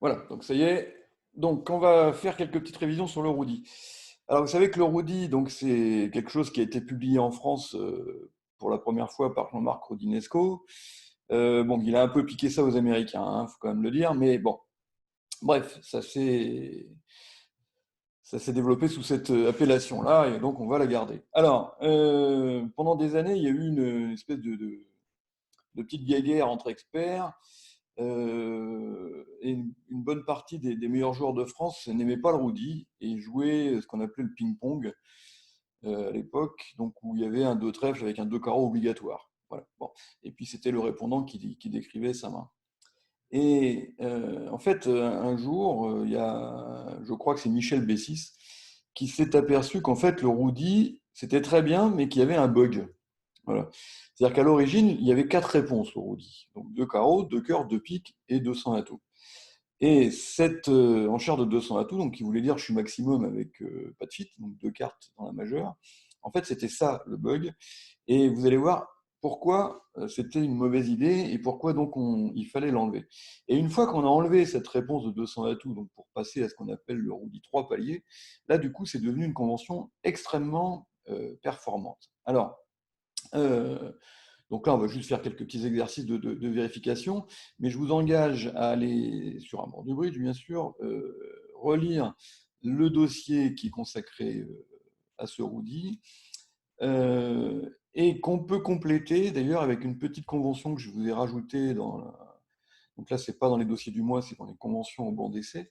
Voilà, donc ça y est. Donc, on va faire quelques petites révisions sur le roudi. Alors, vous savez que le roudi, donc c'est quelque chose qui a été publié en France pour la première fois par Jean-Marc Rodinesco. Bon, il a un peu piqué ça aux Américains, hein, faut quand même le dire, mais bon, bref, ça s'est développé sous cette appellation-là, et donc on va la garder. Alors, pendant des années, il y a eu une espèce de petite guéguerre entre experts. Et une bonne partie des meilleurs joueurs de France n'aimaient pas le roudi et jouaient ce qu'on appelait le ping-pong à l'époque, donc où il y avait un 2 trèfle avec un 2 carreaux obligatoire. Voilà. Bon. Et puis c'était le répondant qui décrivait sa main. Et en fait, un jour, il y a, je crois que c'est Michel Bessis, qui s'est aperçu qu'en fait, le roudi, c'était très bien, mais qu'il y avait un bug. Voilà. C'est-à-dire qu'à l'origine, il y avait 4 réponses au roudi. Donc 2 carreaux, 2 cœurs, 2 piques et 200 atouts. Et cette enchère de 200 atouts, donc qui voulait dire je suis maximum avec pas de fit, donc 2 cartes dans la majeure, en fait c'était ça le bug. Et vous allez voir pourquoi c'était une mauvaise idée et pourquoi donc il fallait l'enlever. Et une fois qu'on a enlevé cette réponse de 200 atouts, donc pour passer à ce qu'on appelle le roudi 3 paliers, là du coup c'est devenu une convention extrêmement performante. Alors, euh, donc là, on va juste faire quelques petits exercices de vérification, mais je vous engage à aller sur un bord du bridge, bien sûr, relire le dossier qui est consacré à ce roudi, et qu'on peut compléter d'ailleurs avec une petite convention que je vous ai rajoutée donc là, c'est pas dans les dossiers du mois, c'est dans les conventions au banc d'essai,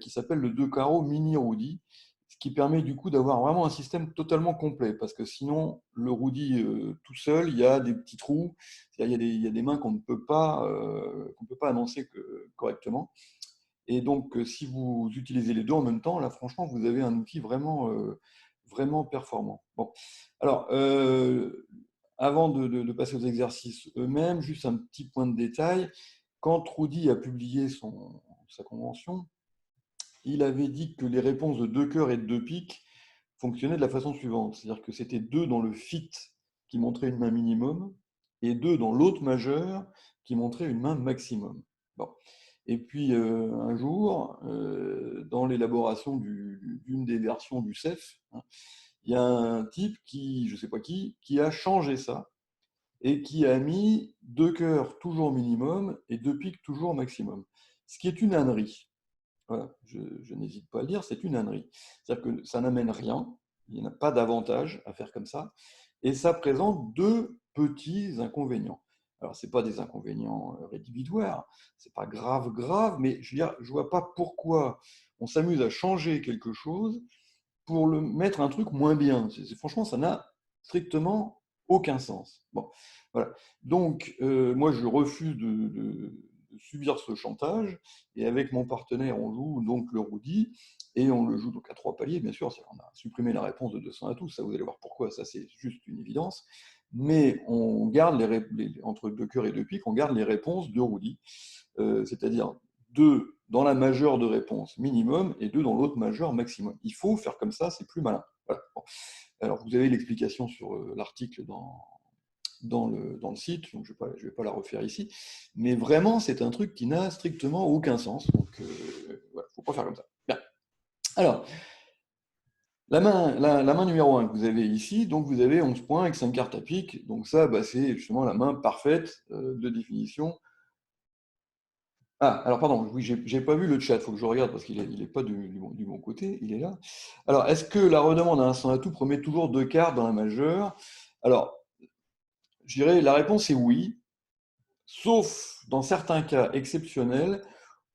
qui s'appelle le 2 carreaux mini roudi, ce qui permet du coup d'avoir vraiment un système totalement complet, parce que sinon, le roudi tout seul, il y a des petits trous, il y a des mains qu'on ne peut pas annoncer correctement. Et donc, si vous utilisez les deux en même temps, là, franchement, vous avez un outil vraiment performant. Bon, alors, avant de passer aux exercices eux-mêmes, juste un petit point de détail. Quand Rudy a publié sa convention, il avait dit que les réponses de 2 cœurs et de 2 piques fonctionnaient de la façon suivante. C'est-à-dire que c'était 2 dans le fit qui montrait une main minimum et 2 dans l'autre majeur qui montrait une main maximum. Bon. Et puis un jour, dans l'élaboration d'une des versions du CEF, hein, il y a un type je ne sais pas qui a changé ça et qui a mis 2 cœurs toujours minimum et 2 piques toujours maximum. Ce qui est une ânerie. Voilà, je n'hésite pas à le dire, c'est une ânerie. C'est-à-dire que ça n'amène rien, il n'y a pas d'avantage à faire comme ça, et ça présente deux petits inconvénients. Alors, ce n'est pas des inconvénients rédhibitoires, ce n'est pas grave, grave, mais je veux dire, je ne vois pas pourquoi on s'amuse à changer quelque chose pour le mettre un truc moins bien. Franchement, ça n'a strictement aucun sens. Bon, voilà. Donc, moi, je refuse de subir ce chantage. Et avec mon partenaire, on joue donc le roudi. Et on le joue donc à 3 paliers, bien sûr. On a supprimé la réponse de 200 à tous. Ça, vous allez voir pourquoi. Ça, c'est juste une évidence. Mais on garde entre 2 cœurs et 2 piques, on garde les réponses de roudi. C'est-à-dire 2 dans la majeure de réponse minimum et 2 dans l'autre majeure maximum. Il faut faire comme ça, c'est plus malin. Voilà. Bon. Alors, vous avez l'explication sur l'article dans le site, donc je ne vais pas la refaire ici, mais vraiment, c'est un truc qui n'a strictement aucun sens, donc voilà, il ne faut pas faire comme ça. Bien. Alors, la main numéro 1 que vous avez ici, donc vous avez 11 points avec 5 cartes à pique, donc ça, bah, c'est justement la main parfaite de définition. Ah, alors pardon, oui, j'ai pas vu le chat, il faut que je regarde parce qu'il est pas du bon côté, il est là. Alors, est-ce que la redemande à un sans atout promet toujours 2 cartes dans la majeure? Alors, je dirais la réponse est oui, sauf dans certains cas exceptionnels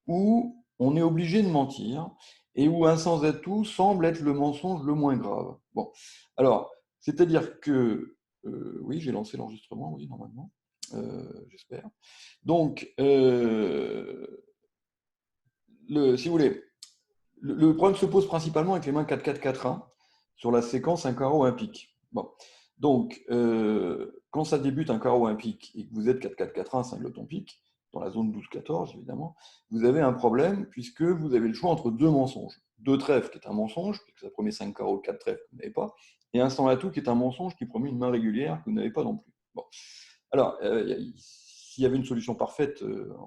où on est obligé de mentir et où un sans atout semble être le mensonge le moins grave. Bon, alors, c'est-à-dire que, oui, j'ai lancé l'enregistrement, oui, normalement, j'espère. Donc, si vous voulez, le problème se pose principalement avec les mains 4-4-4-1 sur la séquence un carreau, un pique. Bon. Donc, quand ça débute un carreau, un pique, et que vous êtes 4-4-4-1, singleton pique, dans la zone 12-14, évidemment, vous avez un problème puisque vous avez le choix entre deux mensonges. 2 trèfles, qui est un mensonge, puisque ça promet 5 carreaux, 4 trèfles, que vous n'avez pas, et un sans atout, qui est un mensonge, qui promet une main régulière, que vous n'avez pas non plus. Bon. Alors, s'il y avait une solution parfaite,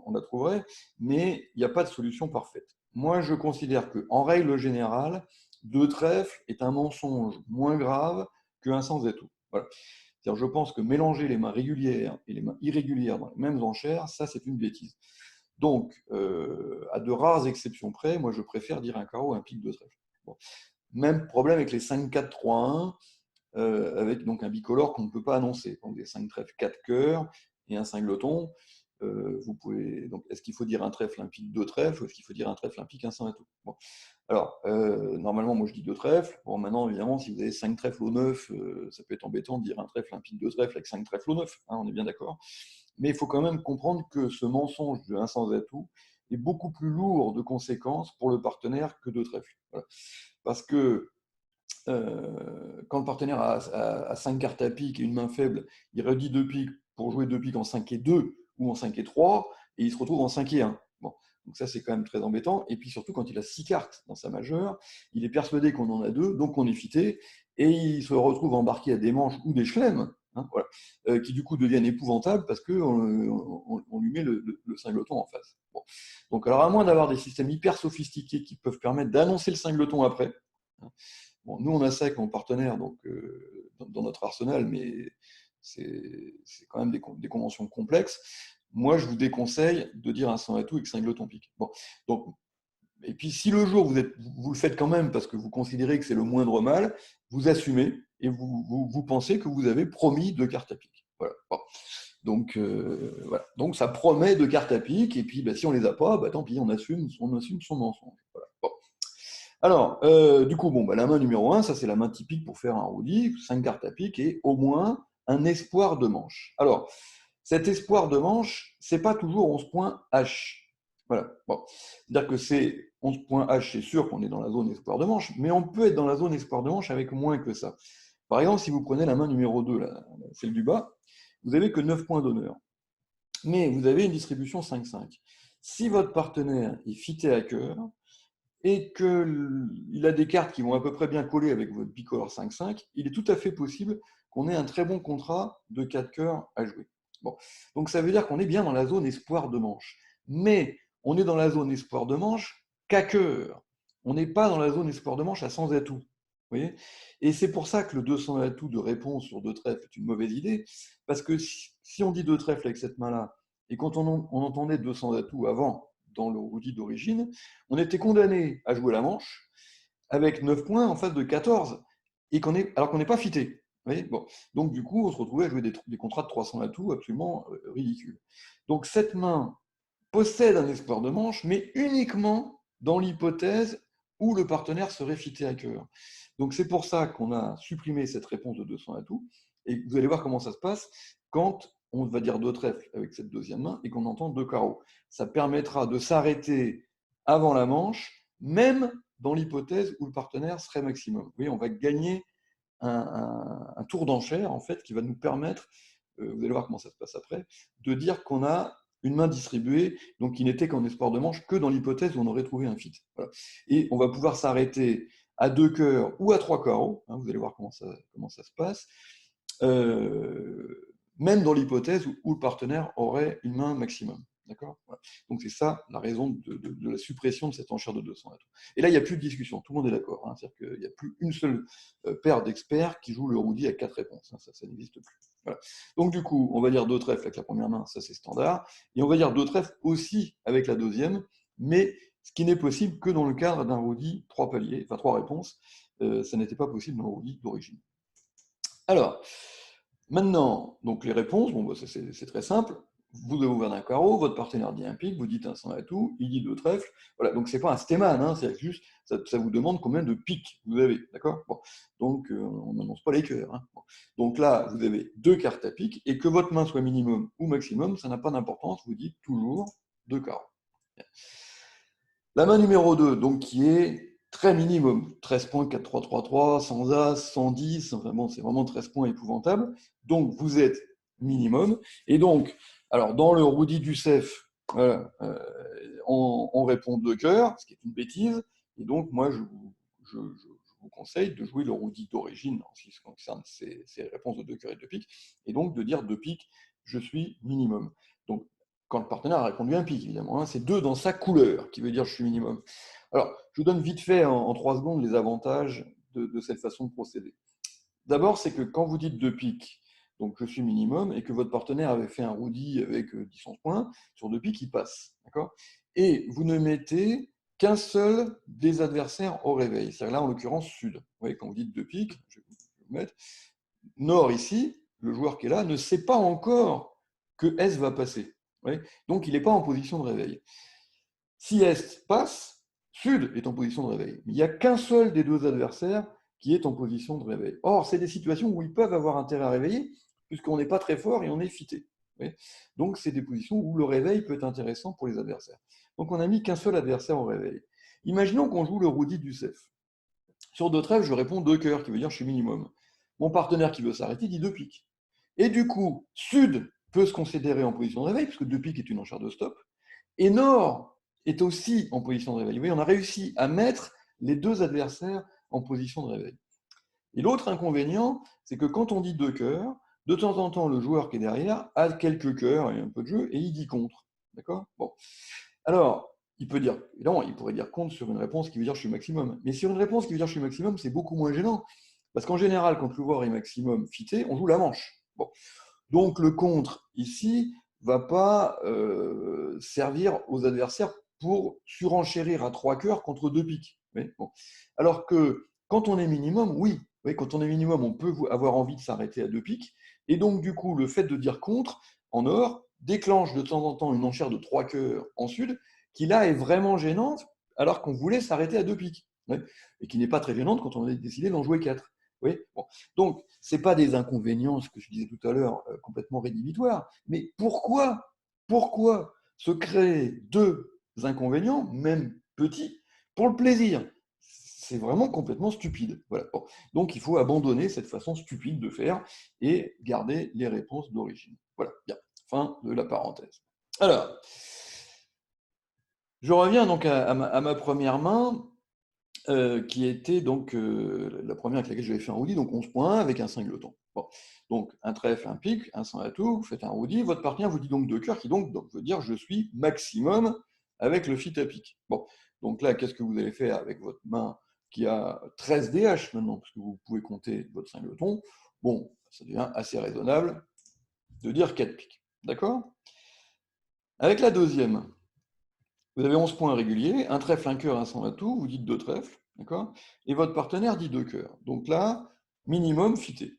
on la trouverait, mais il n'y a pas de solution parfaite. Moi, je considère qu'en règle générale, deux trèfles est un mensonge moins grave qu'un sans atout. Voilà. C'est-à-dire, je pense que mélanger les mains régulières et les mains irrégulières dans les mêmes enchères, ça, c'est une bêtise. Donc, à de rares exceptions près, moi, je préfère dire un carreau, un pique, deux trèfles. Bon. Même problème avec les 5-4-3-1, avec donc un bicolore qu'on ne peut pas annoncer. Donc, des 5 trèfles, 4 cœurs et un singleton. Vous pouvez, donc, est-ce qu'il faut dire un trèfle, un pique, deux trèfles, ou est-ce qu'il faut dire un trèfle, un pique, un sans atout? Bon. Alors, normalement, moi je dis deux trèfles. Bon, maintenant, évidemment, si vous avez 5 trèfles au 9, ça peut être embêtant de dire un trèfle, un pique, deux trèfles avec 5 trèfles au 9, hein, on est bien d'accord. Mais il faut quand même comprendre que ce mensonge de un sans atout est beaucoup plus lourd de conséquences pour le partenaire que deux trèfles. Voilà. Parce que quand le partenaire a 5 cartes à pique et une main faible, il redit deux piques pour jouer deux piques en 5 et 2 ou en 5 et 3, et il se retrouve en 5 et 1. Bon. Donc ça, c'est quand même très embêtant. Et puis surtout, quand il a 6 cartes dans sa majeure, il est persuadé qu'on en a 2, donc on est fité, et il se retrouve embarqué à des manches ou des chlemmes, hein, voilà, qui du coup deviennent épouvantables parce qu'on lui met le singleton en face. Bon. Donc alors, à moins d'avoir des systèmes hyper sophistiqués qui peuvent permettre d'annoncer le singleton après, hein. Bon, nous, on a ça avec mon partenaire donc, dans notre arsenal, mais c'est quand même des conventions complexes. Moi, je vous déconseille de dire un sans atout et que singleton pique. Bon, donc, et puis, si le jour vous le faites quand même parce que vous considérez que c'est le moindre mal, vous assumez et vous pensez que vous avez promis deux cartes à pique. Voilà. Bon. Donc, voilà. Donc, ça promet deux cartes à pique, et puis si on les a pas, tant pis, on assume son mensonge. Voilà. Bon. Alors, du coup, bon, la main numéro 1, ça c'est la main typique pour faire un roudi, 5 cartes à pique et au moins un espoir de manche. Alors, cet espoir de manche, c'est pas toujours 11 points H. Voilà. Bon. C'est-à-dire que c'est 11 points H, c'est sûr qu'on est dans la zone espoir de manche, mais on peut être dans la zone espoir de manche avec moins que ça. Par exemple, si vous prenez la main numéro 2, celle du bas, vous n'avez que 9 points d'honneur. Mais vous avez une distribution 5-5. Si votre partenaire est fité à cœur, et qu'il a des cartes qui vont à peu près bien coller avec votre bicolore 5-5, il est tout à fait possible qu'on ait un très bon contrat de 4 cœurs à jouer. Bon. Donc ça veut dire qu'on est bien dans la zone espoir de manche. Mais on est dans la zone espoir de manche qu'à cœur. On n'est pas dans la zone espoir de manche à sans atout. Vous voyez, et c'est pour ça que le 200 atout de réponse sur deux trèfles est une mauvaise idée, parce que si on dit deux trèfles avec cette main-là, et quand on entendait 200 atouts avant, dans le roudi d'origine, on était condamné à jouer la manche avec 9 points en face de 14, et alors qu'on n'est pas fité. Bon. Donc du coup, on se retrouvait à jouer des contrats de 300 atouts absolument ridicules. Donc cette main possède un espoir de manche, mais uniquement dans l'hypothèse où le partenaire serait fité à cœur. Donc c'est pour ça qu'on a supprimé cette réponse de 200 atouts, et vous allez voir comment ça se passe quand on va dire deux trèfles avec cette deuxième main et qu'on entend deux carreaux. Ça permettra de s'arrêter avant la manche, même dans l'hypothèse où le partenaire serait maximum. Vous voyez, on va gagner un tour d'enchère en fait qui va nous permettre, vous allez voir comment ça se passe après, de dire qu'on a une main distribuée, donc qui n'était qu'en espoir de manche que dans l'hypothèse où on aurait trouvé un fit. Voilà. Et on va pouvoir s'arrêter à deux cœurs ou à trois carreaux, hein, vous allez voir comment ça se passe, même dans l'hypothèse où le partenaire aurait une main maximum. D'accord. Voilà. Donc c'est ça la raison de la suppression de cette enchère de 200 atouts. Et là, il n'y a plus de discussion, tout le monde est d'accord. Hein. C'est-à-dire qu'il n'y a plus une seule paire d'experts qui joue le roudi à 4 réponses. Hein. Ça n'existe plus. Voilà. Donc du coup, on va dire deux trèfles avec la première main, ça c'est standard. Et on va dire deux trèfles aussi avec la deuxième, mais ce qui n'est possible que dans le cadre d'un roudi 3 paliers, enfin 3 réponses. Ça n'était pas possible dans le roudi d'origine. Alors, maintenant, donc les réponses, bon, c'est très simple. Vous avez ouvert un carreau, votre partenaire dit un pique, vous dites un sans atout, il dit deux trèfles. Voilà, donc c'est pas un stéman, hein, c'est juste, ça vous demande combien de piques vous avez, d'accord. Bon. Donc on n'annonce pas les cœurs. Hein. Bon. Donc là, vous avez deux cartes à pique, et que votre main soit minimum ou maximum, ça n'a pas d'importance, vous dites toujours deux carreaux. La main numéro 2, donc qui est très minimum, 13 points, 4, 3, 3, 3, sans As, 110, enfin bon, c'est vraiment 13 points épouvantable. Donc vous êtes minimum. Et donc, alors dans le roudi du CEF, voilà, on répond deux cœurs, ce qui est une bêtise. Et donc, moi, je vous conseille de jouer le roudi d'origine en ce qui concerne ces réponses de deux cœurs et deux piques, et donc de dire deux piques, je suis minimum. Donc, quand le partenaire a répondu un pic, évidemment, hein, c'est 2 dans sa couleur, qui veut dire je suis minimum. Alors, je vous donne vite fait en 3 secondes les avantages de cette façon de procéder. D'abord, c'est que quand vous dites 2 pics, donc je suis minimum, et que votre partenaire avait fait un roudi avec 10-11 points, sur 2 pics, il passe. D'accord ? Et vous ne mettez qu'un seul des adversaires au réveil. C'est-à-dire là, en l'occurrence, sud. Vous voyez, quand vous dites 2 pics, je vais vous mettre, nord ici, le joueur qui est là, ne sait pas encore que S va passer. Vous voyez ? Donc, il n'est pas en position de réveil. Si Est passe, Sud est en position de réveil. Mais il n'y a qu'un seul des 2 adversaires qui est en position de réveil. Or, c'est des situations où ils peuvent avoir intérêt à réveiller, puisqu'on n'est pas très fort et on est fité. Donc, c'est des positions où le réveil peut être intéressant pour les adversaires. Donc, on n'a mis qu'un seul adversaire au réveil. Imaginons qu'on joue le roudi du CEF. Sur 2 trèfles, je réponds 2 cœurs, qui veut dire je suis minimum. Mon partenaire qui veut s'arrêter dit 2 piques. Et du coup, Sud peut se considérer en position de réveil, puisque 2 piques est une enchère de stop. Et Nord est aussi en position de réveil. Vous voyez, on a réussi à mettre les 2 adversaires en position de réveil. Et l'autre inconvénient, c'est que quand on dit 2 cœurs, de temps en temps, le joueur qui est derrière a quelques cœurs et un peu de jeu, et il dit contre. D'accord ? Bon. Alors, il peut dire, évidemment, il pourrait dire contre sur une réponse qui veut dire je suis maximum. Mais sur une réponse qui veut dire je suis maximum, c'est beaucoup moins gênant. Parce qu'en général, quand le joueur est maximum fité, on joue la manche. Bon. Donc le contre, ici, ne va pas servir aux adversaires pour surenchérir à 3 cœurs contre 2 piques. Bon. Alors que quand on est minimum, oui, quand on est minimum, on peut avoir envie de s'arrêter à 2 piques. Et donc, du coup, le fait de dire contre, en or, déclenche de temps en temps une enchère de 3 cœurs en sud, qui là est vraiment gênante, alors qu'on voulait s'arrêter à 2 piques. Et qui n'est pas très gênante quand on a décidé d'en jouer 4. Oui, bon. Donc, ce n'est pas des inconvénients, ce que je disais tout à l'heure, complètement rédhibitoires. Mais pourquoi se créer 2 inconvénients, même petits, pour le plaisir? C'est vraiment complètement stupide. Voilà. Bon. Donc, il faut abandonner cette façon stupide de faire et garder les réponses d'origine. Voilà, bien. Fin de la parenthèse. Alors, je reviens donc à ma première main. Qui était donc la première avec laquelle j'avais fait un roudi, donc 11 points avec un singleton. Bon. Donc un trèfle, un pic, un sans atout, vous faites un roudi, votre partenaire vous dit donc 2 cœurs, qui donc veut dire je suis maximum avec le fit à pic. Bon. Donc là, qu'est-ce que vous allez faire avec votre main qui a 13 DH maintenant, parce que vous pouvez compter votre singleton? Bon, ça devient assez raisonnable de dire 4 pics. D'accord? Avec la deuxième, vous avez 11 points réguliers, un trèfle, un cœur, un sans atout, vous dites 2 trèfles, d'accord? Et votre partenaire dit 2 cœurs. Donc là, minimum fité.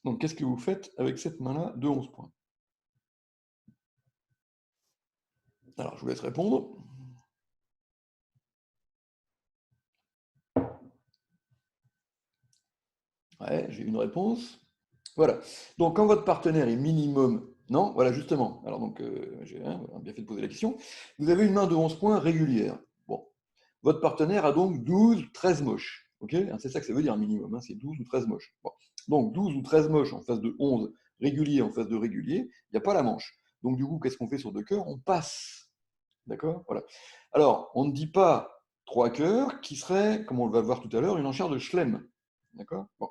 Donc qu'est-ce que vous faites avec cette main-là de 11 points? Alors, je vous laisse répondre. Ouais, j'ai une réponse. Voilà. Donc, quand votre partenaire est minimum, non, voilà, justement. Alors, donc, j'ai bien fait de poser la question. Vous avez une main de 11 points régulière. Bon. Votre partenaire a donc 12, 13 moches. Ok? C'est ça que ça veut dire un minimum, hein, c'est 12 ou 13 moches. Bon. Donc, 12 ou 13 moches en face de 11 réguliers en face de régulier, il n'y a pas la manche. Donc, du coup, qu'est-ce qu'on fait sur 2 cœurs? On passe. D'accord? Voilà. Alors, on ne dit pas 3 cœurs qui serait, comme on le va voir tout à l'heure, une enchère de Schlem. D'accord? Bon.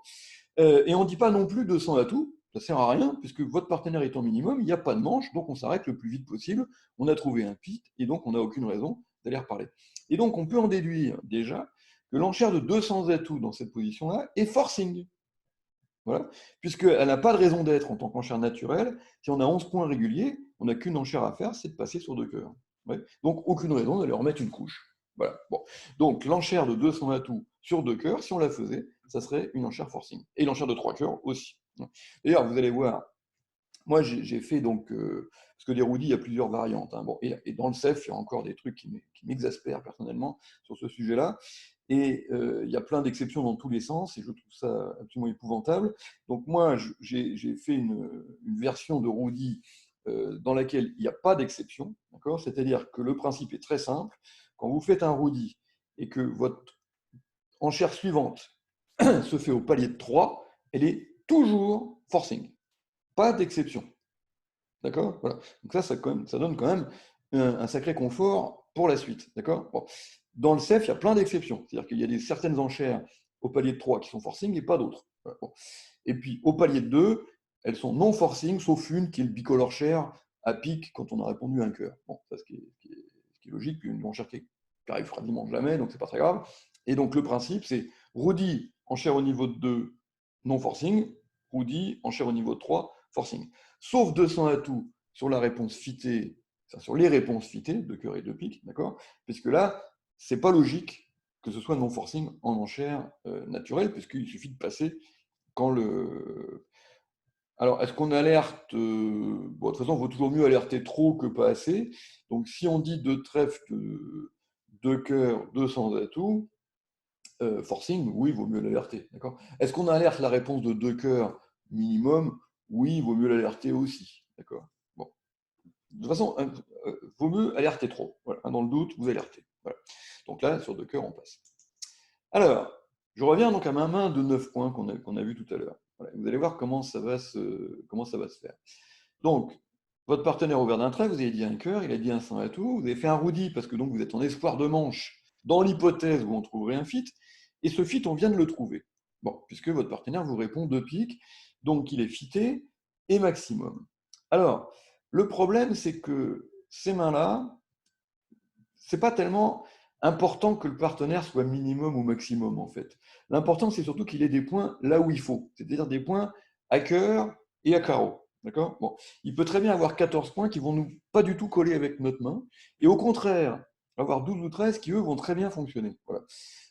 Et on ne dit pas non plus 200 atouts, ça ne sert à rien, puisque votre partenaire est en minimum, il n'y a pas de manche, donc on s'arrête le plus vite possible, on a trouvé un pit, et donc on n'a aucune raison d'aller reparler. Et donc on peut en déduire déjà que l'enchère de 200 atouts dans cette position-là est forcing. Voilà. Puisqu'elle n'a pas de raison d'être en tant qu'enchère naturelle. Si on a 11 points réguliers, on n'a qu'une enchère à faire, c'est de passer sur 2 cœurs. Ouais. Donc aucune raison d'aller remettre une couche. Voilà. Bon. Donc l'enchère de 200 atouts sur 2 cœurs, si on la faisait, ça serait une enchère forcing. Et l'enchère de 3 cœurs aussi. D'ailleurs, vous allez voir, moi j'ai fait donc, parce que des roudis, il y a plusieurs variantes. Hein. Bon, et dans le CEF, il y a encore des trucs qui m'exaspèrent personnellement sur ce sujet-là. Et il y a plein d'exceptions dans tous les sens, et je trouve ça absolument épouvantable. Donc moi, j'ai fait une version de roudi dans laquelle il n'y a pas d'exception. C'est-à-dire que le principe est très simple. Quand vous faites un roudi et que votre enchère suivante se fait au palier de 3, elle est toujours forcing. Pas d'exception. D'accord? Voilà. Donc ça donne quand même un sacré confort pour la suite. D'accord? Bon. Dans le CEF, il y a plein d'exceptions. C'est-à-dire qu'il y a certaines enchères au palier de 3 qui sont forcing et pas d'autres. Voilà. Bon. Et puis au palier de 2, elles sont non forcing, sauf une qui est le bicolore share à pic quand on a répondu un cœur. Bon, ça, ce qui est logique, puis une enchère qui arrive quasiment jamais, donc c'est pas très grave. Et donc le principe, c'est Rudy enchère au niveau de 2, non forcing, Rudy enchère au niveau de 3, forcing. Sauf 200 atouts sur la réponse fitée, enfin, sur les réponses fitées de cœur et de pique, d'accord? Puisque là, c'est pas logique que ce soit non forcing en enchère naturelle, puisqu'il suffit de passer quand le. Alors, est-ce qu'on alerte bon, de toute façon, il vaut toujours mieux alerter trop que pas assez. Donc, si on dit 2 trèfles, 2 cœurs, 200 atouts, forcing, oui, il vaut mieux l'alerter. Est-ce qu'on alerte la réponse de 2 cœurs minimum? Oui, il vaut mieux l'alerter aussi. D'accord. Bon. De toute façon, vaut mieux alerter trop. Voilà. Dans le doute, vous alertez. Voilà. Donc là, sur 2 cœurs, on passe. Alors, je reviens donc à ma main de 9 points qu'on a vu tout à l'heure. Voilà. Vous allez voir comment ça va se faire. Donc, votre partenaire ouvert d'un trait, vous avez dit un cœur, il a dit un 100 à tout, vous avez fait un roudi parce que donc vous êtes en espoir de manche dans l'hypothèse où on trouverait un fit, et ce fit, on vient de le trouver. Bon, puisque votre partenaire vous répond 2 piques, donc il est fité et maximum. Alors, le problème, c'est que ces mains-là, c'est pas tellement important que le partenaire soit minimum ou maximum, en fait. L'important, c'est surtout qu'il ait des points là où il faut, c'est-à-dire des points à cœur et à carreau. D'accord. Bon. Il peut très bien avoir 14 points qui vont nous pas du tout coller avec notre main, et au contraire, avoir 12 ou 13 qui, eux, vont très bien fonctionner. Voilà.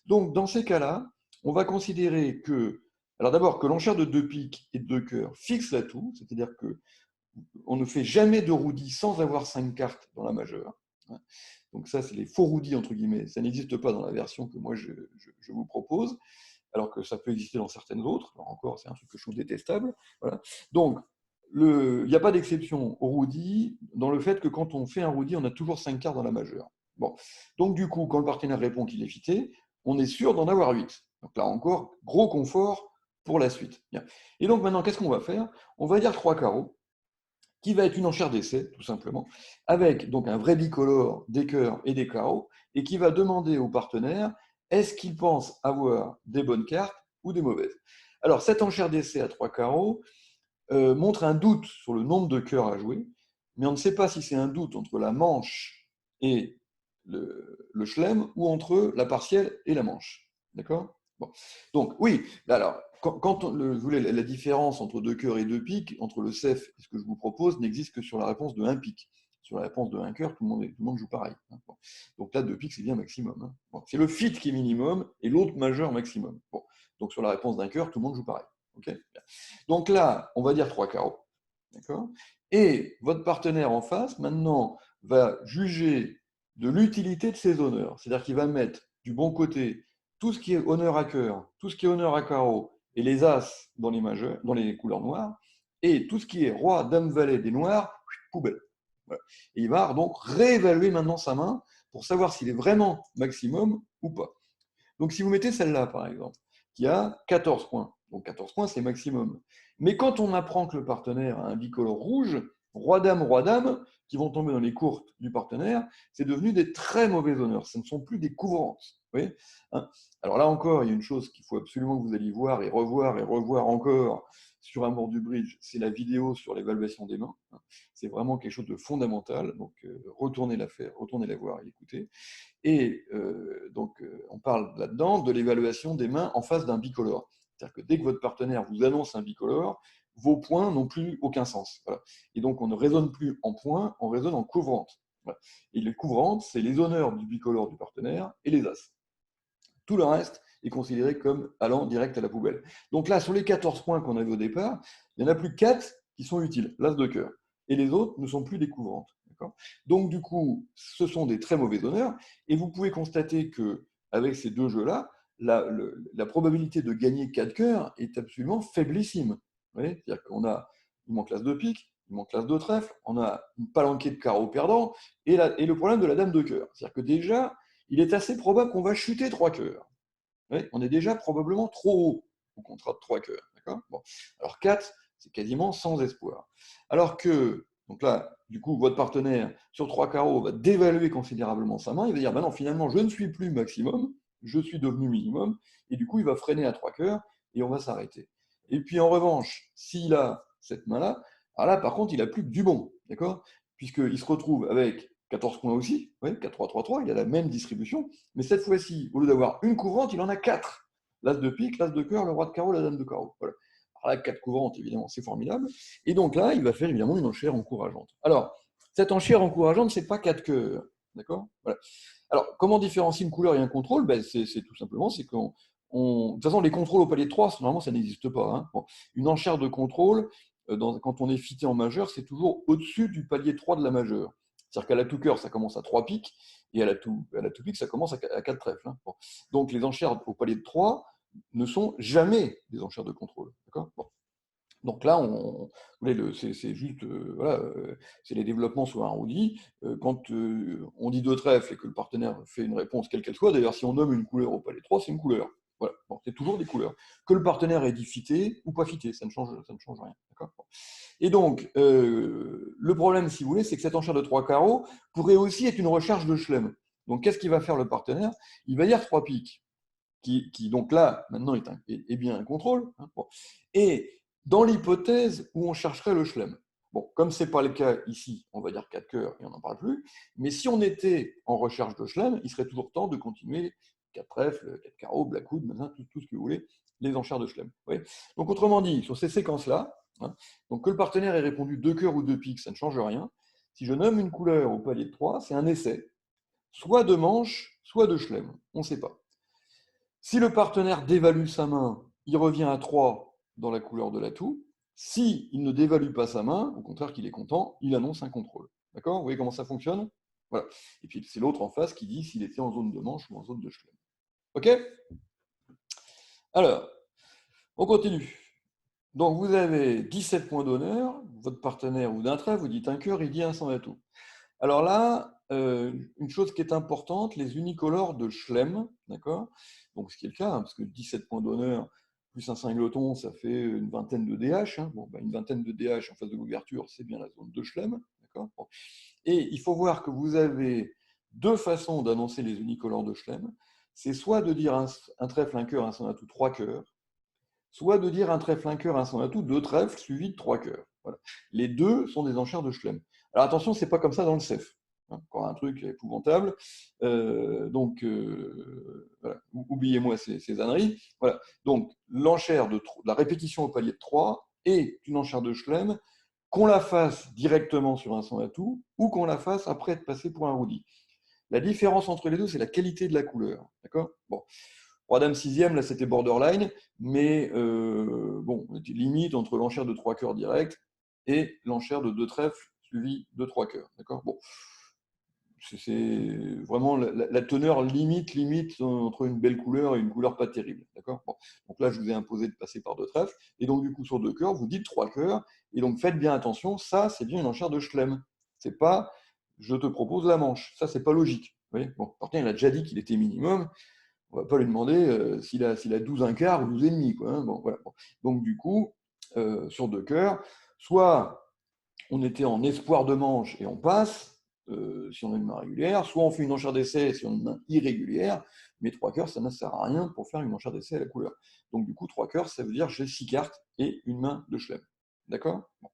Donc, dans ces cas-là, on va considérer que, alors d'abord, que l'enchère de 2 piques et de 2 cœurs fixe l'atout, c'est-à-dire que on ne fait jamais de roudi sans avoir 5 cartes dans la majeure. Donc ça, c'est les faux roudis, entre guillemets. Ça n'existe pas dans la version que moi, je vous propose, alors que ça peut exister dans certaines autres. Alors encore, c'est un truc que je trouve détestable. Voilà. Donc, il n'y a pas d'exception au roudi dans le fait que quand on fait un roudi, on a toujours 5 cartes dans la majeure. Bon. Donc du coup, quand le partenaire répond qu'il est fité, on est sûr d'en avoir 8. Donc là encore, gros confort pour la suite. Bien. Et donc maintenant, qu'est-ce qu'on va faire? On va dire 3 carreaux, qui va être une enchère d'essai, tout simplement, avec donc un vrai bicolore des cœurs et des carreaux, et qui va demander au partenaire est-ce qu'il pense avoir des bonnes cartes ou des mauvaises. Alors, cette enchère d'essai à 3 carreaux montre un doute sur le nombre de cœurs à jouer, mais on ne sait pas si c'est un doute entre la manche et le chelem ou entre la partielle et la manche. D'accord. Bon. Donc, oui, alors, quand vous voulez, la différence entre 2 cœurs et 2 piques, entre le CEF et ce que je vous propose, n'existe que sur la réponse de 1 pique. Sur la réponse de 1 cœur, tout le monde joue pareil. Hein. Bon. Donc là, 2 piques, c'est bien maximum. Hein. Bon. C'est le fit qui est minimum et l'autre majeur maximum. Bon. Donc sur la réponse d'un cœur, tout le monde joue pareil. Okay. Donc là, on va dire 3 carreaux. D'accord. Et votre partenaire en face, maintenant, va juger de l'utilité de ses honneurs. C'est-à-dire qu'il va mettre du bon côté tout ce qui est honneur à cœur, tout ce qui est honneur à carreau, et les as dans les majeurs, dans les couleurs noires, et tout ce qui est roi, dame, valet des noirs, poubelle. Voilà. Et il va donc réévaluer maintenant sa main pour savoir s'il est vraiment maximum ou pas. Donc si vous mettez celle-là, par exemple, qui a 14 points, donc 14 points, c'est maximum. Mais quand on apprend que le partenaire a un bicolore rouge, roi, dame, qui vont tomber dans les courtes du partenaire, c'est devenu des très mauvais honneurs. Ce ne sont plus des couvrantes. Vous voyez, hein. Alors là encore, il y a une chose qu'il faut absolument que vous alliez voir et revoir encore sur Amour du Bridge, c'est la vidéo sur l'évaluation des mains. C'est vraiment quelque chose de fondamental. Donc retournez la faire, retournez la voir et l'écouter. Et donc, on parle là-dedans de l'évaluation des mains en face d'un bicolore. C'est-à-dire que dès que votre partenaire vous annonce un bicolore, vos points n'ont plus aucun sens. Voilà. Et donc, on ne raisonne plus en points, on raisonne en couvrante. Voilà. Et les couvrantes, c'est les honneurs du bicolore du partenaire et les as. Tout le reste est considéré comme allant direct à la poubelle. Donc là, sur les 14 points qu'on avait au départ, il n'y en a plus que 4 qui sont utiles, l'as de cœur. Et les autres ne sont plus des couvrantes. Donc du coup, ce sont des très mauvais honneurs. Et vous pouvez constater qu'avec ces deux jeux-là, la probabilité de gagner 4 cœurs est absolument faiblissime. C'est-à-dire il manque l'as de pique, il manque l'as de trèfle, on a une palanquée de carreaux perdants, et le problème de la dame de cœur. C'est-à-dire que déjà, il est assez probable qu'on va chuter 3 cœurs. On est déjà probablement trop haut au contrat de 3 cœurs. Bon. Alors 4, c'est quasiment sans espoir. Alors que, donc là, du coup, votre partenaire, sur 3 carreaux, va dévaluer considérablement sa main. Il va dire, ben non, finalement, je ne suis plus maximum, je suis devenu minimum. Et du coup, il va freiner à 3 cœurs et on va s'arrêter. Et puis, en revanche, s'il a cette main-là, alors là, par contre, il n'a plus que du bon, d'accord? Puisqu'il se retrouve avec 14 points aussi, oui, 4-3-3-3, il a la même distribution, mais cette fois-ci, au lieu d'avoir une couvrante, il en a 4. L'as de pique, l'as de cœur, le roi de carreau, la dame de carreau. Voilà. Alors là, 4 couvertes, évidemment, c'est formidable. Et donc là, il va faire évidemment une enchère encourageante. Alors, cette enchère encourageante, c'est pas 4 cœurs. D'accord? Voilà. Alors, comment différencier une couleur et un contrôle? Ben, c'est tout simplement, c'est qu'on. De toute façon, les contrôles au palier de 3, normalement, ça n'existe pas. Hein. Bon. Une enchère de contrôle, quand on est fité en majeur, c'est toujours au-dessus du palier 3 de la majeure. C'est-à-dire qu'à la tout cœur, ça commence à 3 piques, et à la tout pique, ça commence à 4 trèfles. Hein. Bon. Donc, les enchères au palier de 3 ne sont jamais des enchères de contrôle. D'accord? Bon. Donc là, c'est juste, voilà, c'est les développements sur un roudi. Quand on dit deux trèfles et que le partenaire fait une réponse quelle qu'elle soit, d'ailleurs, si on nomme une couleur au palais 3, c'est une couleur. Voilà, bon, c'est toujours des couleurs. Que le partenaire ait dit fité ou pas fité, ça ne change rien. D'accord. Bon. Et donc, le problème, si vous voulez, c'est que cette enchère de 3 carreaux pourrait aussi être une recharge de Schlem. Donc, qu'est-ce qu'il va faire le partenaire? Il va dire 3 piques, qui donc là, maintenant, est bien un contrôle. Hein, bon. Et dans l'hypothèse où on chercherait le Schlem. Bon, comme ce n'est pas le cas ici, on va dire 4 cœurs et on n'en parle plus. Mais si on était en recherche de Schlem, il serait toujours temps de continuer 4 trèfles, 4 carreaux, blackwood, tout ce que vous voulez, les enchères de Schlem. Donc autrement dit, sur ces séquences-là, hein, donc que le partenaire ait répondu 2 cœurs ou 2 piques, ça ne change rien. Si je nomme une couleur au palier de 3, c'est un essai, soit de manche, soit de Schlem, on ne sait pas. Si le partenaire dévalue sa main, il revient à 3 dans la couleur de l'atout. S'il ne dévalue pas sa main, au contraire qu'il est content, il annonce un contrôle. D'accord? Vous voyez comment ça fonctionne? Voilà. Et puis c'est l'autre en face qui dit s'il était en zone de manche ou en zone de Schlem. OK? Alors, on continue. Donc vous avez 17 points d'honneur, votre partenaire ou d'un trèfle, vous dites un cœur, il dit un sans atout. Alors là, une chose qui est importante, les unicolores de Schlem, d'accord? Donc ce qui est le cas, hein, parce que 17 points d'honneur plus un cingleton, ça fait une vingtaine de DH. Hein. Bon, ben, une vingtaine de DH en phase de couverture, c'est bien la zone de Schlem, d'accord? Bon. Et il faut voir que vous avez deux façons d'annoncer les unicolores de Schlem. C'est soit de dire un trèfle, un cœur, un sans atout, 3 cœurs, soit de dire un trèfle, un cœur, un sans atout, 2 trèfles suivis de 3 cœurs. Voilà. Les deux sont des enchères de Schlem. Alors attention, ce n'est pas comme ça dans le CEF. Hein, encore un truc épouvantable. Voilà. Oubliez-moi ces âneries. Voilà. Donc, l'enchère de la répétition au palier de 3 est une enchère de Schlem, qu'on la fasse directement sur un sans atout ou qu'on la fasse après être passé pour un roudi. La différence entre les deux, c'est la qualité de la couleur. D'accord? Bon. Roi dame sixième, là c'était borderline, mais bon, on était limite entre l'enchère de 3 cœurs direct et l'enchère de 2 trèfles suivi de 3 cœurs. D'accord. Bon, c'est vraiment la teneur limite entre une belle couleur et une couleur pas terrible. D'accord. Bon. Donc là, je vous ai imposé de passer par 2 trèfles, et donc du coup, sur 2 cœurs, vous dites 3 cœurs, et donc faites bien attention, ça c'est bien une enchère de Schlem. C'est pas je te propose la manche. Ça, c'est pas logique. Vous voyez, bon, pourtant, il a déjà dit qu'il était minimum. On ne va pas lui demander s'il a 12 un quart ou 12 et demi. Quoi, hein. Bon, voilà. Bon. Donc, du coup, sur 2 cœurs, soit on était en espoir de manche et on passe, si on a une main régulière, soit on fait une enchère d'essai si on a une main irrégulière, mais 3 cœurs, ça ne sert à rien pour faire une enchère d'essai à la couleur. Donc, du coup, 3 cœurs, ça veut dire j'ai 6 cartes et une main de Schlem. D'accord. Bon.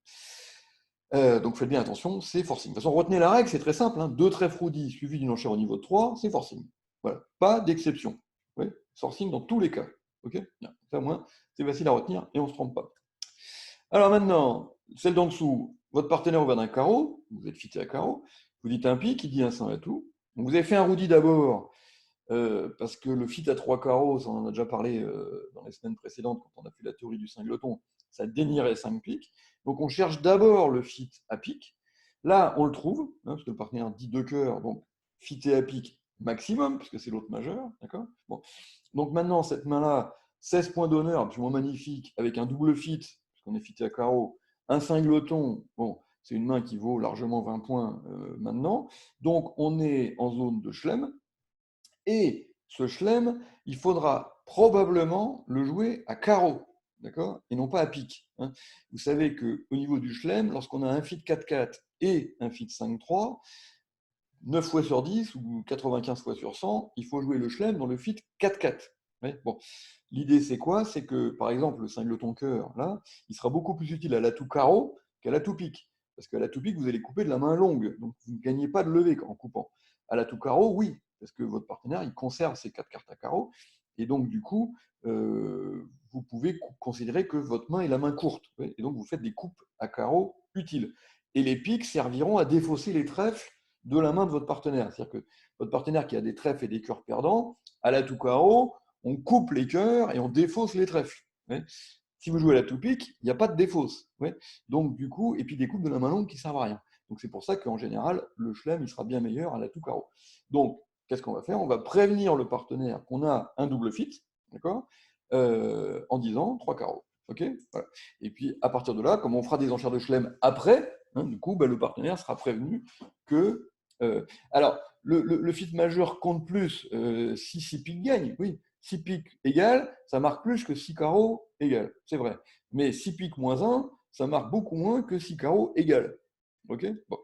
Donc faites bien attention, c'est forcing. De toute façon, retenez la règle, c'est très simple. Hein. 2 trèfles roudis suivis d'une enchère au niveau de 3, c'est forcing. Voilà, pas d'exception. Oui, forcing dans tous les cas. Ok. Bien. Ça, au moins, c'est facile à retenir et on ne se trompe pas. Alors maintenant, celle d'en dessous, votre partenaire ouvert d'un carreau, vous êtes fité à carreau, vous dites un pique, il dit un sans atout. Donc vous avez fait un roudi d'abord, parce que le fit à 3 carreaux, ça on en a déjà parlé dans les semaines précédentes quand on a fait la théorie du singleton, ça dénierait 5 piques. Donc on cherche d'abord le fit à pique. Là, on le trouve, hein, parce que le partenaire dit 2 cœurs, donc fité à pique maximum, puisque c'est l'autre majeur. D'accord. Bon. Donc maintenant, cette main-là, 16 points d'honneur, absolument magnifique, avec un double fit, puisqu'on est fité à carreau, un singleton, bon, c'est une main qui vaut largement 20 points maintenant. Donc on est en zone de Schlem. Et ce Schlem, il faudra probablement le jouer à carreau, d'accord, et non pas à pique. Hein. Vous savez qu'au niveau du Schlem, lorsqu'on a un fit 4-4 et un fit 5-3, 9 fois sur 10 ou 95 fois sur 100, il faut jouer le Schlem dans le fit 4-4. Ouais, bon. L'idée, c'est quoi? C'est que, par exemple, le singleton cœur, là, il sera beaucoup plus utile à l'atout carreau qu'à l'atout pique. Parce qu'à l'atout pique, vous allez couper de la main longue, donc vous ne gagnez pas de levée en coupant. À l'atout carreau, oui, parce que votre partenaire, il conserve ses 4 cartes à carreau, et donc, du coup, vous pouvez considérer que votre main est la main courte, et donc vous faites des coupes à carreau utiles. Et les piques serviront à défausser les trèfles de la main de votre partenaire. C'est-à-dire que votre partenaire qui a des trèfles et des cœurs perdants, à l'atout carreau, on coupe les cœurs et on défausse les trèfles. Ouais. Si vous jouez à la tout-pique, il n'y a pas de défausse. Ouais. Donc, du coup, et puis des coupes de la main longue qui ne servent à rien. Donc, c'est pour ça qu'en général, le chelem, il sera bien meilleur à la tout carreau. Donc, qu'est-ce qu'on va faire? On va prévenir le partenaire qu'on a un double fit, d'accord, en disant 3 carreaux. Ok, voilà. Et puis, à partir de là, comme on fera des enchères de chelem après, hein, du coup, le partenaire sera prévenu que. Alors, le fit majeur compte plus si 6 piques gagne, oui. 6 piques égale, ça marque plus que 6 carreaux égale, c'est vrai. Mais 6 piques moins 1, ça marque beaucoup moins que 6 carreaux égale. Ok, bon.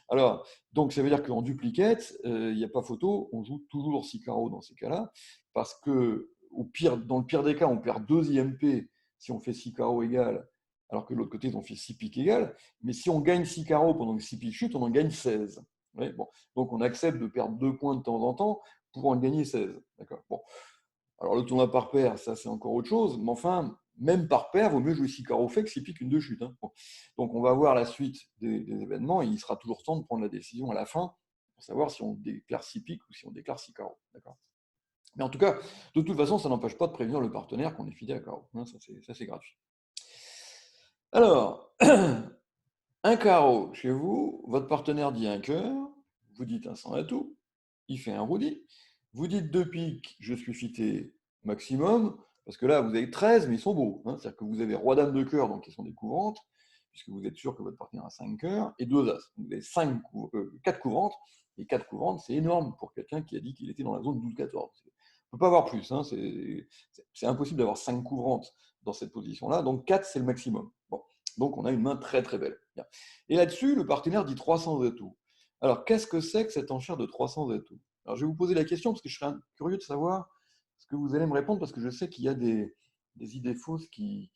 Alors, donc ça veut dire qu'en duplicate, il n'y a pas photo, on joue toujours 6 carreaux dans ces cas-là, parce que dans le pire des cas, on perd 2 IMP si on fait 6 carreaux égales, alors que de l'autre côté, on fait 6 piques égales. Mais si on gagne 6 carreaux pendant que 6 piques chutent, on en gagne 16. Ouais, bon. Donc on accepte de perdre 2 points de temps en temps pour en gagner 16. D'accord. Bon. Alors le tournoi par paire, ça c'est encore autre chose, mais enfin, même par paire, vaut mieux jouer 6 carreaux fait que 6 piques une de chute. Hein. Bon. Donc on va voir la suite des événements et il sera toujours temps de prendre la décision à la fin pour savoir si on déclare 6 piques ou si on déclare 6 carreaux. D'accord. Mais en tout cas, de toute façon, ça n'empêche pas de prévenir le partenaire qu'on est fidèle à carreau. Hein, ça c'est gratuit. Alors, un carreau chez vous, votre partenaire dit un cœur, vous dites un sans atout, il fait un roudi, vous dites deux piques, je suis fité maximum, parce que là vous avez 13, mais ils sont beaux. Hein, c'est-à-dire que vous avez roi dame de cœur, donc ils sont des couvrantes, puisque vous êtes sûr que votre partenaire a 5 cœurs, et 2 as. Donc vous avez 4 couvrantes, et 4 couvrantes, c'est énorme pour quelqu'un qui a dit qu'il était dans la zone 12-14. On ne peut pas avoir plus, hein, c'est impossible d'avoir 5 couvrantes dans cette position-là, donc 4 c'est le maximum. Bon. Donc on a une main très très belle. Bien. Et là-dessus, le partenaire dit 300 atouts. Alors qu'est-ce que c'est que cette enchère de 300 atouts? Alors je vais vous poser la question parce que je serais curieux de savoir ce que vous allez me répondre parce que je sais qu'il y a des idées fausses qui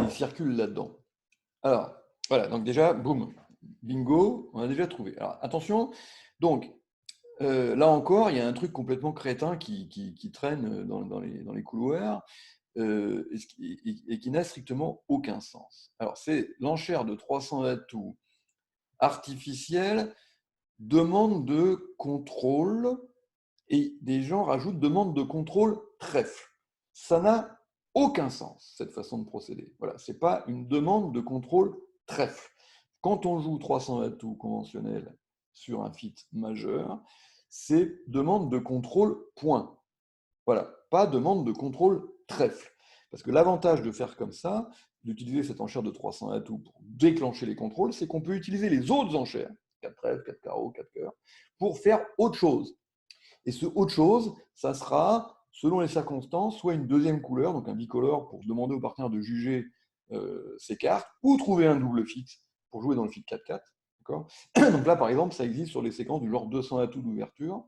circulent là-dedans. Alors voilà, donc déjà, boum, bingo, on a déjà trouvé. Alors attention, donc là encore, il y a un truc complètement crétin qui traîne dans les couloirs. Et qui n'a strictement aucun sens. Alors, c'est l'enchère de 300 atouts artificiels, demande de contrôle, et des gens rajoutent demande de contrôle trèfle. Ça n'a aucun sens, cette façon de procéder. Voilà, ce n'est pas une demande de contrôle trèfle. Quand on joue 300 atouts conventionnels sur un fit majeur, c'est demande de contrôle point. Voilà, pas demande de contrôle trèfle. Parce que l'avantage de faire comme ça, d'utiliser cette enchère de 300 atouts pour déclencher les contrôles, c'est qu'on peut utiliser les autres enchères, 4 trèfles, 4 carreaux, 4 cœurs, pour faire autre chose. Et ce autre chose, ça sera, selon les circonstances, soit une deuxième couleur, donc un bicolore pour demander au partenaire de juger ses cartes, ou trouver un double fit pour jouer dans le fit 4-4. Donc là, par exemple, ça existe sur les séquences du genre 200 atouts d'ouverture,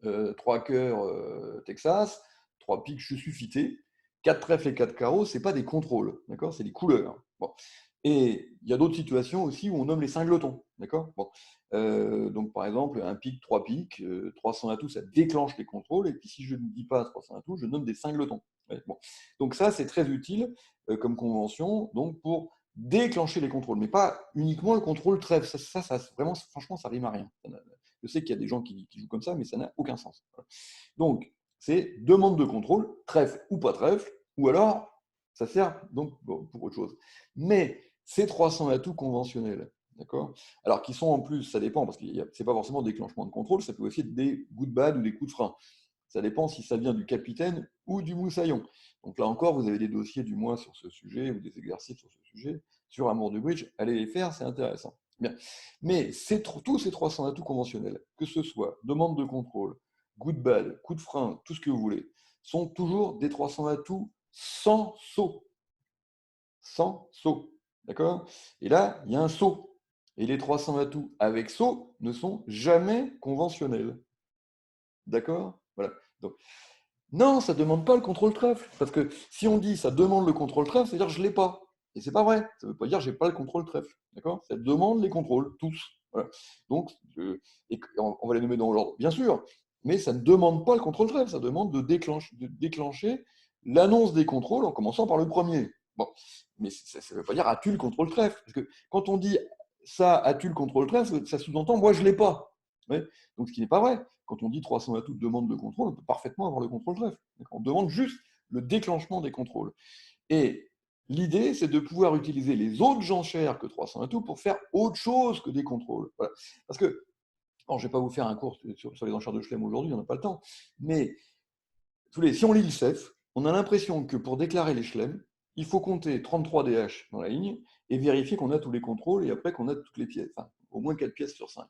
3 cœurs Texas, 3 piques, je suis fité, 4 trèfles et 4 carreaux, ce n'est pas des contrôles, d'accord, c'est des couleurs. Bon. Et il y a d'autres situations aussi où on nomme les singletons, d'accord, bon. Donc par exemple, un pique, 3 piques, 300 atouts, ça déclenche les contrôles, et puis si je ne dis pas 300 atouts, je nomme des singletons. Ouais, bon. Donc ça, c'est très utile comme convention, donc pour déclencher les contrôles, mais pas uniquement le contrôle trèfle. Ça vraiment, franchement, ça rime à rien. Je sais qu'il y a des gens qui jouent comme ça, mais ça n'a aucun sens. Donc, c'est demande de contrôle, trèfle ou pas trèfle, ou alors ça sert donc pour autre chose. Mais ces 300 atouts conventionnels, d'accord, alors qui sont en plus, ça dépend, parce que ce n'est pas forcément déclenchement de contrôle, ça peut aussi être des coups de bad ou des coups de frein. Ça dépend si ça vient du capitaine ou du moussaillon. Donc là encore, vous avez des dossiers du mois sur ce sujet ou des exercices sur ce sujet, sur Amour du Bridge. Allez les faire, c'est intéressant. Bien. Mais tous ces 300 atouts conventionnels, que ce soit demande de contrôle, coup de balle, coup de frein, tout ce que vous voulez, sont toujours des 300 atouts sans saut. Sans saut. D'accord? Et là, il y a un saut. Et les 300 atouts avec saut ne sont jamais conventionnels. D'accord? Voilà. Donc, non, ça ne demande pas le contrôle trèfle. Parce que si on dit ça demande le contrôle trèfle, c'est-à-dire que je ne l'ai pas. Et c'est pas vrai. Ça ne veut pas dire que je n'ai pas le contrôle trèfle. D'accord? Ça demande les contrôles, tous. Voilà. Donc, on va les nommer dans l'ordre, bien sûr, mais ça ne demande pas le contrôle trèfle. Ça demande de déclencher l'annonce des contrôles en commençant par le premier. Bon. Mais ça ne veut pas dire as-tu le contrôle trèfle. Parce que quand on dit ça, as-tu le contrôle trèfle, ça sous-entend moi je ne l'ai pas. Ouais. Donc, ce qui n'est pas vrai. Quand on dit 300 atouts de demande de contrôle, on peut parfaitement avoir le contrôle trèfle. On demande juste le déclenchement des contrôles. Et l'idée, c'est de pouvoir utiliser les autres enchères que 300 atouts pour faire autre chose que des contrôles. Voilà. Parce que, je ne vais pas vous faire un cours sur les enchères de Schlem aujourd'hui, on n'a pas le temps, mais si on lit le CEF, on a l'impression que pour déclarer les Schlem, il faut compter 33 DH dans la ligne et vérifier qu'on a tous les contrôles et après qu'on a toutes les pièces, enfin, au moins 4 pièces sur 5.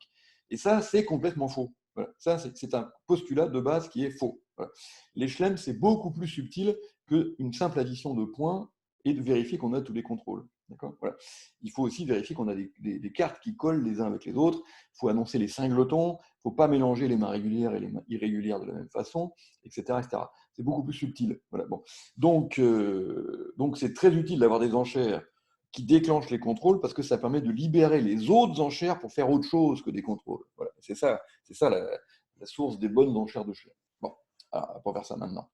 Et ça, c'est complètement faux. Voilà. Ça, c'est un postulat de base qui est faux. Voilà. Les Schlem, c'est beaucoup plus subtil qu'une simple addition de points et de vérifier qu'on a tous les contrôles. Voilà. Il faut aussi vérifier qu'on a des cartes qui collent les uns avec les autres. Il faut annoncer les singletons. Il ne faut pas mélanger les mains régulières et les mains irrégulières de la même façon, etc. etc. C'est beaucoup plus subtil. Voilà, bon. Donc, c'est très utile d'avoir des enchères qui déclenchent les contrôles parce que ça permet de libérer les autres enchères pour faire autre chose que des contrôles. Voilà. C'est ça la source des bonnes enchères de Schlem. Bon, alors, on va pas faire ça maintenant.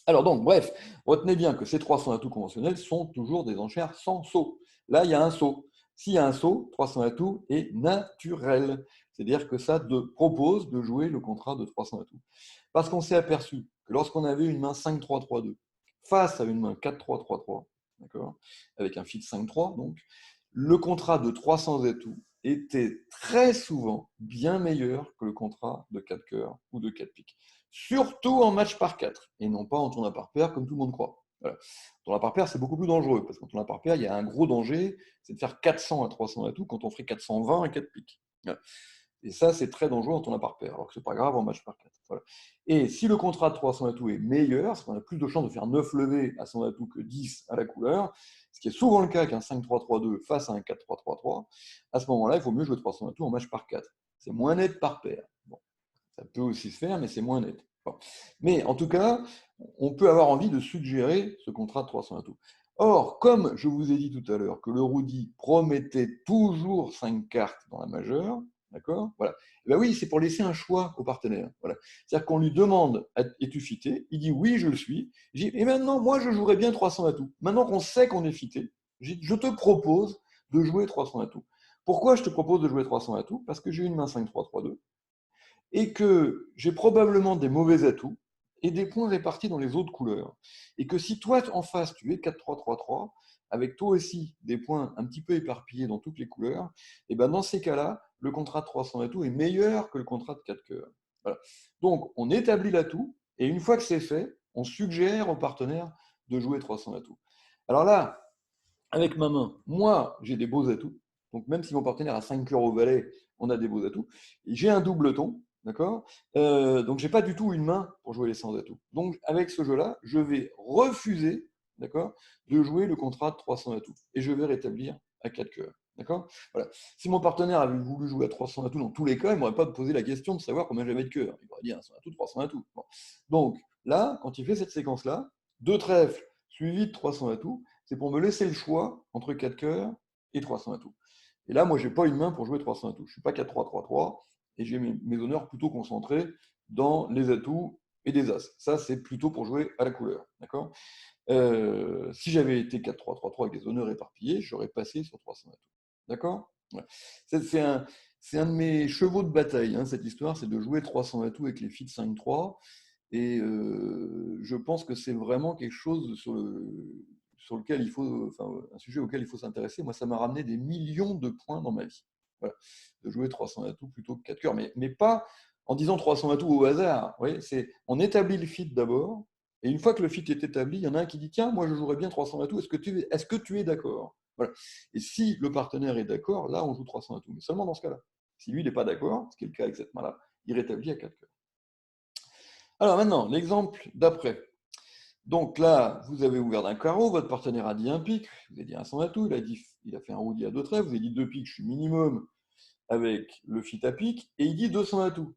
Alors donc, bref, retenez bien que ces 300 atouts conventionnels sont toujours des enchères sans saut. Là, il y a un saut. S'il y a un saut, 300 atouts est naturel. C'est-à-dire que ça te propose de jouer le contrat de 300 atouts. Parce qu'on s'est aperçu que lorsqu'on avait une main 5-3-3-2 face à une main 4-3-3-3, d'accord, avec un fit 5-3, donc, le contrat de 300 atouts était très souvent bien meilleur que le contrat de 4 cœurs ou de 4 piques. Surtout en match par 4 et non pas en tournoi par paire comme tout le monde croit. Voilà. Tournoi par paire, c'est beaucoup plus dangereux parce qu'en tournoi par paire, il y a un gros danger, c'est de faire 400 à 300 atouts quand on ferait 420 à 4 piques. Voilà. Et ça, c'est très dangereux en tournoi par paire, alors que ce n'est pas grave en match par 4. Voilà. Et si le contrat de 300 atouts est meilleur, c'est qu'on a plus de chances de faire 9 levées à 100 atouts que 10 à la couleur, ce qui est souvent le cas qu'un 5-3-3-2 face à un 4-3-3-3, à ce moment-là, il vaut mieux jouer 300 atouts en match par 4. C'est moins net par paire. Bon. Ça peut aussi se faire, mais c'est moins net. Bon. Mais en tout cas, on peut avoir envie de suggérer ce contrat de 300 atouts. Or, comme je vous ai dit tout à l'heure que le Rudy promettait toujours 5 cartes dans la majeure, d'accord? Voilà. Et ben oui, c'est pour laisser un choix au partenaire. Voilà. C'est-à-dire qu'on lui demande es-tu fité? Il dit oui, je le suis. Je dis et maintenant, moi, je jouerais bien 300 atouts. Maintenant qu'on sait qu'on est fité, je te propose de jouer 300 atouts. Pourquoi je te propose de jouer 300 atouts? Parce que j'ai une main 5-3-3-2 et que j'ai probablement des mauvais atouts et des points répartis dans les autres couleurs. Et que si toi, en face, tu es 4-3-3-3, avec toi aussi des points un petit peu éparpillés dans toutes les couleurs, et ben dans ces cas-là, le contrat de 300 atouts est meilleur que le contrat de 4 cœurs. Voilà. Donc, on établit l'atout, et une fois que c'est fait, on suggère au partenaire de jouer 300 atouts. Alors là, avec ma main, moi, j'ai des beaux atouts. Donc, même si mon partenaire a 5 cœurs au valet, on a des beaux atouts. J'ai un doubleton, d'accord. Donc, je n'ai pas du tout une main pour jouer les 100 atouts. Donc, avec ce jeu-là, je vais refuser, d'accord, de jouer le contrat de 300 atouts. Et je vais rétablir à 4 cœurs. D'accord. Voilà. Si mon partenaire avait voulu jouer à 300 atouts dans tous les cas, il ne m'aurait pas posé la question de savoir combien j'avais de cœur. Il m'aurait dit 100 atouts, 300 atouts. Bon. Donc, là, quand il fait cette séquence-là, deux trèfles suivis de 300 atouts, c'est pour me laisser le choix entre 4 cœurs et 300 atouts. Et là, moi, je n'ai pas une main pour jouer 300 atouts. Je ne suis pas 4-3-3-3 et j'ai mes honneurs plutôt concentrés dans les atouts et des as. Ça, c'est plutôt pour jouer à la couleur. D'accord. Si j'avais été 4-3-3-3 avec des honneurs éparpillés, j'aurais passé sur 300 atouts. D'accord. Ouais. C'est un de mes chevaux de bataille, hein, cette histoire, c'est de jouer 300 atouts avec les filles de 5-3. Et je pense que c'est vraiment quelque chose sur lequel il faut, enfin, un sujet auquel il faut s'intéresser. Moi, ça m'a ramené des millions de points dans ma vie. Voilà. De jouer 300 atouts plutôt que 4 cœurs. Mais pas en disant 300 atouts au hasard. Vous voyez, on établit le fit d'abord. Et une fois que le fit est établi, il y en a un qui dit tiens, moi je jouerais bien 300 atouts, est-ce que tu es d'accord? Voilà. Et si le partenaire est d'accord, là on joue 300 atouts. Mais seulement dans ce cas-là. Si lui il n'est pas d'accord, ce qui est le cas avec cette main-là, il rétablit à 4 cœurs. Alors maintenant, l'exemple d'après. Donc là, vous avez ouvert d'un carreau, votre partenaire a dit un pic, vous avez dit un 100 atout, il a fait un Rudy à deux trèfles, vous avez dit deux pics, je suis minimum avec le fit à pic, et il dit 200 atouts.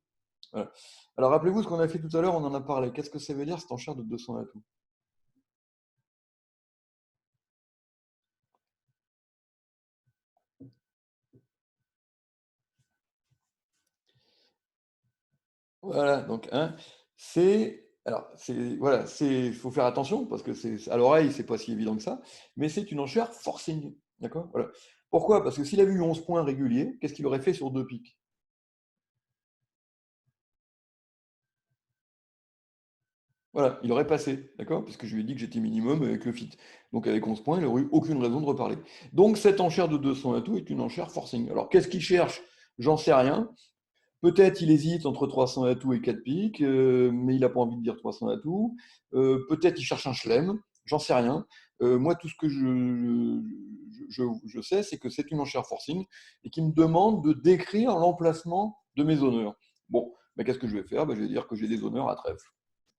Voilà. Alors, rappelez-vous ce qu'on a fait tout à l'heure, on en a parlé. Qu'est-ce que ça veut dire cette enchère de 200 atouts? Voilà, donc hein, c'est alors c'est voilà, c'est faut faire attention parce que c'est à l'oreille, c'est pas si évident que ça, mais c'est une enchère forcing, d'accord? Voilà. Pourquoi? Parce que s'il avait eu 11 points réguliers, qu'est-ce qu'il aurait fait sur 2 piques? Voilà, il aurait passé, d'accord? Puisque je lui ai dit que j'étais minimum avec le fit. Donc avec 11 points, il n'aurait eu aucune raison de reparler. Donc cette enchère de 200 atouts est une enchère forcing. Alors qu'est-ce qu'il cherche? J'en sais rien. Peut-être il hésite entre 300 atouts et 4 piques, mais il n'a pas envie de dire 300 atouts. Peut-être il cherche un chelem, j'en sais rien. Moi, tout ce que je sais, c'est que c'est une enchère forcing et qu'il me demande de décrire l'emplacement de mes honneurs. Bon, mais qu'est-ce que je vais faire? Ben, je vais dire que j'ai des honneurs à trèfle.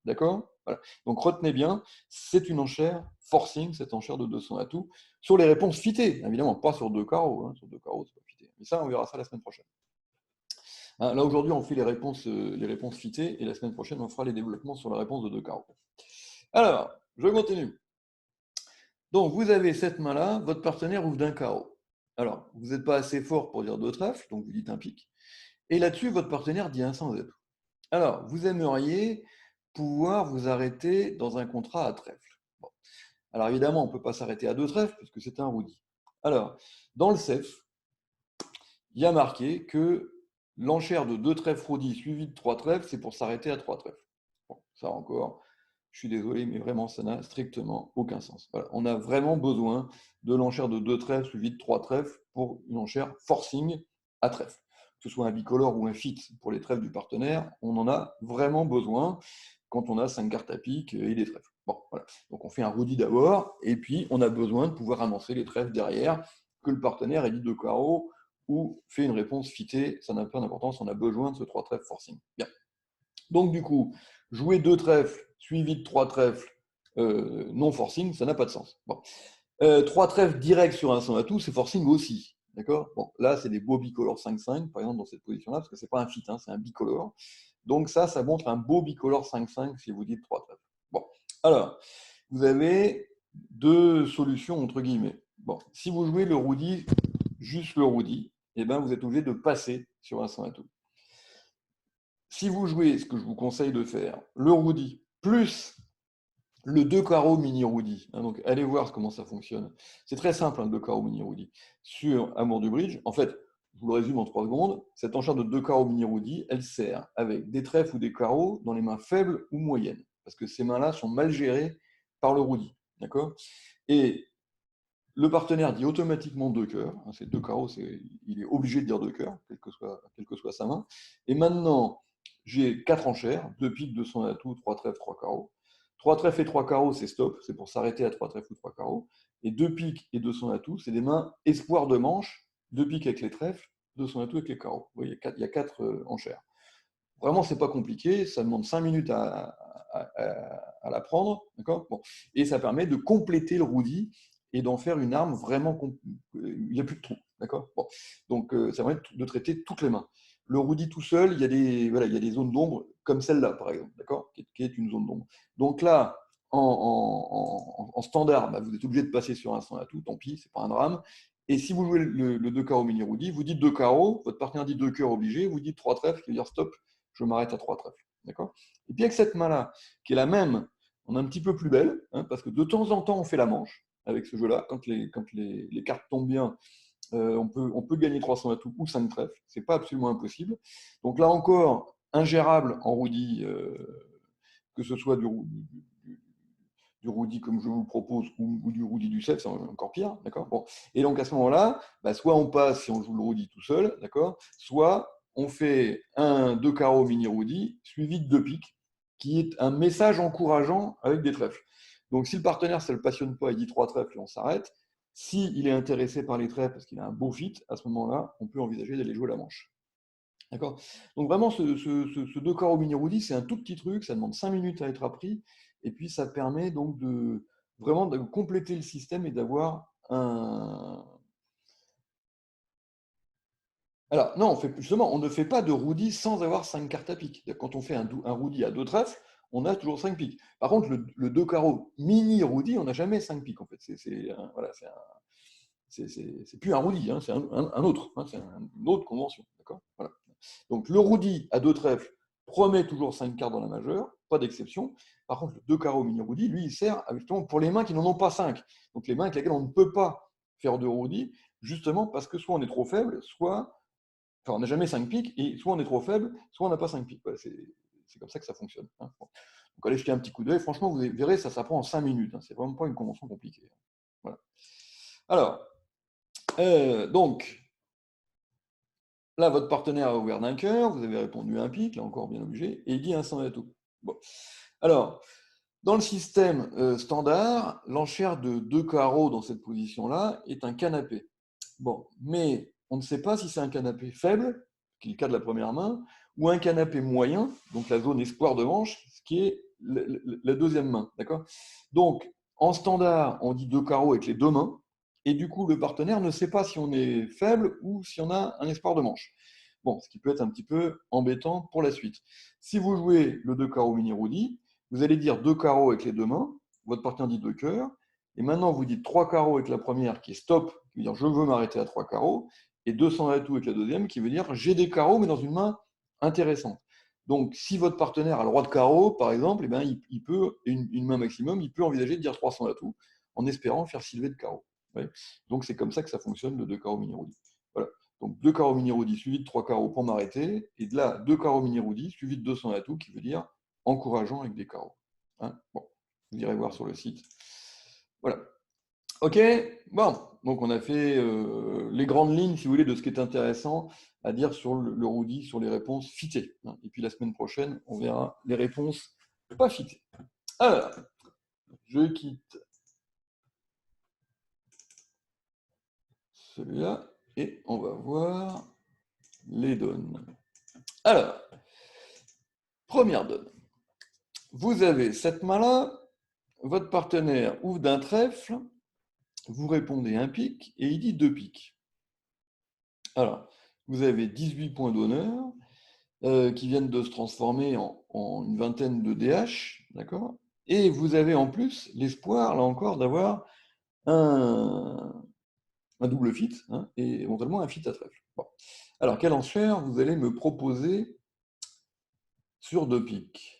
D'accord? Voilà. Donc retenez bien, c'est une enchère forcing, cette enchère de 200 atouts, sur les réponses fitées, évidemment, pas sur 2 carreaux. Hein. Sur 2 carreaux, c'est pas fité. Mais ça, on verra ça la semaine prochaine. Hein, là, aujourd'hui, on fait les réponses fitées, et la semaine prochaine, on fera les développements sur la réponse de 2 carreaux. Alors, je continue. Donc, vous avez cette main-là, votre partenaire ouvre d'un carreau. Alors, vous n'êtes pas assez fort pour dire 2 trèfles, donc vous dites un pique. Et là-dessus, votre partenaire dit un sans atout. Alors, vous aimeriez pouvoir vous arrêter dans un contrat à trèfle. Bon. Alors, évidemment, on ne peut pas s'arrêter à 2 trèfles, puisque c'est un roudi. Alors, dans le CEF, il y a marqué que l'enchère de 2 trèfles roudi suivi de 3 trèfles, c'est pour s'arrêter à 3 trèfles. Bon, ça encore, je suis désolé, mais vraiment, ça n'a strictement aucun sens. Voilà. On a vraiment besoin de l'enchère de 2 trèfles suivi de 3 trèfles pour une enchère forcing à trèfle. Que ce soit un bicolore ou un fit pour les trèfles du partenaire, on en a vraiment besoin quand on a 5 cartes à pique et des trèfles. Bon, voilà. Donc on fait un roudi d'abord, et puis on a besoin de pouvoir avancer les trèfles derrière, que le partenaire ait dit 2 carreaux ou fait une réponse fitée, ça n'a pas d'importance, on a besoin de ce 3 trèfles forcing. Bien. Donc du coup, jouer 2 trèfles suivi de 3 trèfles non forcing, ça n'a pas de sens. Bon. 3 trèfles directs sur un sans atout, c'est forcing aussi. D'accord? Bon, là, c'est des beaux bicolores 5-5, par exemple, dans cette position-là, parce que c'est pas un fit, hein, c'est un bicolore. Donc ça montre un beau bicolore 5-5 si vous dites 3 trèfles. Bon, alors, vous avez 2 solutions entre guillemets. Bon, si vous jouez le roudi, juste le roudi, eh ben, vous êtes obligé de passer sur un sans atout. Si vous jouez, ce que je vous conseille de faire, le roudi plus le 2 carreaux mini roudi, hein, donc allez voir comment ça fonctionne. C'est très simple, un 2 carreaux mini roudi. Sur Amour du Bridge, en fait, je vous le résume en 3 secondes, cette enchère de 2 carreaux mini roudi, elle sert avec des trèfles ou des carreaux dans les mains faibles ou moyennes, parce que ces mains-là sont mal gérées par le roudi. D'accord? Et le partenaire dit automatiquement 2 cœurs. Hein, c'est 2 carreaux, il est obligé de dire 2 cœurs, quelle que soit sa main. Et maintenant, j'ai 4 enchères, 2 piques, 200 atouts, 3 trèfles, 3 carreaux. 3 trèfles et 3 carreaux, c'est stop, c'est pour s'arrêter à 3 trèfles ou 3 carreaux. Et 2 piques et 200 atouts, c'est des mains espoir de manche, 2 piques avec les trèfles, 200 atouts avec les carreaux. Vous voyez, il y a 4 enchères. Vraiment, c'est pas compliqué, ça demande 5 minutes à l'apprendre, d'accord? Bon. Et ça permet de compléter le roudi et d'en faire une arme vraiment. Il n'y a plus de trous, d'accord? Bon. Donc, ça permet de traiter toutes les mains. Le roudi tout seul, il y a voilà, il y a des zones d'ombre, comme celle-là, par exemple, d'accord? Qui est une zone d'ombre. Donc là, en standard, bah, vous êtes obligé de passer sur un sans atout, tant pis, c'est pas un drame. Et si vous jouez le 2 carreaux mini roudi, vous dites 2 carreaux, votre partenaire dit 2 cœurs obligé, vous dites 3 trèfles, qui veut dire stop, je m'arrête à 3 trèfles. D'accord? Et puis avec cette main-là, qui est la même, on est un petit peu plus belle, hein, parce que de temps en temps, on fait la manche avec ce jeu-là. Quand les cartes tombent bien, on peut gagner 300 atouts ou 5 trèfles. C'est pas absolument impossible. Donc là encore, ingérable en roudi, que ce soit du roudi comme je vous le propose ou du roudi du CEF, c'est encore pire, d'accord? Bon. Et donc à ce moment-là, bah, soit on passe si on joue le roudi tout seul, d'accord? Soit on fait un 2 carreaux mini roudi suivi de 2 piques, qui est un message encourageant avec des trèfles. Donc si le partenaire ça le passionne pas, il dit 3 trèfles et on s'arrête. S'il est intéressé par les trèfles parce qu'il a un beau fit, à ce moment-là, on peut envisager d'aller jouer la manche. D'accord? Donc vraiment, ce 2 carreaux mini roudi, c'est un tout petit truc, ça demande 5 minutes à être appris, et puis ça permet donc de vraiment de compléter le système et d'avoir Alors, non, justement, on ne fait pas de roudis sans avoir 5 cartes à pique. Quand on fait un roudis à 2 trèfles, on a toujours 5 piques. Par contre, le 2 carreaux mini roudis, on n'a jamais 5 piques, en fait. Voilà, c'est plus un roudis, hein, c'est un autre. Hein, c'est une autre convention. D'accord, voilà. Donc, le roudis à 2 trèfles promet toujours 5 cartes dans la majeure, pas d'exception. Par contre, le 2 carreaux mini roudis, lui, il sert justement pour les mains qui n'en ont pas 5. Donc, les mains avec lesquelles on ne peut pas faire de roudis, justement parce que soit on est trop faible, soit. Enfin, on n'a jamais 5 piques, et soit on est trop faible, soit on n'a pas 5 piques. Voilà, c'est comme ça que ça fonctionne. Hein. Bon. Donc allez jeter un petit coup d'œil. Franchement, vous verrez, ça s'apprend en 5 minutes. Hein. C'est vraiment pas une convention compliquée. Voilà. Alors, donc, là, votre partenaire a ouvert d'un cœur, vous avez répondu à un pique, là encore bien obligé, et il dit un sans atout. Bon. Alors, dans le système standard, l'enchère de 2 carreaux dans cette position-là est un canapé. Bon, mais on ne sait pas si c'est un canapé faible, qui est le cas de la première main, ou un canapé moyen, donc la zone espoir de manche, ce qui est la deuxième main. D'accord. Donc, en standard, on dit 2 carreaux avec les 2 mains, et du coup, le partenaire ne sait pas si on est faible ou si on a un espoir de manche. Bon, ce qui peut être un petit peu embêtant pour la suite. Si vous jouez le 2 carreaux mini roudi, vous allez dire 2 carreaux avec les 2 mains, votre partenaire dit 2 cœurs, et maintenant vous dites 3 carreaux avec la première qui est stop, qui veut dire je veux m'arrêter à 3 carreaux, et 200 atouts avec la deuxième qui veut dire j'ai des carreaux mais dans une main intéressante. Donc si votre partenaire a le roi de carreau, par exemple, eh bien, il peut, une main maximum, il peut envisager de dire 300 atouts en espérant faire s'élever de carreaux. Ouais. Donc c'est comme ça que ça fonctionne le 2 carreaux mini roudi. Voilà. Donc 2 carreaux mini roudi suivi de 3 carreaux pour m'arrêter, et de là 2 carreaux mini roudi suivi de 200 atouts qui veut dire encourageant avec des carreaux. Hein, bon, vous irez voir sur le site. Voilà. Ok, bon, donc on a fait les grandes lignes, si vous voulez, de ce qui est intéressant à dire sur le roudi, sur les réponses fitées. Hein. Et puis la semaine prochaine, on verra les réponses pas fitées. Alors, je quitte celui-là et on va voir les donnes. Alors, première donne. Vous avez cette main-là, votre partenaire ouvre d'un trèfle, vous répondez un pique et il dit 2 piques. Alors, vous avez 18 points d'honneur qui viennent de se transformer en une vingtaine de DH, d'accord. Et vous avez en plus l'espoir, là encore, d'avoir un double fit, hein, et éventuellement un fit à trèfle. Bon. Alors, quelle enchère vous allez me proposer sur 2 piques?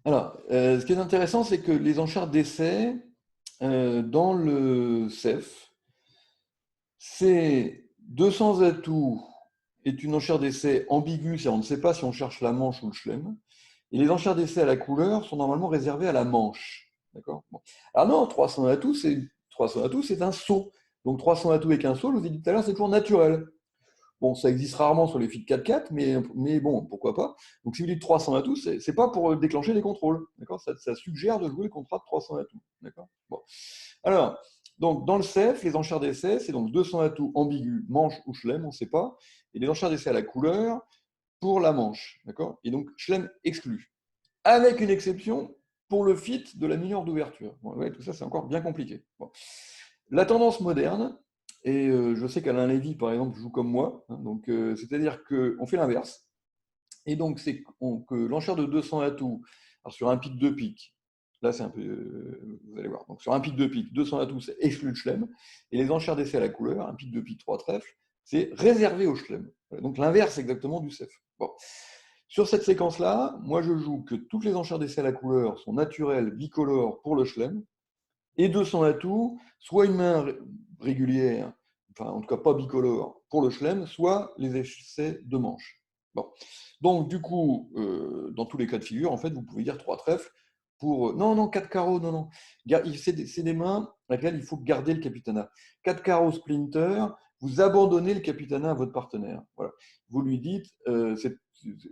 Alors, ce qui est intéressant, c'est que les enchères d'essai dans le CEF, c'est 200 atouts est une enchère d'essai ambiguë, c'est-à-dire on ne sait pas si on cherche la manche ou le chelem. Et les enchères d'essai à la couleur sont normalement réservées à la manche. D'accord. Bon. Alors non, 300 atouts, c'est un saut. Donc 300 atouts avec un saut, je vous ai dit tout à l'heure, c'est toujours naturel. Bon, ça existe rarement sur les filles de 4x4, mais bon, pourquoi pas. Donc si vous dites 300 atouts, c'est pas pour déclencher les contrôles. D'accord. Ça suggère de jouer le contrat de 300 atouts. D'accord. Bon. Alors, donc dans le CEF, les enchères d'essai, c'est donc 200 atouts ambigus, manche ou chelem, on ne sait pas. Et les enchères d'essai à la couleur pour la manche. D'accord. Et donc chelem exclu. Avec une exception pour le fit de la mineure d'ouverture. Bon, ouais, tout ça, c'est encore bien compliqué. Bon. La tendance moderne, et je sais qu'Alain Lévy, par exemple, joue comme moi, hein, donc c'est-à-dire qu'on fait l'inverse. Et donc, c'est que l'enchère de 200 atouts, alors sur un pic de pique, là c'est un peu, vous allez voir, donc sur un pic de pique, 200 atouts, c'est exclu le chelem, et les enchères d'essai à la couleur, un pic de pique 3 trèfles, c'est réservé au chelem. Donc l'inverse exactement du CEF. Bon. Sur cette séquence-là, moi je joue que toutes les enchères d'essai à la couleur sont naturelles, bicolores pour le chelem, et 200 atouts, soit une main régulière, enfin en tout cas pas bicolore pour le chelem, soit les essais de manche. Bon. Donc du coup, dans tous les cas de figure, en fait, vous pouvez dire 3 trèfles pour... Non, non, 4 carreaux, non, non. C'est des mains à laquelle il faut garder le capitanat. 4 carreaux splinter, vous abandonnez le capitanat à votre partenaire. Voilà. Vous lui dites,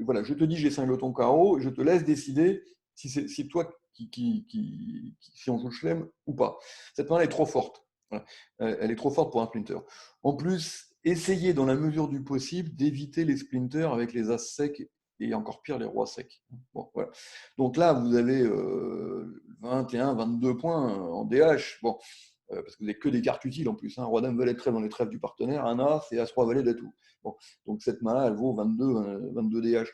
voilà, je te dis j'ai 5 lotons carreaux, je te laisse décider si c'est toi si on joue le chelem ou pas. Cette main est trop forte. Voilà. Elle est trop forte pour un splinter. En plus, essayez dans la mesure du possible d'éviter les splinters avec les as secs et encore pire les rois secs. Bon, voilà. Donc là, vous avez 21, 22 points en DH. Bon, parce que vous n'avez que des cartes utiles en plus. Hein. Roi, dame, valet de trèfle dans les trèfles du partenaire, un As et As-Roi, valet d'atout. Bon, donc cette main-là, elle vaut 22 DH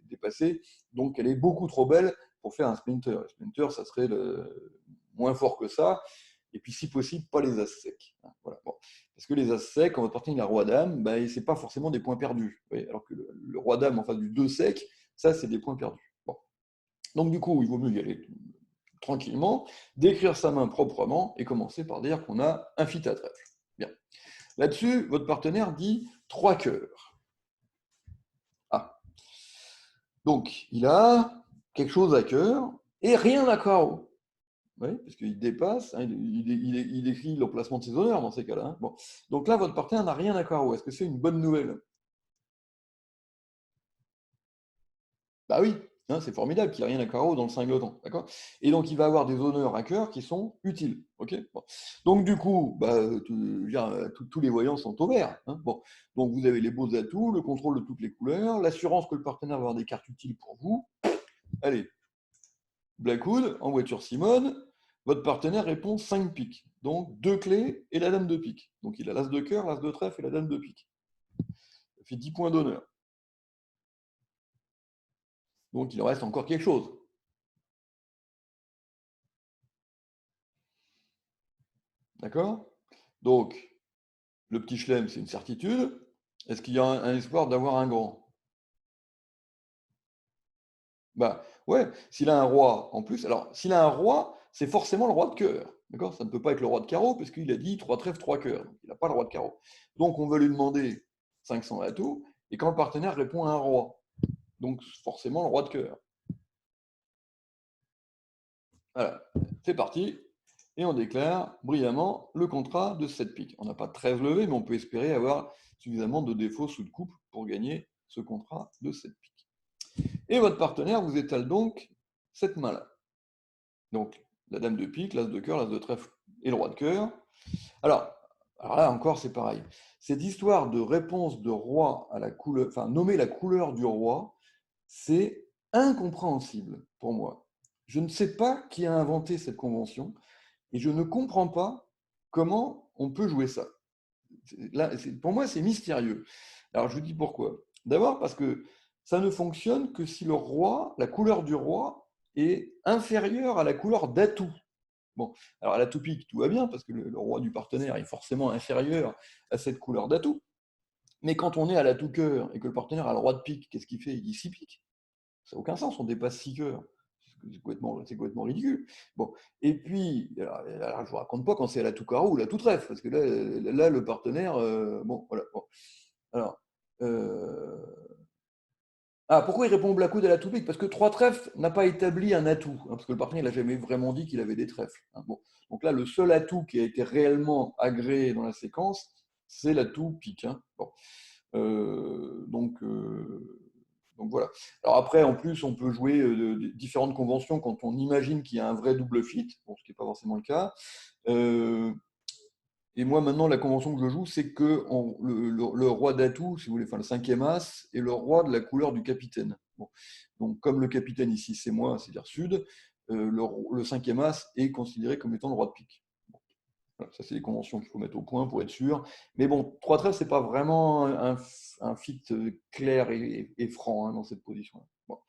dépassés. Donc elle est beaucoup trop belle pour faire un splinter. Le splinter, ça serait moins fort que ça. Et puis, si possible, pas les As secs. Voilà. Bon. Parce que les As secs, quand votre partenaire a Roi Dame, ben, ce n'est pas forcément des points perdus. Alors que le Roi Dame en face du 2 sec, ça, c'est des points perdus. Bon. Donc, du coup, il vaut mieux y aller tranquillement, décrire sa main proprement et commencer par dire qu'on a un fit à trèfle. Bien. Là-dessus, votre partenaire dit 3 cœurs. Ah. Donc, il a quelque chose à cœur et rien à carreau. Oui, parce qu'il dépasse, hein, il écrit l'emplacement de ses honneurs dans ces cas-là. Hein. Bon. Donc là, votre partenaire n'a rien à carreau. Est-ce que c'est une bonne nouvelle? Bah oui, hein, c'est formidable qu'il n'y ait rien à carreau dans le cinglotant. D'accord. Et donc, il va avoir des honneurs à cœur qui sont utiles. Okay, bon. Donc, du coup, bah, tous les voyants sont au vert. Hein. Bon. Donc, vous avez les beaux atouts, le contrôle de toutes les couleurs, l'assurance que le partenaire va avoir des cartes utiles pour vous. Allez, Blackwood, en voiture Simone, votre partenaire répond 5 piques. Donc 2 clés et la dame de pique. Donc il a l'as de cœur, l'as de trèfle et la dame de pique. Ça fait 10 points d'honneur. Donc il en reste encore quelque chose. D'accord? Donc, le petit chelem, c'est une certitude. Est-ce qu'il y a un espoir d'avoir un grand? Bah ouais, s'il a un roi en plus, alors s'il a un roi, c'est forcément le roi de cœur. D'accord? Ça ne peut pas être le roi de carreau, parce qu'il a dit 3 trèfles, 3 cœurs. Donc il n'a pas le roi de carreau. Donc on va lui demander 500 atouts, et quand le partenaire répond à un roi, donc forcément le roi de cœur. Voilà, c'est parti. Et on déclare brillamment le contrat de 7 piques. On n'a pas de 13 levés, mais on peut espérer avoir suffisamment de défauts sous le couple pour gagner ce contrat de 7 piques. Et votre partenaire vous étale donc cette main-là. Donc, la dame de pique, l'as de cœur, l'as de trèfle et le roi de cœur. Alors là encore, c'est pareil. Cette histoire de réponse de roi à la couleur, enfin, nommer la couleur du roi, c'est incompréhensible pour moi. Je ne sais pas qui a inventé cette convention et je ne comprends pas comment on peut jouer ça. Là, pour moi, c'est mystérieux. Alors, je vous dis pourquoi. D'abord parce que ça ne fonctionne que si le roi, la couleur du roi, est inférieure à la couleur d'atout. Bon, alors à l'atout pique, tout va bien, parce que le roi du partenaire est forcément inférieur à cette couleur d'atout. Mais quand on est à l'atout cœur et que le partenaire a le roi de pique, qu'est-ce qu'il fait? Il dit 6 piques. Ça n'a aucun sens, on dépasse 6 cœurs. C'est complètement ridicule. Bon. Et puis, alors, je ne vous raconte pas quand c'est à l'atout carreau ou l'atout trèfle, parce que là le partenaire, bon, voilà. Bon. Alors, euh, pourquoi il répond au Blackwood à l'atout pique? Parce que 3 trèfles n'a pas établi un atout, hein, parce que le partenaire n'a jamais vraiment dit qu'il avait des trèfles. Hein. Bon. Donc là, le seul atout qui a été réellement agréé dans la séquence, c'est l'atout pique. Hein. Bon. Donc voilà. Alors après, en plus, on peut jouer différentes conventions quand on imagine qu'il y a un vrai double fit, bon, ce qui n'est pas forcément le cas. Et moi, maintenant, la convention que je joue, c'est que le roi d'atout, si vous voulez, enfin le 5e as, est le roi de la couleur du capitaine. Bon. Donc, comme le capitaine ici, c'est moi, c'est-à-dire sud, le 5e as est considéré comme étant le roi de pique. Bon. Voilà, ça, c'est des conventions qu'il faut mettre au point pour être sûr. Mais bon, 3 trèfles, ce n'est pas vraiment un fit clair et franc, hein, dans cette position-là. Bon.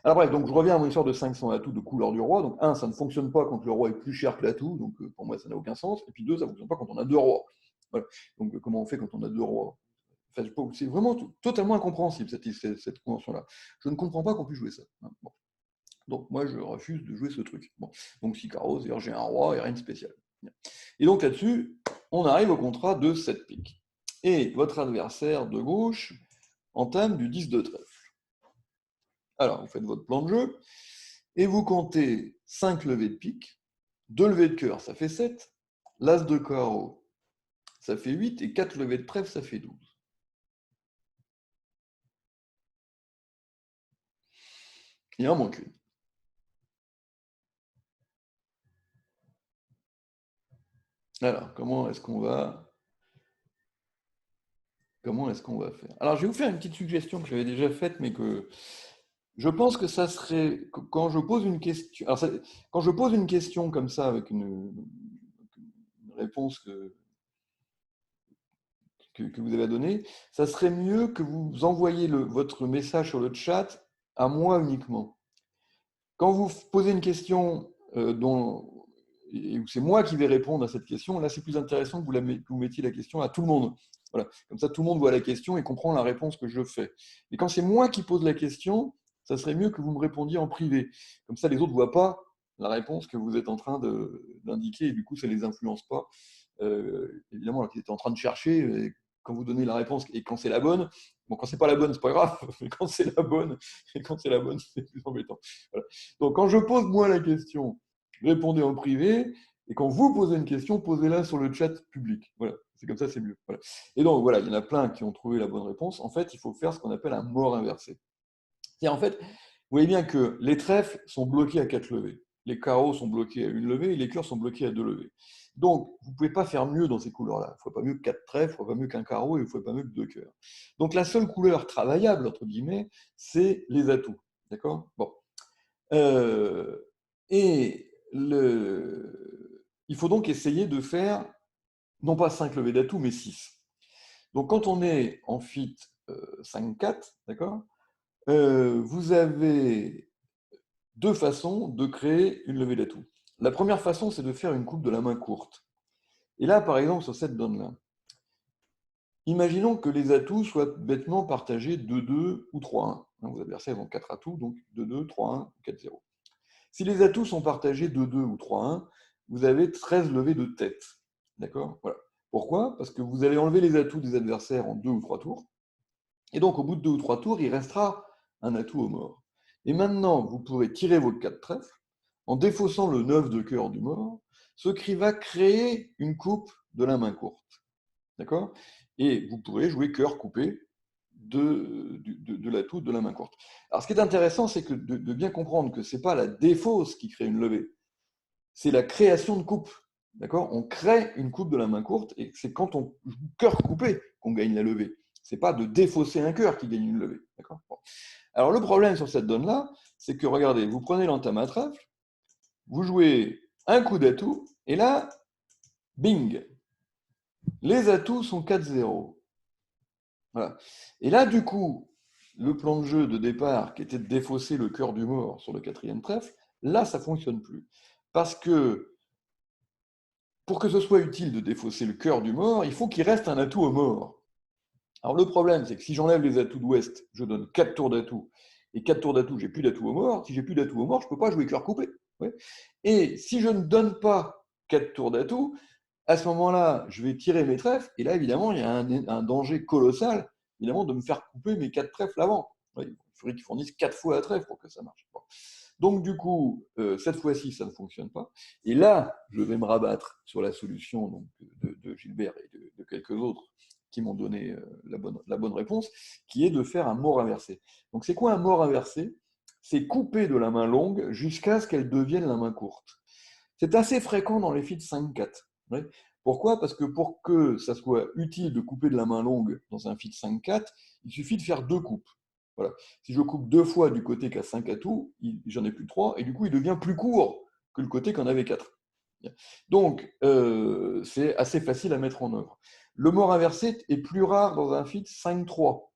Alors bref, donc je reviens à mon histoire de 500 atouts de couleur du roi. Donc un, ça ne fonctionne pas quand le roi est plus cher que l'atout, donc pour moi ça n'a aucun sens. Et puis deux, ça ne fonctionne pas quand on a deux rois. Voilà. Donc comment on fait quand on a deux rois? Enfin, c'est vraiment totalement incompréhensible cette convention-là. Je ne comprends pas qu'on puisse jouer ça. Hein. Bon. Donc moi je refuse de jouer ce truc. Bon. Donc si carreau, c'est-à-dire j'ai un roi et rien de spécial. Et donc là-dessus, on arrive au contrat de 7 piques. Et votre adversaire de gauche entame du 10 de trèfle. Alors, vous faites votre plan de jeu et vous comptez 5 levées de pique, 2 levées de cœur, ça fait 7, l'as de carreau, ça fait 8, et 4 levées de trèfle, ça fait 12. Il en manque une. Alors, comment est-ce qu'on va faire? Alors, je vais vous faire une petite suggestion que j'avais déjà faite, mais que Je pense que ça serait, quand je pose une question, alors quand je pose une question comme ça avec une réponse que vous avez donnée, ça serait mieux que vous envoyiez votre message sur le chat à moi uniquement. Quand vous posez une question et où c'est moi qui vais répondre à cette question, là c'est plus intéressant que vous mettiez la question à tout le monde. Voilà. Comme ça, tout le monde voit la question et comprend la réponse que je fais. Et quand c'est moi qui pose la question, ça serait mieux que vous me répondiez en privé. Comme ça, les autres ne voient pas la réponse que vous êtes en train d'indiquer et du coup, ça ne les influence pas. Évidemment, là, ils étaient en train de chercher, et quand vous donnez la réponse et quand c'est la bonne, bon, quand c'est pas la bonne, c'est pas grave, mais quand c'est la bonne, c'est plus embêtant. Voilà. Donc, quand je pose moi la question, répondez en privé, et quand vous posez une question, posez-la sur le chat public. Voilà, c'est comme ça, c'est mieux. Voilà. Et donc, voilà, il y en a plein qui ont trouvé la bonne réponse. En fait, il faut faire ce qu'on appelle un mort inversé. C'est-à-dire, en fait, vous voyez bien que les trèfles sont bloqués à 4 levées, les carreaux sont bloqués à une levée et les cœurs sont bloqués à 2 levées. Donc, vous ne pouvez pas faire mieux dans ces couleurs-là. Il ne faut pas mieux que 4 trèfles, il ne faut pas mieux qu'un carreau et il ne faut pas mieux que 2 cœurs. Donc, la seule couleur travaillable, entre guillemets, c'est les atouts. D'accord? Bon. Et il faut donc essayer de faire, non pas 5 levées d'atouts, mais 6. Donc, quand on est en fit 5-4, d'accord, vous avez deux façons de créer une levée d'atout. La première façon, c'est de faire une coupe de la main courte. Et là, par exemple, sur cette donne-là, imaginons que les atouts soient bêtement partagés 2-2 ou 3-1. Vos adversaires ont 4 atouts, donc 2-2, 3-1 ou 4-0. Si les atouts sont partagés 2-2 ou 3-1, vous avez 13 levées de tête. D'accord? Voilà. Pourquoi? Parce que vous allez enlever les atouts des adversaires en 2 ou 3 tours. Et donc, au bout de 2 ou 3 tours, il restera un atout au mort. Et maintenant, vous pourrez tirer vos 4 trèfles en défaussant le 9 de cœur du mort, ce qui va créer une coupe de la main courte. D'accord? Et vous pourrez jouer cœur coupé de l'atout de la main courte. Alors, ce qui est intéressant, c'est de bien comprendre que ce n'est pas la défausse qui crée une levée, c'est la création de coupe. D'accord? On crée une coupe de la main courte et c'est quand on joue cœur coupé qu'on gagne la levée. Ce n'est pas de défausser un cœur qui gagne une levée. D'accord? Bon. Alors, le problème sur cette donne-là, c'est que, regardez, vous prenez l'entame à trèfle, vous jouez un coup d'atout, et là, bing, les atouts sont 4-0. Voilà. Et là, du coup, le plan de jeu de départ, qui était de défausser le cœur du mort sur le quatrième trèfle, là, ça ne fonctionne plus. Parce que, pour que ce soit utile de défausser le cœur du mort, il faut qu'il reste un atout au mort. Alors, le problème, c'est que si j'enlève les atouts d'ouest, je donne 4 tours d'atout. Et 4 tours d'atout, j'ai plus d'atout au mort. Si j'ai plus d'atout au mort, je ne peux pas jouer cœur coupé. Ouais. Et si je ne donne pas 4 tours d'atout, à ce moment-là, je vais tirer mes trèfles, et là, évidemment, il y a un danger colossal, évidemment, de me faire couper mes 4 trèfles avant. Il faudrait qu'ils fournissent 4 fois la trèfle pour que ça marche. Bon. Donc, du coup, cette fois-ci, ça ne fonctionne pas. Et là, je vais me rabattre sur la solution donc, de Gilbert et de quelques autres qui m'ont donné la bonne réponse, qui est de faire un mort inversé. Donc, c'est quoi un mort inversé? C'est couper de la main longue jusqu'à ce qu'elle devienne la main courte. C'est assez fréquent dans les feats 5-4. Ouais. Pourquoi? Parce que pour que ça soit utile de couper de la main longue dans un feat 5-4, il suffit de faire 2 coupes. Voilà. Si je coupe 2 fois du côté qui a 5 atouts, j'en ai plus 3, et du coup, il devient plus court que le côté qui en avait 4. Donc, c'est assez facile à mettre en œuvre. Le mort inversé est plus rare dans un feat 5-3.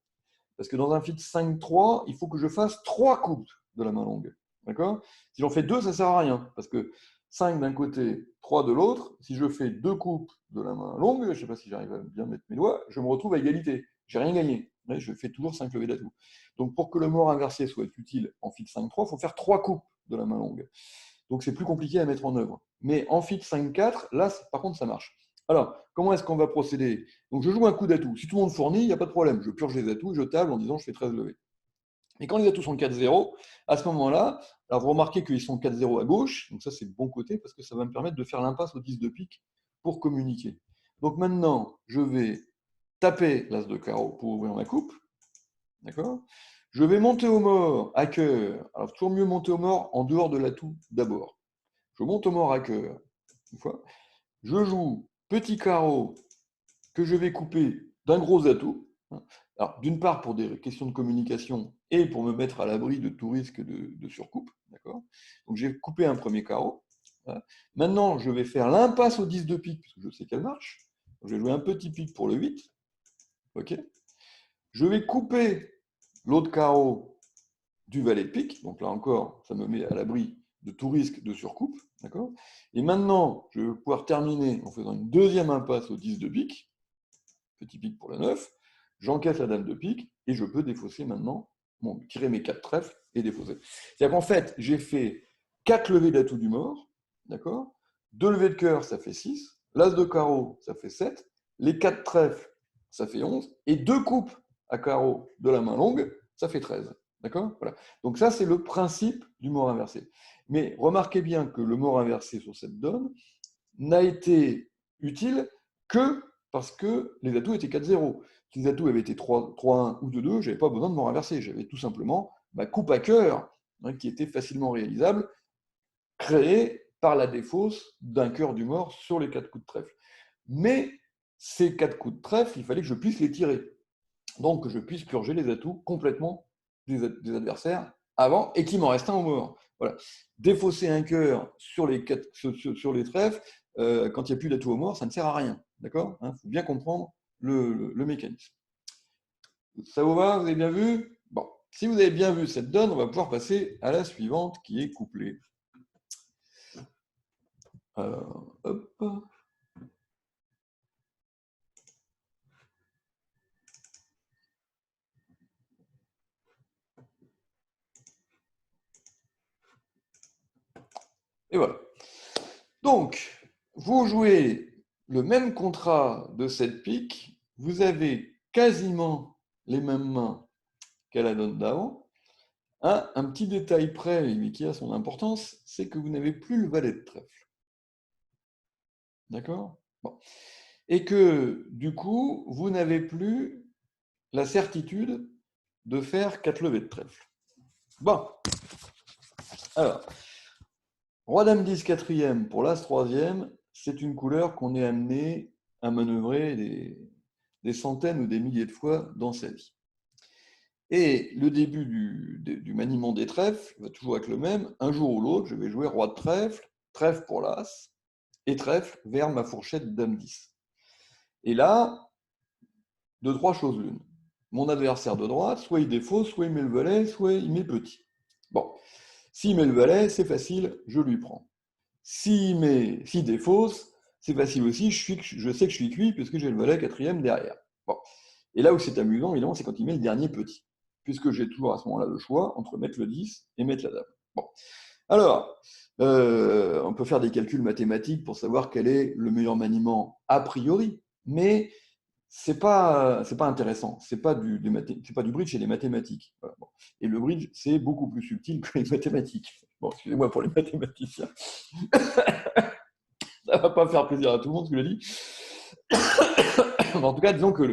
Parce que dans un feat 5-3, il faut que je fasse 3 coupes de la main longue. D'accord? Si j'en fais 2, ça ne sert à rien. Parce que 5 d'un côté, 3 de l'autre, si je fais 2 coupes de la main longue, je ne sais pas si j'arrive à bien mettre mes doigts, je me retrouve à égalité. Je n'ai rien gagné. Je fais toujours 5 levées d'atout. Donc pour que le mort inversé soit utile en fit 5-3, il faut faire 3 coupes de la main longue. Donc c'est plus compliqué à mettre en œuvre. Mais en fit 5-4, là, par contre, ça marche. Alors, comment est-ce qu'on va procéder? Donc je joue un coup d'atout. Si tout le monde fournit, il n'y a pas de problème. Je purge les atouts, je table en disant je fais 13 levées. Et quand les atouts sont 4-0, à ce moment-là, alors vous remarquez qu'ils sont 4-0 à gauche, donc ça c'est le bon côté parce que ça va me permettre de faire l'impasse au 10 de pique pour communiquer. Donc maintenant, je vais taper l'as de carreau pour ouvrir ma coupe. D'accord? Je vais monter au mort à cœur. Alors toujours mieux monter au mort en dehors de l'atout d'abord. Je monte au mort à cœur. Une fois. Je joue petit carreau que je vais couper d'un gros atout. hein. Alors, d'une part, pour des questions de communication et pour me mettre à l'abri de tout risque de surcoupe. D'accord. Donc, j'ai coupé un premier carreau. Voilà. Maintenant, je vais faire l'impasse au 10 de pique, puisque je sais qu'elle marche. Donc, je vais jouer un petit pique pour le 8. OK. Je vais couper l'autre carreau du valet de pique. Donc là encore, ça me met à l'abri de tout risque de surcoupe. D'accord. Et maintenant, je vais pouvoir terminer en faisant une deuxième impasse au 10 de pique. Petit pique pour la 9. J'encaisse la dame de pique et je peux défausser maintenant, bon, tirer mes 4 trèfles et défausser. C'est-à-dire qu'en fait, j'ai fait 4 levées d'atout du mort. D'accord. 2 levées de cœur, ça fait 6. L'as de carreau, ça fait 7. Les 4 trèfles, ça fait 11. Et 2 coupes à carreau de la main longue, ça fait 13. D'accord. Voilà. Donc ça, c'est le principe du mort inversé. Mais remarquez bien que le mort inversé sur cette donne n'a été utile que parce que les atouts étaient 4-0. Si les atouts avaient été 3-1 ou 2-2, je n'avais pas besoin de mort inversé. J'avais tout simplement ma coupe à cœur, hein, qui était facilement réalisable, créée par la défausse d'un cœur du mort sur les 4 coups de trèfle. Mais ces 4 coups de trèfle, il fallait que je puisse les tirer. Donc que je puisse purger les atouts complètement des adversaires avant et qu'il m'en reste un au mort. Voilà. Défausser un cœur sur les trèfles, quand il n'y a plus d'atout au mort, ça ne sert à rien. D'accord. Il faut bien comprendre le mécanisme. Ça vous va? Vous avez bien vu? Bon. Si vous avez bien vu cette donne, on va pouvoir passer à la suivante qui est couplée. Alors, hop. Et voilà. Donc, vous jouez le même contrat de 7 piques, vous avez quasiment les mêmes mains qu'à la donne d'avant. Un petit détail près, mais qui a son importance, c'est que vous n'avez plus le valet de trèfle. D'accord? Bon. Et que, du coup, vous n'avez plus la certitude de faire 4 levées de trèfle. Bon. Alors, Roi Dame 10 quatrième pour l'As troisième, c'est une couleur qu'on est amené à manœuvrer des centaines ou des milliers de fois dans sa vie. Et le début du maniement des trèfles va toujours être le même. Un jour ou l'autre, je vais jouer Roi de trèfle, trèfle pour l'As, et trèfle vers ma fourchette Dame 10. Et là, de 3 choses l'une. Mon adversaire de droite, soit il défausse, soit il met le valet, soit il met petit. Bon, s'il met le valet, c'est facile, je lui prends. S'il défausse, c'est facile aussi, je sais que je suis cuit puisque j'ai le valet quatrième derrière. Bon. Et là où c'est amusant, évidemment, c'est quand il met le dernier petit, puisque j'ai toujours à ce moment-là le choix entre mettre le 10 et mettre la dame. Bon. Alors, on peut faire des calculs mathématiques pour savoir quel est le meilleur maniement a priori, mais c'est pas intéressant. C'est pas du bridge, c'est des mathématiques. Voilà, bon. Et le bridge, c'est beaucoup plus subtil que les mathématiques. Bon, excusez-moi pour les mathématiciens. Ça va pas faire plaisir à tout le monde ce que je dis. En tout cas, disons que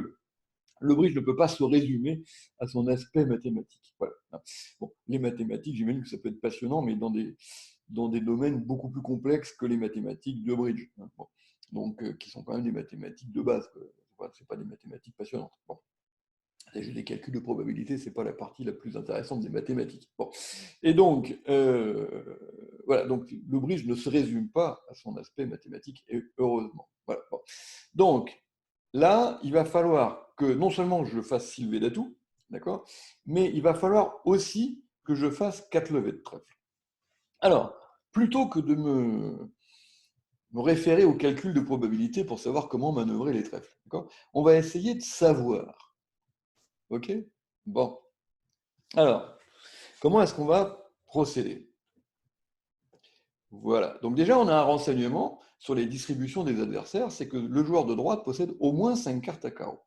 le bridge ne peut pas se résumer à son aspect mathématique. Voilà. Bon, les mathématiques, j'imagine que ça peut être passionnant, mais dans des domaines beaucoup plus complexes que les mathématiques de bridge. Bon. Donc, qui sont quand même des mathématiques de base. Ce pas des mathématiques passionnantes. Bon. J'ai des calculs de probabilité, ce n'est pas la partie la plus intéressante des mathématiques. Bon. Et donc, voilà, donc le bridge ne se résume pas à son aspect mathématique, et heureusement. Voilà. Bon. Donc, là, il va falloir que non seulement je fasse 6 levées d'atout, d'accord, mais il va falloir aussi que je fasse 4 levées de trèfle. Alors, plutôt que de me référer au calcul de probabilité pour savoir comment manœuvrer les trèfles, on va essayer de savoir. OK? Bon. Alors, comment est-ce qu'on va procéder? Voilà. Donc déjà, on a un renseignement sur les distributions des adversaires, c'est que le joueur de droite possède au moins 5 cartes à carreau.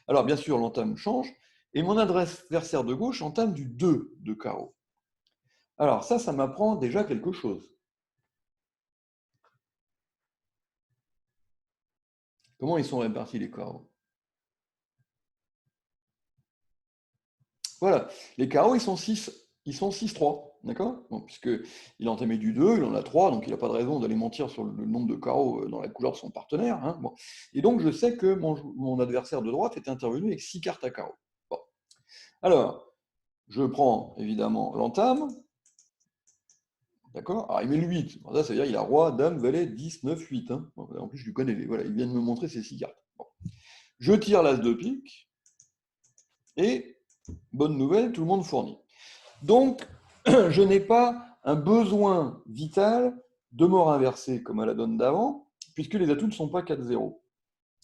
Alors, bien sûr, l'entame change, et mon adversaire de gauche entame du 2 de carreau. Alors, ça m'apprend déjà quelque chose. Comment ils sont répartis, les carreaux? Voilà. Les carreaux, ils sont 6-3. D'accord? Bon, puisqu'il a entamé du 2, il en a 3, donc il n'a pas de raison d'aller mentir sur le nombre de carreaux dans la couleur de son partenaire. Hein, bon. Et donc, je sais que mon adversaire de droite est intervenu avec 6 cartes à carreaux. Bon. Alors, je prends évidemment l'entame. D'accord? Alors, il met le 8. Bon, ça veut dire qu'il a roi, dame, valet, 10, 9, 8. Hein. Bon, en plus, je lui connais. Voilà, il vient de me montrer ces 6 cartes. Bon. Je tire l'as de pique. Et, bonne nouvelle, tout le monde fournit. Donc, je n'ai pas un besoin vital de mort inversée comme à la donne d'avant, puisque les atouts ne sont pas 4-0.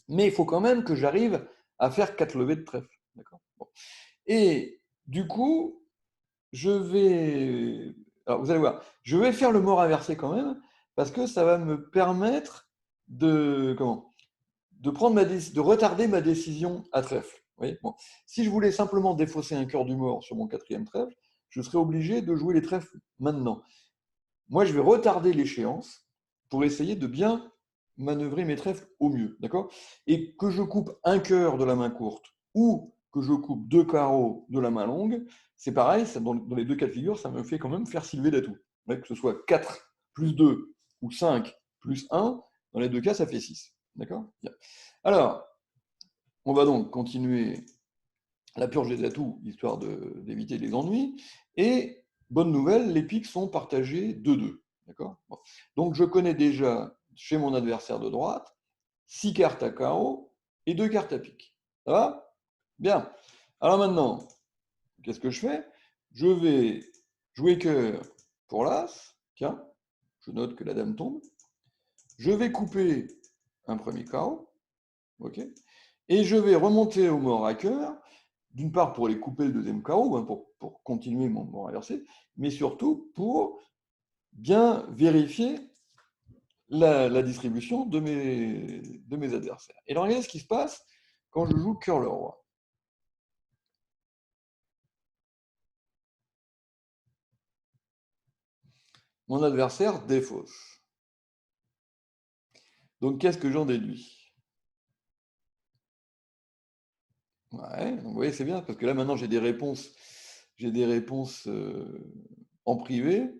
Mais il faut quand même que j'arrive à faire 4 levées de trèfle. Bon. Et du coup, je vais. Alors, vous allez voir, je vais faire le mort inversé quand même, parce que ça va me permettre de. Comment? De retarder ma décision à trèfle. Vous voyez, bon. Si je voulais simplement défausser un cœur du mort sur mon quatrième trèfle, je serais obligé de jouer les trèfles maintenant. Moi, je vais retarder l'échéance pour essayer de bien manœuvrer mes trèfles au mieux. D'accord? Et que je coupe un cœur de la main courte ou que je coupe 2 carreaux de la main longue, c'est pareil, dans les deux cas de figure, ça me fait quand même faire 6 levées d'atouts. Que ce soit 4 plus 2 ou 5 plus 1, dans les deux cas, ça fait 6. D'accord? Bien. Alors, on va donc continuer la purge des atouts, histoire d'éviter les ennuis. Et, bonne nouvelle, les piques sont partagées 2-2. D'accord? Bon. Donc, je connais déjà, chez mon adversaire de droite, 6 cartes à carreau et 2 cartes à pique. Ça va? Bien. Alors maintenant, qu'est-ce que je fais? Je vais jouer cœur pour l'as. Tiens, je note que la dame tombe. Je vais couper un premier carreau. OK? Et je vais remonter au mort à cœur, d'une part pour aller couper le deuxième carreau, hein, pour continuer mon mort inversé, mais surtout pour bien vérifier la distribution de mes adversaires. Et alors, regardez ce qui se passe quand je joue cœur le roi. Mon adversaire défausse. Donc, qu'est-ce que j'en déduis? Ouais, donc vous voyez, c'est bien, parce que là, maintenant, j'ai des réponses en privé,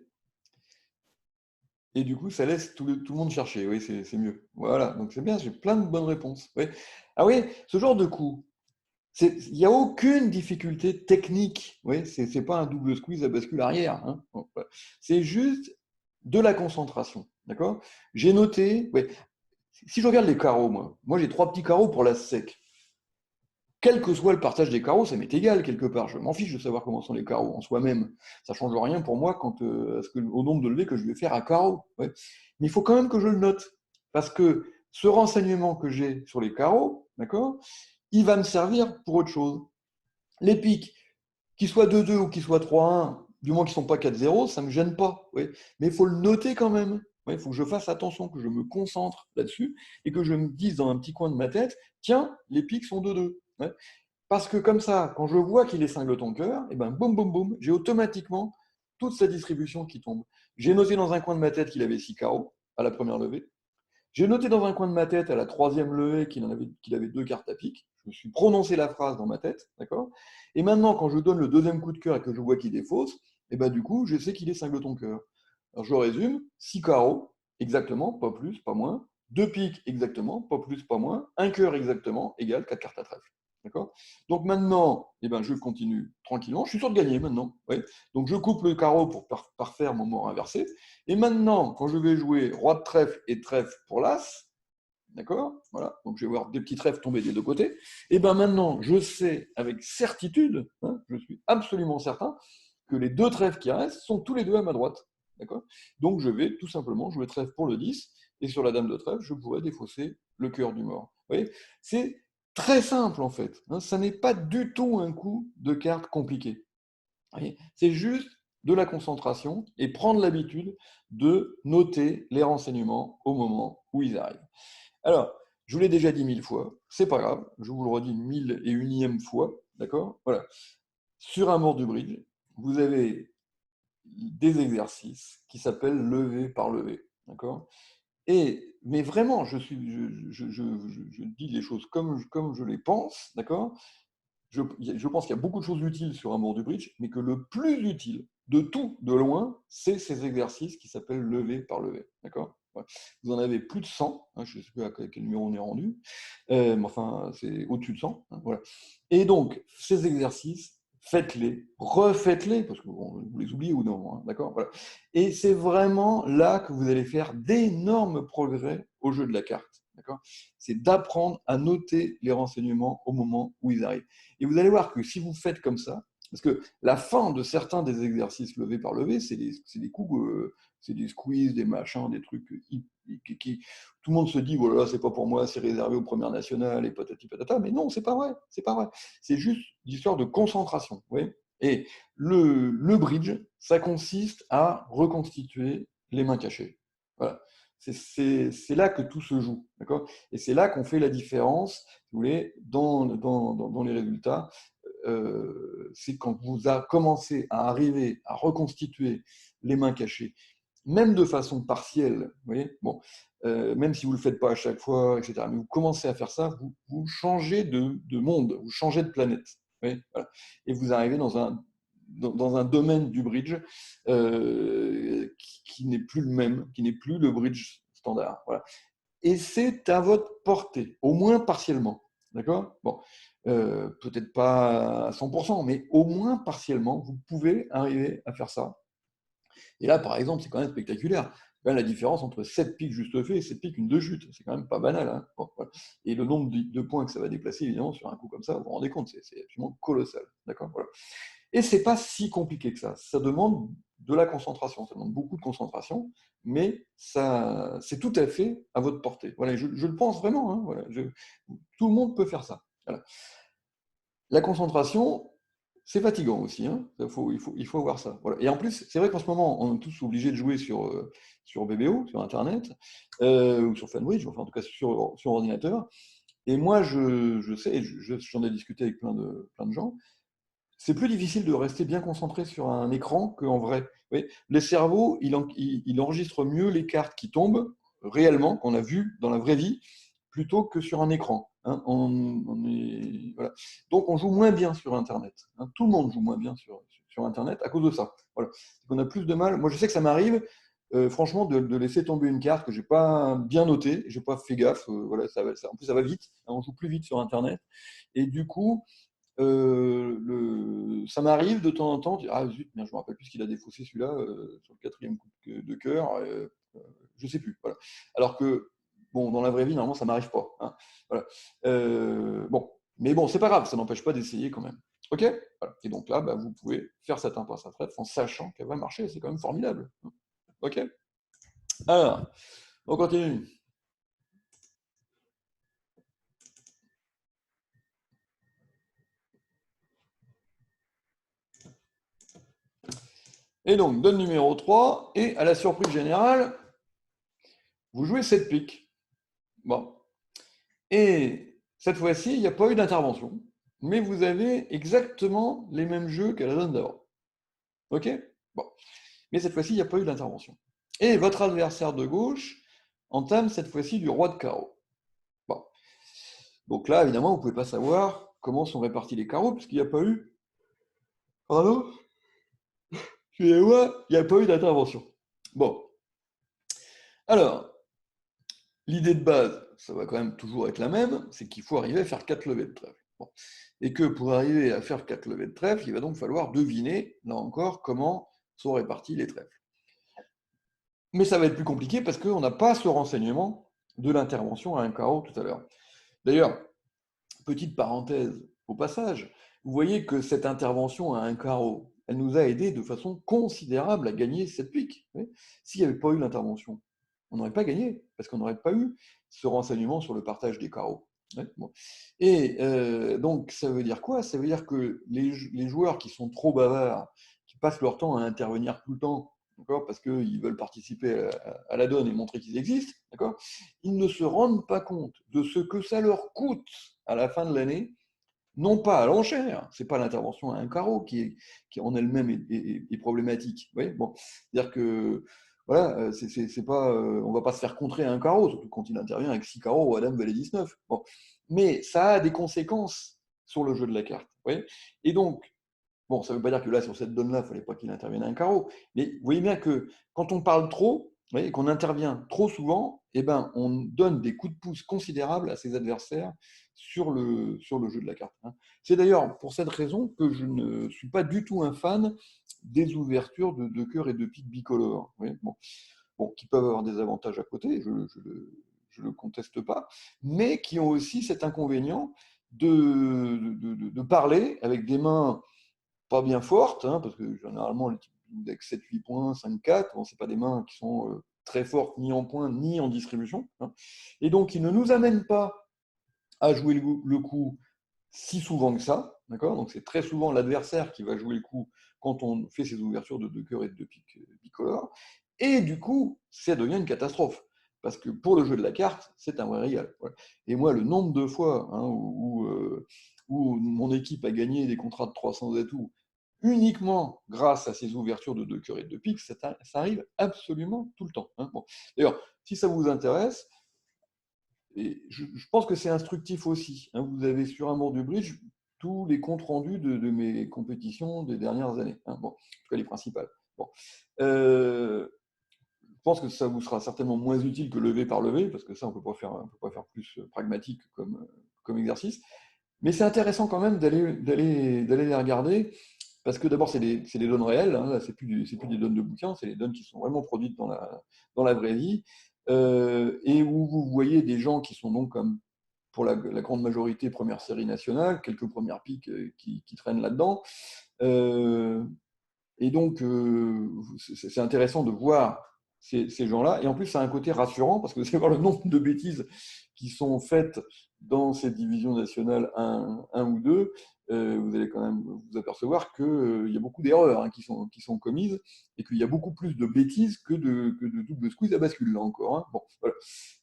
et du coup, ça laisse tout le monde chercher. Oui, c'est mieux. Voilà, donc c'est bien, j'ai plein de bonnes réponses. Oui. Ah oui, ce genre de coup, il n'y a aucune difficulté technique. Oui, c'est pas un double squeeze à bascule arrière. Hein. Bon, voilà. C'est juste de la concentration. D'accord? J'ai noté, ouais, si je regarde les carreaux, moi j'ai 3 petits carreaux pour la sec. Quel que soit le partage des carreaux, ça m'est égal quelque part. Je m'en fiche de savoir comment sont les carreaux en soi-même. Ça ne change rien pour moi au nombre de levées que je vais faire à carreaux. Ouais. Mais il faut quand même que je le note. Parce que ce renseignement que j'ai sur les carreaux, d'accord, il va me servir pour autre chose. Les piques, qu'ils soient 2-2 ou qu'ils soient 3-1, du moins qu'ils ne sont pas 4-0, ça ne me gêne pas. Ouais. Mais il faut le noter quand même. Il faut que je fasse attention, que je me concentre là-dessus et que je me dise dans un petit coin de ma tête, tiens, les piques sont 2-2. Ouais. Parce que comme ça, quand je vois qu'il est singleton cœur, et ben boum, boum, boum, j'ai automatiquement toute sa distribution qui tombe. J'ai noté dans un coin de ma tête qu'il avait 6 carreaux à la première levée. J'ai noté dans un coin de ma tête à la troisième levée qu'il avait 2 cartes à pique. Je me suis prononcé la phrase dans ma tête, d'accord? Et maintenant, quand je donne le deuxième coup de cœur et que je vois qu'il défausse, et ben du coup, je sais qu'il est singleton cœur. Alors je résume, 6 carreaux, exactement, pas plus, pas moins. 2 piques, exactement, pas plus, pas moins. Un cœur, exactement, égale 4 cartes à trèfle. D'accord? Donc maintenant, eh ben, je continue tranquillement. Je suis sûr de gagner maintenant. Ouais. Donc je coupe le carreau pour parfaire mon mort inversé. Et maintenant, quand je vais jouer roi de trèfle et trèfle pour l'as, d'accord? Voilà. Donc je vais voir des petits trèfles tomber des deux côtés. Et bien maintenant, je sais avec certitude, hein, je suis absolument certain, que les 2 trèfles qui restent sont tous les deux à ma droite. D'accord? Donc je vais tout simplement jouer trèfle pour le 10, et sur la dame de trèfle, je pourrais défausser le cœur du mort. Vous voyez? C'est très simple en fait. Hein, ça n'est pas du tout un coup de carte compliqué. C'est juste de la concentration et prendre l'habitude de noter les renseignements au moment où ils arrivent. Alors, je vous l'ai déjà dit 1000 fois, c'est pas grave, je vous le redis une 1001e fois, d'accord? Voilà. Sur un mort du bridge, vous avez des exercices qui s'appellent lever par lever, d'accord? Mais vraiment, je dis les choses comme je les pense, d'accord? Je pense qu'il y a beaucoup de choses utiles sur un mort du bridge, mais que le plus utile, de tout, de loin, c'est ces exercices qui s'appellent levé par levé. D'accord? Voilà. Vous en avez plus de 100, hein, je ne sais plus à quel numéro on est rendu, mais enfin, c'est au-dessus de 100. Hein, voilà. Et donc, ces exercices, faites-les, refaites-les, parce que bon, vous les oubliez ou non. Hein, d'accord? Voilà. Et c'est vraiment là que vous allez faire d'énormes progrès au jeu de la carte. C'est d'apprendre à noter les renseignements au moment où ils arrivent. Et vous allez voir que si vous faites comme ça, parce que la fin de certains des exercices levé par levé, c'est des coups, c'est des squeezes, des machins, des trucs qui tout le monde se dit, voilà, c'est pas pour moi, c'est réservé aux premières nationales et patati patata. Mais non, c'est pas vrai, c'est pas vrai. C'est juste l'histoire de concentration. Vous voyez. Et le bridge, ça consiste à reconstituer les mains cachées. Voilà. C'est là que tout se joue. Et c'est là qu'on fait la différence, si vous voulez, dans les résultats. C'est quand vous commencez à arriver à reconstituer les mains cachées, même de façon partielle, vous voyez, bon, même si vous ne le faites pas à chaque fois, etc. Mais vous commencez à faire ça, vous changez de monde, vous changez de planète. Vous voyez, voilà. Et vous arrivez dans un domaine du bridge qui n'est plus le même, qui n'est plus le bridge standard. Voilà. Et c'est à votre portée, au moins partiellement. D'accord? Bon, peut-être pas à 100%, mais au moins partiellement, vous pouvez arriver à faire ça. Et là, par exemple, c'est quand même spectaculaire. Là, la différence entre 7 pics juste fait et 7 pics une deux chutes, c'est quand même pas banal. Hein. Bon, voilà. Et le nombre de points que ça va déplacer, évidemment, sur un coup comme ça, vous vous rendez compte, c'est absolument colossal. D'accord? Voilà. Et c'est pas si compliqué que ça. Ça demande de la concentration, ça demande beaucoup de concentration, mais ça, c'est tout à fait à votre portée. Voilà, je le pense vraiment. Hein, voilà, tout le monde peut faire ça. Voilà. La concentration, c'est fatigant aussi. Hein. Il faut voir ça. Voilà. Et en plus, c'est vrai qu'en ce moment, on est tous obligés de jouer sur BBO, sur Internet, ou sur Fanbridge, enfin en tout cas sur ordinateur. Et moi, je sais, j'en ai discuté avec plein de gens, c'est plus difficile de rester bien concentré sur un écran qu'en vrai. Oui, le cerveau, il enregistre mieux les cartes qui tombent réellement, qu'on a vues dans la vraie vie, plutôt que sur un écran. Hein. Voilà. Donc on joue moins bien sur Internet. Hein. Tout le monde joue moins bien sur Internet à cause de ça. Voilà. On a plus de mal. Moi, je sais que ça m'arrive, franchement, de laisser tomber une carte que j'ai pas bien notée, j'ai pas fait gaffe. Voilà, en plus, ça va vite. Hein, on joue plus vite sur Internet. Et du coup, ça m'arrive de temps en temps, ah zut, je ne me rappelle plus ce qu'il a défaussé celui-là sur le quatrième coup de cœur, je ne sais plus. Voilà. Alors que, bon, dans la vraie vie, normalement, ça ne m'arrive pas. Hein. Voilà. Bon, mais bon, c'est pas grave, ça n'empêche pas d'essayer quand même. Ok. Voilà. Et donc là, bah, vous pouvez faire cette impasse à trèfle en sachant qu'elle va marcher, c'est quand même formidable. Ok. Alors, on continue. Et donc, donne numéro 3, et à la surprise générale, vous jouez 7 piques. Bon. Et cette fois-ci, il n'y a pas eu d'intervention, mais vous avez exactement les mêmes jeux qu'à la zone d'avant. Ok? Bon. Mais cette fois-ci, il n'y a pas eu d'intervention. Et votre adversaire de gauche entame cette fois-ci du roi de carreau. Bon. Donc là, évidemment, vous ne pouvez pas savoir comment sont répartis les carreaux, puisqu'il n'y a pas eu. Pardon? Excusez-moi, il n'y a pas eu d'intervention. Bon. Alors, l'idée de base, ça va quand même toujours être la même, c'est qu'il faut arriver à faire 4 levées de trèfle. Bon. Et que pour arriver à faire 4 levées de trèfle, il va donc falloir deviner, là encore, comment sont répartis les trèfles. Mais ça va être plus compliqué parce qu'on n'a pas ce renseignement de l'intervention à un carreau tout à l'heure. D'ailleurs, petite parenthèse au passage, vous voyez que cette intervention à un carreau, elle nous a aidé de façon considérable à gagner cette pique. S'il n'y avait pas eu l'intervention, on n'aurait pas gagné, parce qu'on n'aurait pas eu ce renseignement sur le partage des carreaux. Bon. Et donc, ça veut dire quoi? Ça veut dire que les joueurs qui sont trop bavards, qui passent leur temps à intervenir tout le temps, parce qu'ils veulent participer à la donne et montrer qu'ils existent, ils ne se rendent pas compte de ce que ça leur coûte à la fin de l'année, non pas à l'enchère, c'est pas l'intervention à un carreau qui en elle-même est problématique. Vous voyez, bon, c'est-à-dire que voilà, c'est pas, on va pas se faire contrer à un carreau, surtout quand il intervient avec 6 carreaux ou Adam valet 19. Bon, mais ça a des conséquences sur le jeu de la carte. Vous voyez, et donc Bon, ça ne veut pas dire que là, sur cette donne-là, il ne fallait pas qu'il intervienne à un carreau. Mais vous voyez bien que quand on parle trop, vous voyez, qu'on intervient trop souvent, eh ben, on donne des coups de pouce considérables à ses adversaires sur le jeu de la carte, hein. C'est d'ailleurs pour cette raison que je ne suis pas du tout un fan des ouvertures de cœur et de pique bicolores. Vous voyez, bon, qui peuvent avoir des avantages à côté, je le conteste pas, mais qui ont aussi cet inconvénient de parler avec des mains pas bien fortes, hein, parce que généralement, les types avec 7-8 points, 5-4, bon, ce pas des mains qui sont très fortes ni en points ni en distribution, hein. Et donc, ils ne nous amènent pas à jouer le coup si souvent que ça, d'accord? Donc, c'est très souvent l'adversaire qui va jouer le coup quand on fait ces ouvertures de deux cœurs et de deux piques bicolores. Et du coup, ça devient une catastrophe. Parce que pour le jeu de la carte, c'est un vrai régal. Voilà. Et moi, le nombre de fois hein, où mon équipe a gagné des contrats de 300 atouts uniquement grâce à ces ouvertures de deux cœurs et de deux piques, ça arrive absolument tout le temps, hein. Bon. D'ailleurs, si ça vous intéresse, et je pense que c'est instructif aussi, hein. Vous avez sur un mort du bridge tous les comptes rendus de mes compétitions des dernières années, hein. Bon, en tout cas les principales. Bon. Je pense que ça vous sera certainement moins utile que levé par levé, parce que ça, on peut pas faire plus pragmatique comme exercice. Mais c'est intéressant quand même d'aller les regarder, parce que d'abord, c'est des donnes réelles, hein. Là, c'est plus des donnes de bouquins, c'est des donnes qui sont vraiment produites dans la vraie vie, et où vous voyez des gens qui sont donc comme pour la grande majorité première série nationale, quelques premières piques qui traînent là-dedans. Et donc, c'est intéressant de voir ces gens-là. Et en plus, ça a un côté rassurant parce que c'est voir le nombre de bêtises qui sont faites dans ces divisions nationales 1 ou 2. Vous allez quand même vous apercevoir qu'il y a beaucoup d'erreurs hein, qui sont commises et qu'il y a beaucoup plus de bêtises que de double squeeze à bascule, là encore, hein. Bon, voilà.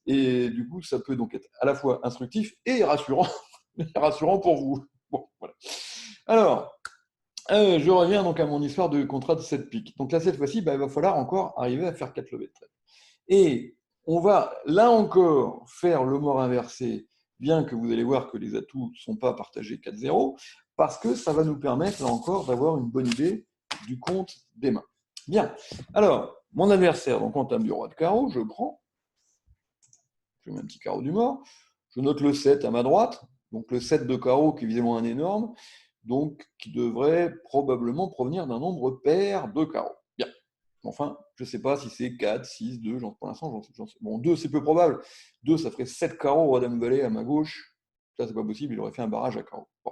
Et du coup, ça peut donc être à la fois instructif et rassurant, rassurant pour vous. Bon, voilà. Alors, je reviens donc à mon histoire de contrat de 7 piques. Donc là, cette fois-ci, bah, il va falloir encore arriver à faire 4 levées de tête. Et on va, là encore, faire le mort inversé, bien que vous allez voir que les atouts ne sont pas partagés 4-0, parce que ça va nous permettre, là encore, d'avoir une bonne idée du compte des mains. Bien. Alors, mon adversaire, donc entame du roi de carreau, je prends, je mets un petit carreau du mort, je note le 7 à ma droite, donc le 7 de carreau qui est visiblement un énorme, donc qui devrait probablement provenir d'un nombre pair de carreaux. Bien. Enfin, je ne sais pas si c'est 4, 6, 2, pour l'instant, j'en sais. Bon, 2, c'est peu probable. 2, ça ferait 7 carreaux, roi dame valet à ma gauche. Ça, c'est pas possible, il aurait fait un barrage à carreaux. Bon.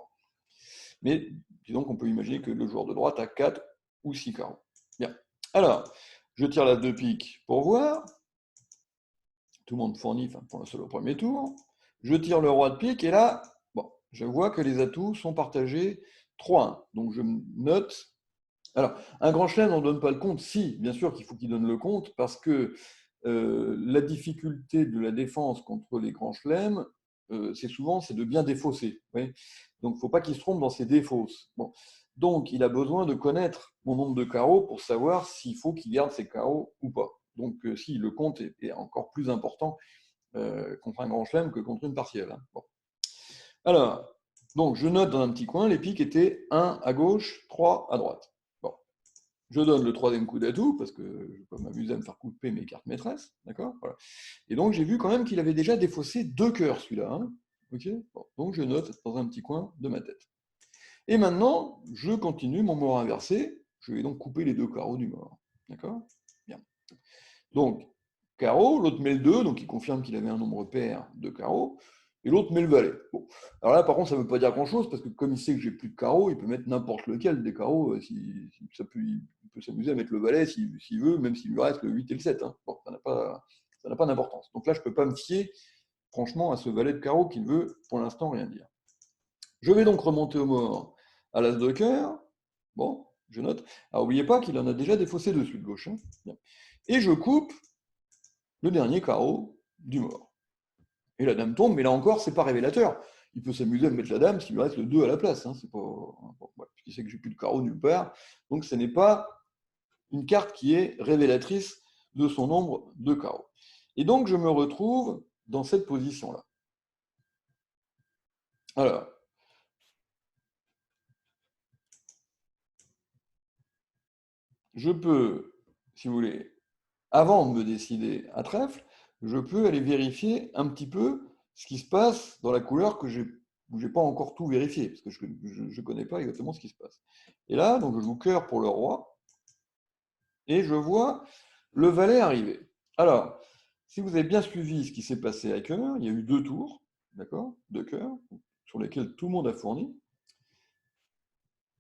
Mais disons qu'on peut imaginer que le joueur de droite a 4 ou 6 carreaux. Bien. Alors, je tire la 2 piques pour voir. Tout le monde fournit, enfin, pour le seul au premier tour. Je tire le roi de pique et là, bon, je vois que les atouts sont partagés 3-1. Donc je note. Alors, un grand chelem, on ne donne pas le compte. Si, bien sûr qu'il faut qu'il donne le compte, parce que la difficulté de la défense contre les grands chelems, c'est de bien défausser. Oui. Donc, il ne faut pas qu'il se trompe dans ses défausses. Bon. Donc, il a besoin de connaître mon nombre de carreaux pour savoir s'il faut qu'il garde ses carreaux ou pas. Donc, si le compte est encore plus important contre un grand chelem que contre une partielle, hein. Bon. Alors, donc, je note dans un petit coin, les piques étaient 1 à gauche, 3 à droite. Bon. Je donne le troisième coup d'atout, parce que je ne vais pas m'amuser à me faire couper mes cartes maîtresses. D'accord, voilà. Et donc, j'ai vu quand même qu'il avait déjà défaussé 2 cœurs, celui-là, hein. Ok, bon. Donc, je note dans un petit coin de ma tête. Et maintenant, je continue mon mort inversé. Je vais donc couper les 2 carreaux du mort. D'accord. Bien. Donc, carreau, l'autre met le 2, donc il confirme qu'il avait un nombre pair de carreaux, et l'autre met le valet. Bon. Alors là, par contre, ça ne veut pas dire grand-chose, parce que comme il sait que j'ai plus de carreaux, il peut mettre n'importe lequel des carreaux, il peut s'amuser à mettre le valet s'il veut, même s'il lui reste le 8 et le 7, hein. Bon, ça n'a pas d'importance. Donc là, je ne peux pas me fier, franchement, à ce valet de carreaux qui ne veut, pour l'instant, rien dire. Je vais donc remonter au mort à l'as de cœur. Bon, je note. Alors, n'oubliez pas qu'il en a déjà défaussé dessus de gauche, hein. Bien. Et je coupe le dernier carreau du mort. Et la dame tombe, mais là encore, c'est pas révélateur. Il peut s'amuser à me mettre la dame s'il lui reste le 2 à la place, hein. C'est pas... Bon, ouais, puisqu'il sait que j'ai plus de carreau nulle part. Donc ce n'est pas une carte qui est révélatrice de son nombre de carreaux. Et donc je me retrouve dans cette position-là. Alors, je peux, si vous voulez, avant de me décider à trèfle, je peux aller vérifier un petit peu ce qui se passe dans la couleur où je n'ai pas encore tout vérifié, parce que je ne connais pas exactement ce qui se passe. Et là, donc, je joue cœur pour le roi, et je vois le valet arriver. Alors, si vous avez bien suivi ce qui s'est passé à cœur, il y a eu 2 tours, d'accord, de cœur, sur lesquels tout le monde a fourni.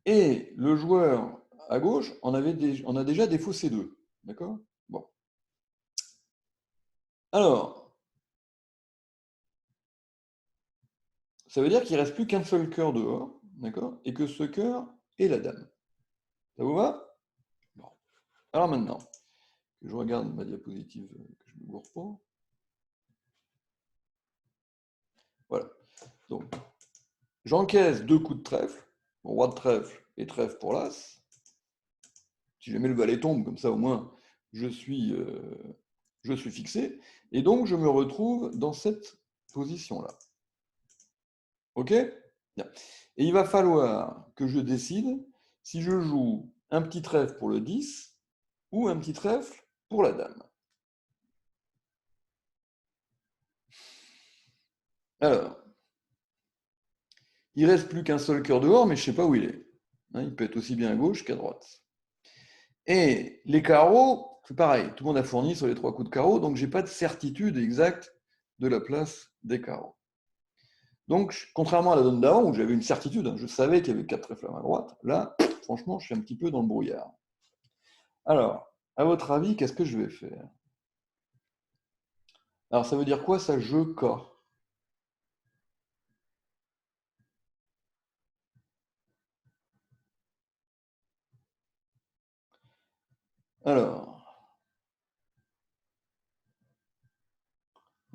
Et le joueur à gauche en a déjà défaussé 2. D'accord? Bon. Alors, ça veut dire qu'il ne reste plus qu'un seul cœur dehors, d'accord? Et que ce cœur est la dame. Ça vous va? Bon. Alors maintenant, que je regarde ma diapositive, que je ne me gourre pas. Voilà. Donc, j'encaisse 2 coups de trèfle, roi de trèfle et trèfle pour l'as. Si jamais le valet tombe, comme ça au moins je suis fixé. Et donc je me retrouve dans cette position-là. OK? Bien. Et il va falloir que je décide si je joue un petit trèfle pour le 10 ou un petit trèfle pour la dame. Alors, il ne reste plus qu'un seul cœur dehors, mais je ne sais pas où il est. Hein, il peut être aussi bien à gauche qu'à droite. Et les carreaux, c'est pareil, tout le monde a fourni sur les 3 coups de carreau, donc je n'ai pas de certitude exacte de la place des carreaux. Donc, contrairement à la donne d'avant, où j'avais une certitude, hein, je savais qu'il y avait 4 trèfles à droite, là, franchement, je suis un petit peu dans le brouillard. Alors, à votre avis, qu'est-ce que je vais faire? Alors, ça veut dire quoi, ça, je corps? Alors,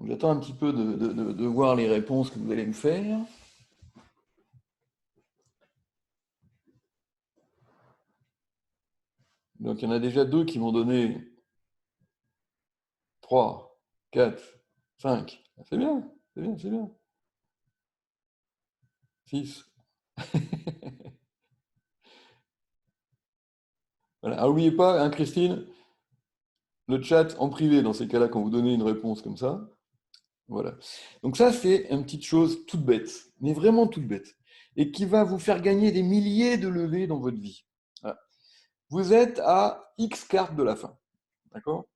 j'attends un petit peu de voir les réponses que vous allez me faire. Donc, il y en a déjà 2 qui m'ont donné 3, 4, 5. C'est bien, c'est bien, c'est bien. 6. Voilà. Ah, n'oubliez pas, hein, Christine, le chat en privé, dans ces cas-là, quand vous donnez une réponse comme ça. Voilà. Donc ça, c'est une petite chose toute bête, mais vraiment toute bête, et qui va vous faire gagner des milliers de levées dans votre vie. Voilà. Vous êtes à X cartes de la fin, d'accord?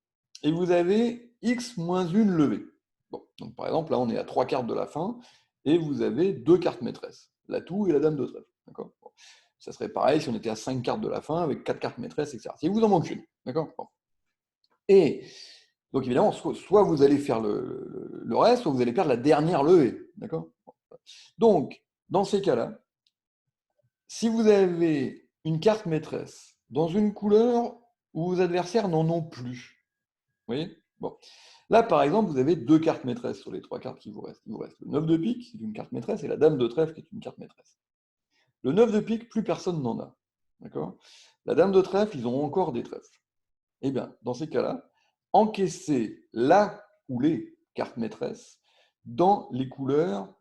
Et vous avez X moins une levée. Bon, donc par exemple, là, on est à 3 cartes de la fin, et vous avez 2 cartes maîtresses, l'atout et la dame de trèfle, d'accord? Bon. Ça serait pareil si on était à 5 cartes de la fin, avec 4 cartes maîtresses, etc. Si vous en manque une, d'accord? Bon. Et donc évidemment, soit vous allez faire le reste, soit vous allez perdre la dernière levée. D'accord? Donc, dans ces cas-là, si vous avez une carte maîtresse dans une couleur où vos adversaires n'en ont plus, vous voyez? Bon. Là, par exemple, vous avez 2 cartes maîtresses sur les 3 cartes qui vous restent. Il vous reste le 9 de pique, qui est une carte maîtresse, et la dame de trèfle, qui est une carte maîtresse. Le 9 de pique, plus personne n'en a. D'accord? La dame de trèfle, ils ont encore des trèfles. Eh bien, dans ces cas-là, encaissez la ou les cartes maîtresses dans les couleurs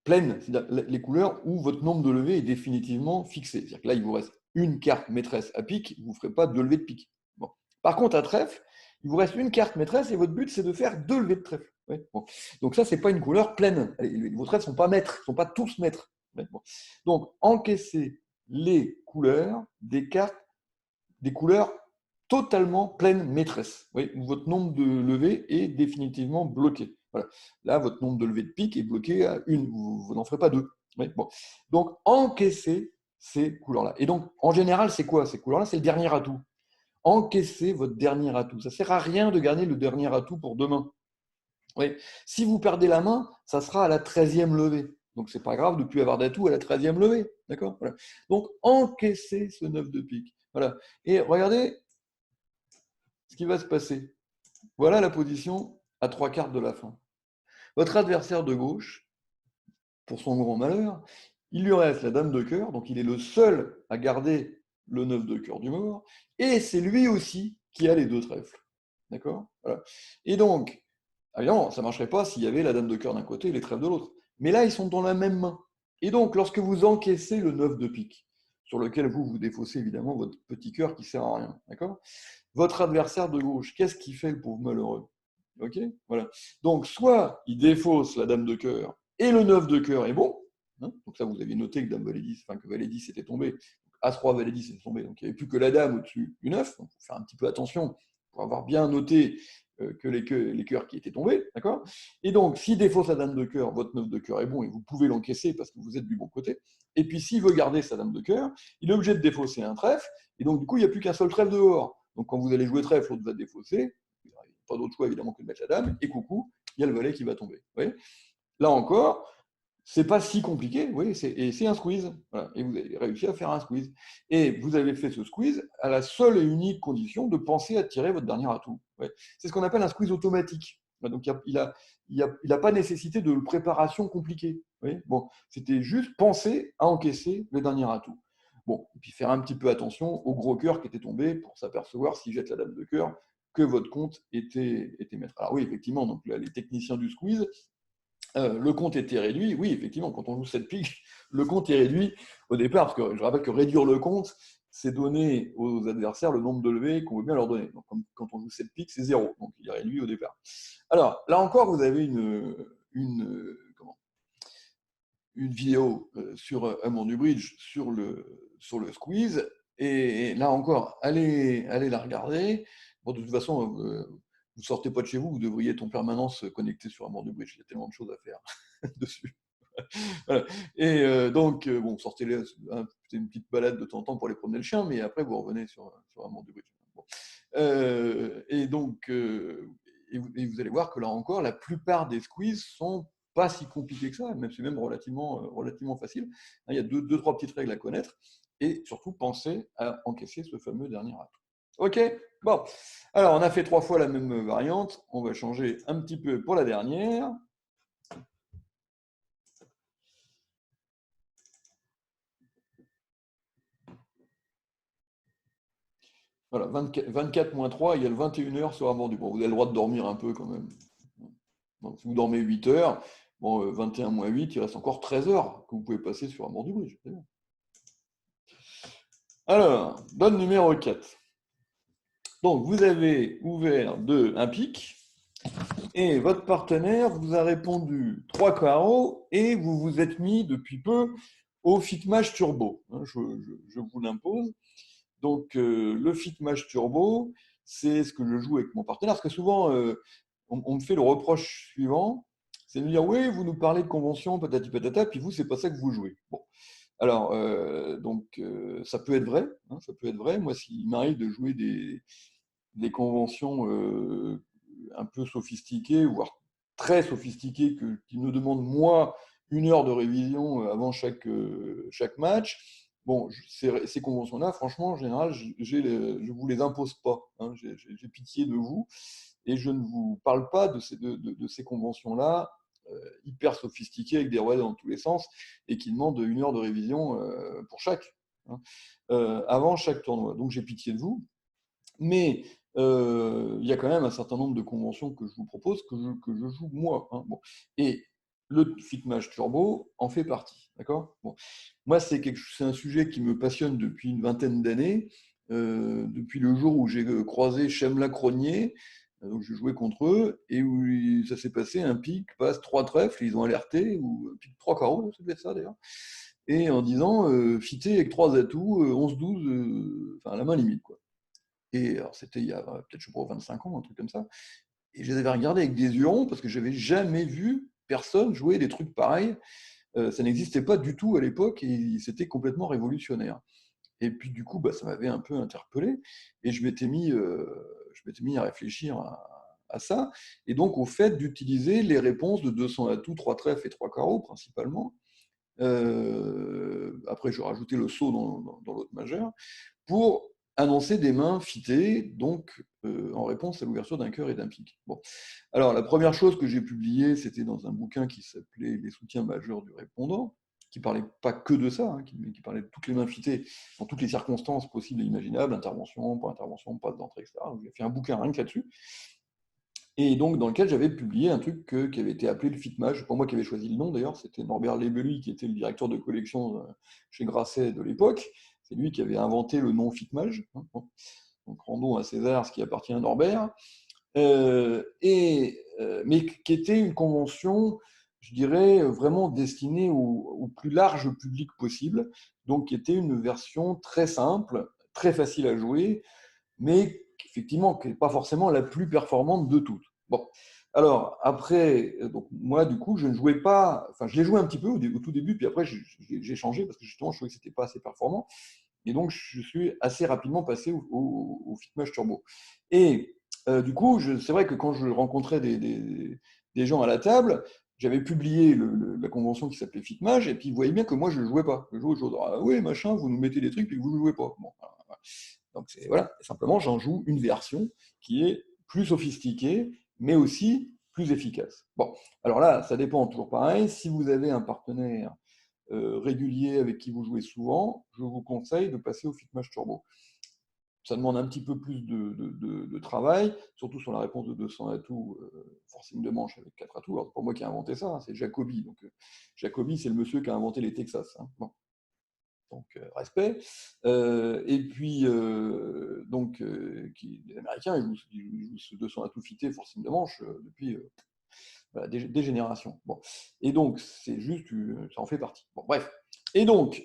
pleines, c'est-à-dire les couleurs où votre nombre de levées est définitivement fixé. C'est-à-dire que là, il vous reste une carte maîtresse à pique, vous ne ferez pas 2 levées de pique. Bon. Par contre, à trèfle, il vous reste une carte maîtresse et votre but, c'est de faire 2 levées de trèfle. Ouais. Bon. Donc ça, ce n'est pas une couleur pleine. Vos trèfles ne sont pas maîtres, ne sont pas tous maîtres. Ouais. Bon. Donc, encaissez les couleurs des cartes, des couleurs totalement pleine maîtresse, oui, où votre nombre de levées est définitivement bloqué. Voilà. Là, votre nombre de levées de pique est bloqué à une, vous n'en ferez pas 2. Oui, bon. Donc, encaissez ces couleurs-là. Et donc, en général, c'est quoi ces couleurs-là? C'est le dernier atout. Encaissez votre dernier atout. Ça ne sert à rien de garder le dernier atout pour demain. Oui. Si vous perdez la main, ça sera à la 13e levée. Donc, ce n'est pas grave de ne plus avoir d'atout à la 13e levée. D'accord? Voilà. Donc, encaissez ce 9 de pique. Voilà. Et regardez ce qui va se passer. Voilà la position à 3 quarts de la fin. Votre adversaire de gauche, pour son grand malheur, il lui reste la dame de cœur, donc il est le seul à garder le 9 de cœur du mort, et c'est lui aussi qui a les 2 trèfles. D'accord? Voilà. Et donc, évidemment, ça ne marcherait pas s'il y avait la dame de cœur d'un côté et les trèfles de l'autre. Mais là, ils sont dans la même main. Et donc, lorsque vous encaissez le 9 de pique, sur lequel vous défaussez évidemment votre petit cœur qui ne sert à rien. D'accord ? Votre adversaire de gauche, qu'est-ce qu'il fait, le pauvre malheureux ? Ok ? Voilà. Donc, soit il défausse la dame de cœur et le 9 de cœur est bon. Hein, donc, ça, vous aviez noté que dame valet 10, enfin que valet 10 était tombé. As-Roi, valet 10 était tombé. Donc, il n'y avait plus que la dame au-dessus du 9. Donc, il faut faire un petit peu attention pour avoir bien noté que les cœurs qui étaient tombés. D'accord ? Et donc, s'il défausse la dame de cœur, votre 9 de cœur est bon et vous pouvez l'encaisser parce que vous êtes du bon côté. Et puis, s'il veut garder sa dame de cœur, il est obligé de défausser un trèfle. Et donc, du coup, il n'y a plus qu'un seul trèfle dehors. Donc, quand vous allez jouer trèfle, l'autre va défausser. Il n'y a pas d'autre choix, évidemment, que de mettre la dame. Et coucou, il y a le valet qui va tomber. Vous voyez ? Là encore, c'est pas si compliqué, oui, et c'est un squeeze. Voilà. Et vous avez réussi à faire un squeeze. Et vous avez fait ce squeeze à la seule et unique condition de penser à tirer votre dernier atout. Ouais. C'est ce qu'on appelle un squeeze automatique. Donc, il n'a pas nécessité de préparation compliquée. Bon, c'était juste penser à encaisser le dernier atout. Bon, et puis faire un petit peu attention au gros cœur qui était tombé pour s'apercevoir, s'il jette la dame de cœur, que votre compte était maître. Alors oui, effectivement, donc là, les techniciens du squeeze, le compte était réduit. Oui, effectivement, quand on joue cette pique, le compte est réduit au départ, parce que je rappelle que réduire le compte, c'est donner aux adversaires le nombre de levées qu'on veut bien leur donner. Donc, quand on joue cette pique, c'est 0, donc il est réduit au départ. Alors, là encore, vous avez une vidéo sur Amour du Bridge sur le squeeze, et là encore, allez la regarder. Bon, de toute façon, vous sortez pas de chez vous, vous devriez être en permanence connecté sur Amour du Bridge. Il y a tellement de choses à faire dessus. Voilà. Et donc, bon, sortez-les, c'est une petite balade de temps en temps pour aller promener le chien, mais après, vous revenez sur Amour du Bridge. Bon. Et donc, et vous allez voir que là encore, la plupart des squeezes sont pas si compliqués que ça, même c'est même relativement facile. Il y a deux, trois petites règles à connaître, et surtout pensez à encaisser ce fameux dernier atout. Ok, bon. Alors, on a fait 3 fois la même variante. On va changer un petit peu pour la dernière. Voilà, 24 moins 3, il y a le 21 heures sur Amour du Bon, vous avez le droit de dormir un peu quand même. Donc, si vous dormez 8 heures, bon, 21 moins 8, il reste encore 13 heures que vous pouvez passer sur Amour du Bridge. Alors, donne numéro 4. Donc, vous avez ouvert un pic et votre partenaire vous a répondu 3 carreaux et vous vous êtes mis depuis peu au Fitmash Turbo. Je vous l'impose. Donc, le Fitmash Turbo, c'est ce que je joue avec mon partenaire. Parce que souvent, on me fait le reproche suivant, c'est de me dire, oui, vous nous parlez de convention, patati patata, puis vous, c'est pas ça que vous jouez. Bon. Alors, ça peut être vrai, hein, ça peut être vrai. Moi, s'il m'arrive de jouer des conventions un peu sophistiquées, voire très sophistiquées, qui me demandent, moi, 1 heure de révision avant chaque match. Bon, ces conventions-là, franchement, en général, je ne vous les impose pas. Hein, j'ai pitié de vous et je ne vous parle pas de ces conventions-là hyper sophistiquées avec des relais dans tous les sens et qui demandent 1 heure de révision pour chaque, hein, avant chaque tournoi. Donc j'ai pitié de vous. Mais il y a quand même un certain nombre de conventions que je vous propose, que je joue moi. Hein. Bon. Et le Fitmash Turbo en fait partie. D'accord ? Bon. Moi, c'est un sujet qui me passionne depuis une vingtaine d'années, depuis le jour où j'ai croisé Chemla Cronier, donc j'ai joué contre eux, et où ça s'est passé, un pic, passe 3 trèfles, ils ont alerté, ou un pic 3 carreaux, ça devait être ça d'ailleurs, et en disant, fité avec 3 atouts, 11-12, enfin la main limite, quoi. Et alors, c'était il y a peut-être, je sais pas, 25 ans, un truc comme ça. Et je les avais regardés avec des yeux ronds parce que je n'avais jamais vu personne jouer des trucs pareils. Ça n'existait pas du tout à l'époque et c'était complètement révolutionnaire. Et puis, du coup, ça m'avait un peu interpellé et je m'étais mis à réfléchir à ça. Et donc, au fait d'utiliser les réponses de 200 atouts, 3 trèfles et 3 carreaux principalement. Après, je rajoutais le saut dans l'autre majeur pour annoncer des mains fitées, donc en réponse à l'ouverture d'un cœur et d'un pic. Bon. Alors, la première chose que j'ai publiée, c'était dans un bouquin qui s'appelait Les soutiens majeurs du répondant, qui ne parlait pas que de ça, hein, qui parlait de toutes les mains fitées, dans toutes les circonstances possibles et imaginables, intervention, passe d'entrée, etc. Donc, j'ai fait un bouquin rien que là-dessus. Et donc, dans lequel j'avais publié un truc qui avait été appelé le Fitmash. C'est pas moi qui avais choisi le nom d'ailleurs, c'était Norbert Lebelui qui était le directeur de collection chez Grasset de l'époque. C'est lui qui avait inventé le nom Fitmage. Hein, bon. Donc rendons à César ce qui appartient à Norbert. Mais qui était une convention, je dirais, vraiment destinée au plus large public possible, donc qui était une version très simple, très facile à jouer, mais effectivement, qui n'est pas forcément la plus performante de toutes. Bon. Alors, après, donc, moi, du coup, je ne jouais pas, enfin, je l'ai joué un petit peu au tout début, puis après, j'ai changé parce que justement, je trouvais que ce n'était pas assez performant. Et donc, je suis assez rapidement passé au Fitmage Turbo. Et du coup, c'est vrai que quand je rencontrais des gens à la table, j'avais publié la convention qui s'appelait Fitmage, et puis ils voyaient bien que moi, je ne jouais pas. Je jouais au ah oui, machin, vous nous mettez des trucs, puis vous ne jouez pas. Bon, voilà. Donc, voilà, simplement, j'en joue une version qui est plus sophistiquée, mais aussi plus efficace. Bon, alors là, ça dépend toujours pareil. Si vous avez un partenaire régulier avec qui vous jouez souvent, je vous conseille de passer au Fitmage Turbo. Ça demande un petit peu plus de travail, surtout sur la réponse de 200 atouts, forcing de manche avec 4 atouts. Alors, c'est pas moi qui ai inventé ça, hein, c'est Jacobi. Donc, Jacobi, c'est le monsieur qui a inventé les Texas. Hein. Bon. Donc, respect. Et puis, les Américains, ils jouent ce 200 atouts fité, forcing de manche, depuis voilà, des générations. Bon. Et donc, c'est juste, ça en fait partie. Bon, bref. Et donc,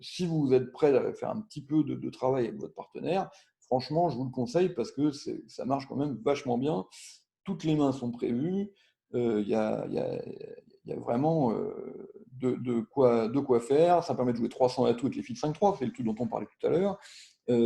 si vous êtes prêt à faire un petit peu de travail avec votre partenaire, franchement, je vous le conseille parce que ça marche quand même vachement bien. Toutes les mains sont prévues. Il y a, vraiment de quoi faire. Ça permet de jouer 300 atouts avec les filles de 5-3, c'est le truc dont on parlait tout à l'heure.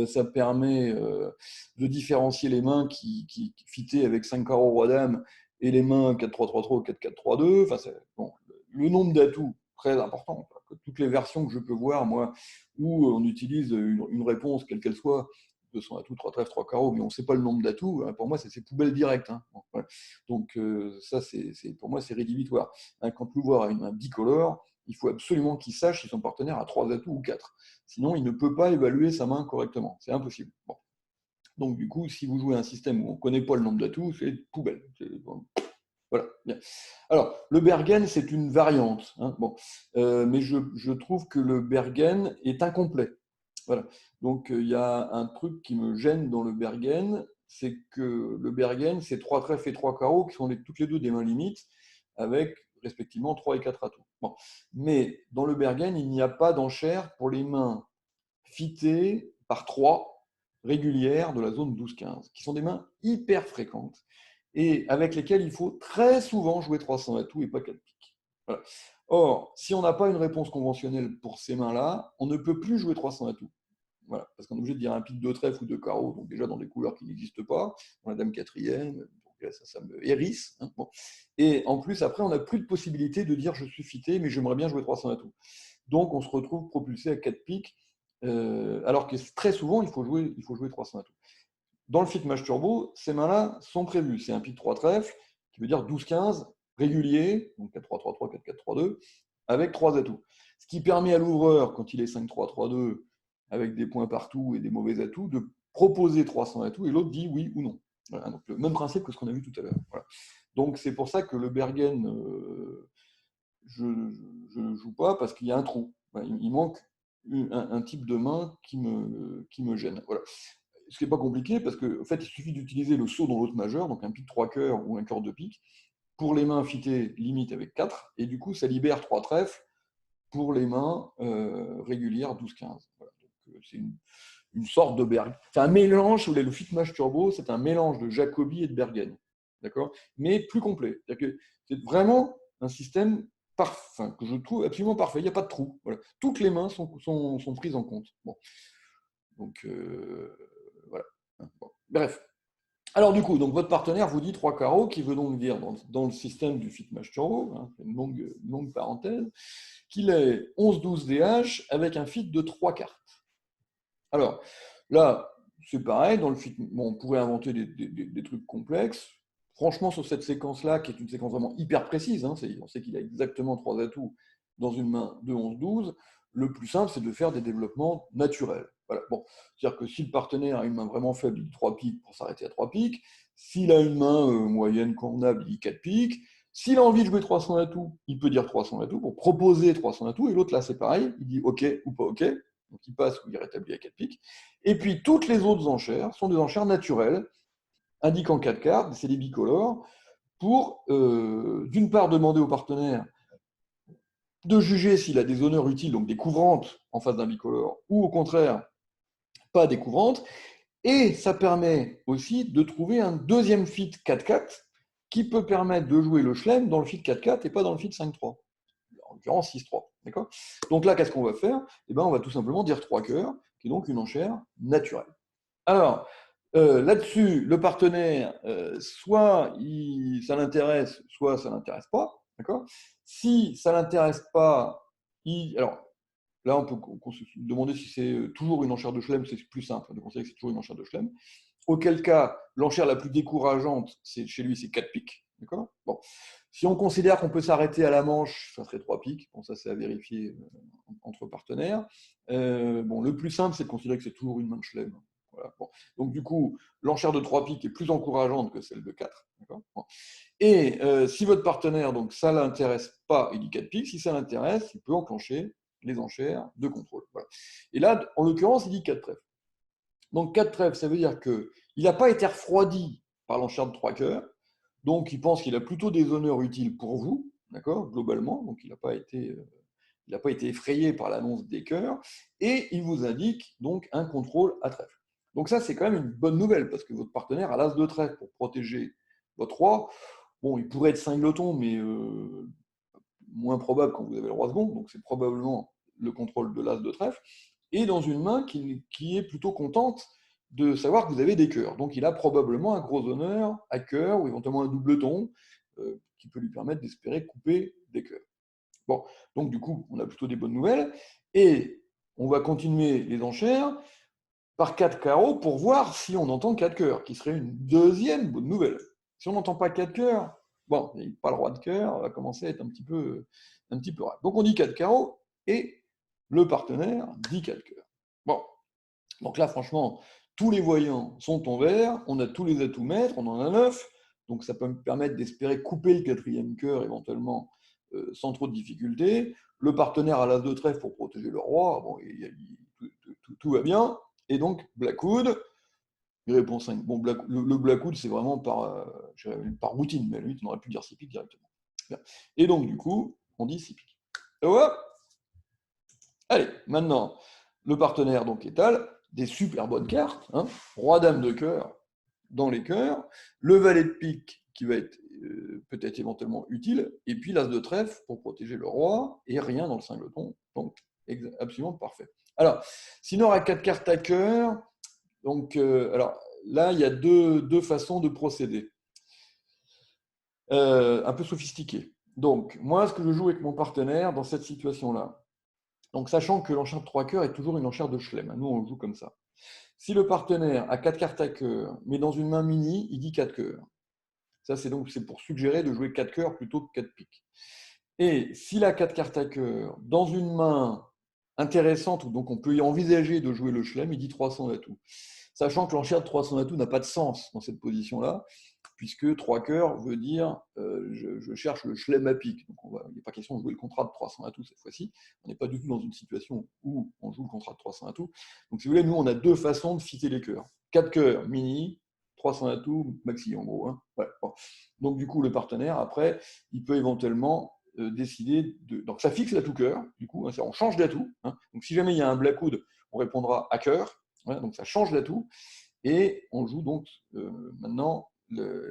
Ça permet de différencier les mains qui fitaient avec 5 carreaux roi dame et les mains 4-3-3-3 ou 4-4-3-2. Enfin, bon, le nombre d'atouts, très important. Toutes les versions que je peux voir, moi, où on utilise une réponse, quelle qu'elle soit, 200 atouts, 3 trèfles, 3 carreaux, mais on ne sait pas le nombre d'atouts, hein, pour moi, c'est poubelle directe. Hein. Bon, voilà. Donc, ça, pour moi, c'est rédhibitoire. Hein, quand l'ouvreur a un bicolore, il faut absolument qu'il sache si son partenaire a 3 atouts ou 4. Sinon, il ne peut pas évaluer sa main correctement. C'est impossible. Bon. Donc, du coup, si vous jouez un système où on ne connaît pas le nombre d'atouts, c'est poubelle. Bon. Voilà. Bien. Alors, le Bergen, c'est une variante. Hein, bon. Mais je trouve que le Bergen est incomplet. Voilà. Donc, il y a un truc qui me gêne dans le Bergen, c'est que le Bergen, c'est 3 trèfles et 3 carreaux qui sont toutes les deux des mains limites, avec respectivement 3 et 4 atouts. Bon. Mais dans le Bergen, il n'y a pas d'enchère pour les mains fitées par 3 régulières de la zone 12-15, qui sont des mains hyper fréquentes et avec lesquelles il faut très souvent jouer 300 atouts et pas 4 piques. Voilà. Or, si on n'a pas une réponse conventionnelle pour ces mains-là, on ne peut plus jouer 300 atouts. Voilà, parce qu'on est obligé de dire un pique de trèfle ou de carreau, donc déjà dans des couleurs qui n'existent pas, dans la dame quatrième, donc là, ça me hérisse. Hein, bon. Et en plus, après, on n'a plus de possibilité de dire je suis fité, mais j'aimerais bien jouer 300 atouts. Donc, on se retrouve propulsé à 4 piques, alors que très souvent, il faut jouer 300 atouts. Dans le Fitmage Turbo, ces mains-là sont prévues. C'est un pique 3 trèfles, qui veut dire 12-15, régulier, donc 4-3-3-3, 4-4-3-2, avec 3 atouts. Ce qui permet à l'ouvreur, quand il est 5-3-3-2, avec des points partout et des mauvais atouts, de proposer 300 atouts, et l'autre dit oui ou non. Voilà, donc le même principe que ce qu'on a vu tout à l'heure. Voilà. Donc c'est pour ça que le Bergen, je ne joue pas, parce qu'il y a un trou. Voilà, il manque un type de main qui me gêne. Voilà. Ce qui n'est pas compliqué, parce qu'en fait, il suffit d'utiliser le saut dans l'autre majeur, donc un pique 3 cœurs ou un cœur de pique, pour les mains fitées limite avec 4, et du coup, ça libère 3 trèfles pour les mains régulières 12-15. Voilà. C'est une sorte de Bergen. C'est un mélange, le Fitmage Turbo, c'est un mélange de Jacobi et de Bergen. D'accord. Mais plus complet. C'est vraiment un système parfait, que je trouve absolument parfait. Il n'y a pas de trou. Voilà. Toutes les mains sont prises en compte. Bon. Donc, voilà. Bon. Bref. Alors du coup, donc votre partenaire vous dit 3 carreaux, qui veut donc dire dans le système du Fitmage Turbo, hein, c'est une longue parenthèse, qu'il est 11-12 DH avec un fit de 3 cartes. Alors là, c'est pareil, dans le fit, bon, on pourrait inventer des trucs complexes. Franchement, sur cette séquence-là, qui est une séquence vraiment hyper précise, hein, on sait qu'il a exactement 3 atouts dans une main de 11-12, le plus simple, c'est de faire des développements naturels. Voilà. Bon. C'est-à-dire que si le partenaire a une main vraiment faible, il dit 3 piques pour s'arrêter à 3 piques. S'il a une main moyenne, convenable, il dit 4 piques. S'il a envie de jouer 300 atouts, il peut dire 300 atouts pour proposer 300 atouts. Et l'autre, là, c'est pareil, il dit OK ou pas OK. Donc il passe ou il rétablit à 4 piques. Et puis toutes les autres enchères sont des enchères naturelles, indiquant 4 cartes, c'est des bicolores, pour d'une part demander au partenaire de juger s'il a des honneurs utiles, donc des couvrantes en face d'un bicolore, ou au contraire, pas des couvrantes. Et ça permet aussi de trouver un deuxième fit 4-4 qui peut permettre de jouer le chelem dans le fit 4-4 et pas dans le fit 5-3. En l'occurrence 6-3. D'accord ? Donc là, qu'est-ce qu'on va faire ? Eh ben, on va tout simplement dire 3 cœurs, qui est donc une enchère naturelle. Alors, là-dessus, le partenaire, soit ça l'intéresse, soit ça ne l'intéresse pas. D'accord ? Si ça ne l'intéresse pas, alors là, on peut se demander si c'est toujours une enchère de chelem, c'est plus simple de considérer que c'est toujours une enchère de chelem. Auquel cas, l'enchère la plus décourageante, chez lui, c'est 4 piques. D'accord ? Bon. Si on considère qu'on peut s'arrêter à la manche, ça serait 3 piques. Bon, ça, c'est à vérifier entre partenaires. Bon, le plus simple, c'est de considérer que c'est toujours une main de chelem. Voilà. Bon. Donc, du coup, l'enchère de 3 piques est plus encourageante que celle de 4. Bon. Et si votre partenaire, donc ça ne l'intéresse pas, il dit 4 piques. Si ça l'intéresse, il peut enclencher les enchères de contrôle. Voilà. Et là, en l'occurrence, il dit 4 trèfles. Donc 4 trèfles, ça veut dire qu'il n'a pas été refroidi par l'enchère de 3 cœurs, donc il pense qu'il a plutôt des honneurs utiles pour vous, d'accord, globalement, donc il n'a pas été effrayé par l'annonce des cœurs, et il vous indique donc un contrôle à trèfle. Donc ça, c'est quand même une bonne nouvelle, parce que votre partenaire a l'as de trèfle pour protéger votre roi. Bon, il pourrait être cingleton, mais moins probable quand vous avez le roi second, donc c'est probablement le contrôle de l'as de trèfle, et dans une main qui est plutôt contente de savoir que vous avez des cœurs. Donc il a probablement un gros honneur à cœur, ou éventuellement un doubleton, qui peut lui permettre d'espérer couper des cœurs. Bon, donc du coup, on a plutôt des bonnes nouvelles, et on va continuer les enchères par 4 carreaux pour voir si on entend 4 cœurs, qui serait une deuxième bonne nouvelle. Si on n'entend pas 4 cœurs, bon, il n'y a pas le roi de cœur, on va commencer à être un petit peu rare. Donc on dit 4 carreaux, et le partenaire dit 4 cœurs. Bon, donc là, franchement, tous les voyants sont en vert, on a tous les atouts maîtres, on en a 9, donc ça peut me permettre d'espérer couper le 4e cœur éventuellement sans trop de difficultés. Le partenaire a l'as de trèfle pour protéger le roi, bon, tout va bien. Et donc, Blackwood, il répond 5. Bon, le Blackwood, c'est vraiment par routine, mais à la limite, on aurait pu dire 6 piques directement. Bien. Et donc, du coup, on dit 6 piques. Et voilà. Allez, maintenant, le partenaire donc étale des super bonnes cartes. Hein. Roi, dame de cœur dans les cœurs, le valet de pique qui va être peut-être éventuellement utile, et puis l'as de trèfle pour protéger le roi, et rien dans le cingleton. Donc, absolument parfait. Alors, sinon, à 4 cartes à cœur, donc, alors là, il y a deux façons de procéder, un peu sophistiquées. Donc, moi, ce que je joue avec mon partenaire dans cette situation-là, donc sachant que l'enchère de 3 cœurs est toujours une enchère de chelem, nous on joue comme ça. Si le partenaire a 4 cartes à cœur, mais dans une main mini, il dit 4 cœurs. Ça, c'est pour suggérer de jouer 4 cœurs plutôt que 4 piques. Et s'il a 4 cartes à cœur dans une main intéressante, où donc on peut y envisager de jouer le chelem, il dit 300 d'atouts. Sachant que l'enchère de 300 atouts n'a pas de sens dans cette position-là, puisque 3 cœurs veut dire je cherche le chelem à pique. Donc il n'est pas question de jouer le contrat de 300 atouts cette fois-ci. On n'est pas du tout dans une situation où on joue le contrat de 300 atouts. Donc si vous voulez, nous on a deux façons de fitter les cœurs. 4 cœurs mini, 300 atouts maxi en gros. Hein. Voilà. Bon. Donc du coup le partenaire après, il peut éventuellement décider de. Donc ça fixe l'atout cœur, du coup, hein, on change d'atout. Hein. Donc si jamais il y a un Blackwood, on répondra à cœur. Voilà, donc ça change l'atout. Et on joue donc maintenant,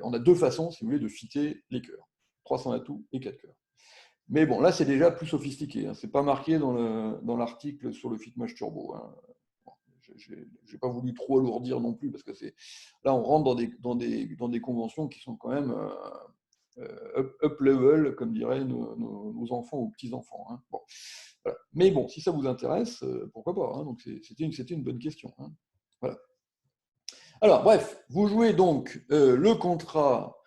on a deux façons, si vous voulez, de fitter les cœurs. 300 atouts et 4 cœurs. Mais bon, là, c'est déjà plus sophistiqué. Hein. Ce n'est pas marqué dans l'article sur le FitMatch Turbo. Hein. Bon, je n'ai pas voulu trop alourdir non plus, parce que là, on rentre dans des conventions qui sont quand même up level, comme diraient nos enfants ou petits-enfants. Hein. Bon, voilà. Mais bon, si ça vous intéresse, pourquoi pas. Hein. Donc, c'était une bonne question. Hein. Voilà. Alors, bref, vous jouez donc le contrat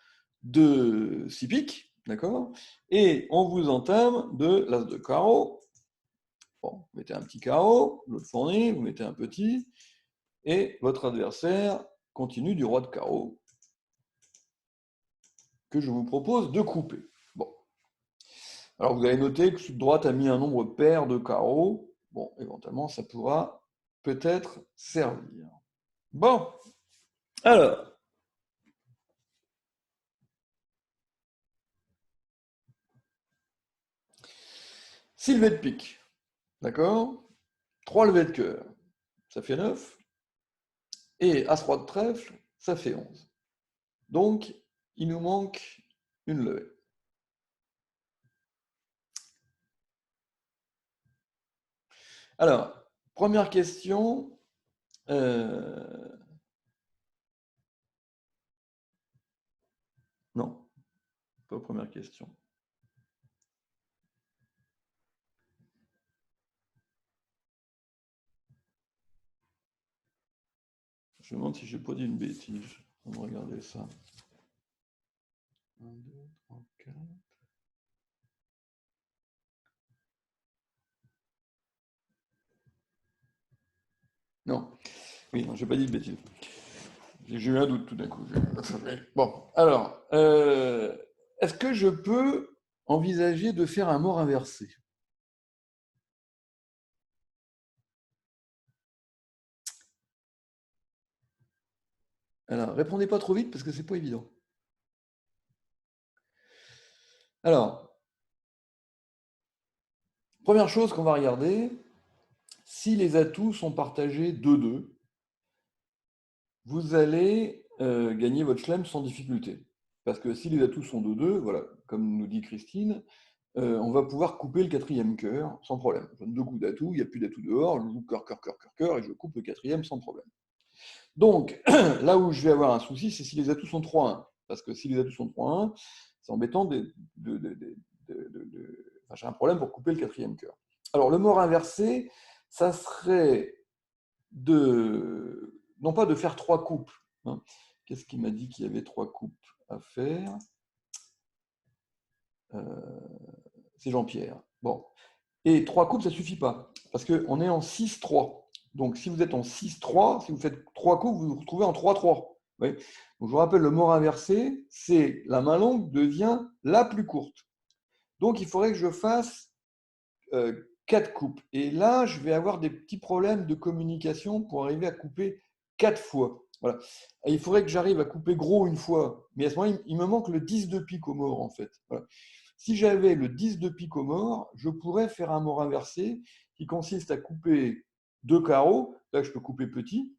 de 6 piques, d'accord? Et on vous entame de l'as de carreau. Bon, vous mettez un petit carreau, l'autre fourni, vous mettez un petit, et votre adversaire continue du roi de carreau que je vous propose de couper. Bon. Alors, vous avez noté que sud droite a mis un nombre pair de carreaux. bon, éventuellement, ça pourra peut-être servir. Bon, alors, si levée de pique, d'accord? 3 levées de cœur, ça fait 9. Et As-Roi de trèfle, ça fait 11. Donc, il nous manque une levée. Alors, première question. Non, pas première question. Je me demande si je n'ai pas dit une bêtise. On va regarder ça. 1, 2, 3, 4. Non, oui, non, je n'ai pas dit de bêtise. J'ai eu un doute tout d'un coup. Bon, alors, est-ce que je peux envisager de faire un mort inversé? Alors, répondez pas trop vite parce que c'est pas évident. Alors, première chose qu'on va regarder, si les atouts sont partagés 2-2, vous allez gagner votre chelem sans difficulté. Parce que si les atouts sont 2-2, voilà, comme nous dit Christine, on va pouvoir couper le quatrième cœur sans problème. Je donne 2 coups d'atout, il n'y a plus d'atout dehors, je joue cœur, cœur, cœur, cœur, cœur, et je coupe le quatrième sans problème. Donc, là où je vais avoir un souci, c'est si les atouts sont 3-1. Parce que si les atouts sont 3-1, c'est embêtant enfin, j'ai un problème pour couper le quatrième cœur. Alors, le mort inversé, ça serait non pas de faire 3 coupes. Hein. Qu'est-ce qui m'a dit qu'il y avait 3 coupes à faire? C'est Jean-Pierre. Bon. Et 3 coupes, ça ne suffit pas. Parce qu'on est en 6-3. Donc, si vous êtes en 6-3, si vous faites 3 coupes, vous vous retrouvez en 3-3. Oui. Donc, je vous rappelle, le mort inversé, c'est la main longue devient la plus courte. Donc, il faudrait que je fasse 4 coupes. Et là, je vais avoir des petits problèmes de communication pour arriver à couper 4 fois. Voilà. Et il faudrait que j'arrive à couper gros une fois. Mais à ce moment-là, il me manque le 10 de pique au mort, en fait. Voilà. Si j'avais le 10 de pique au mort, je pourrais faire un mort inversé qui consiste à couper 2 carreaux. Là, je peux couper petit.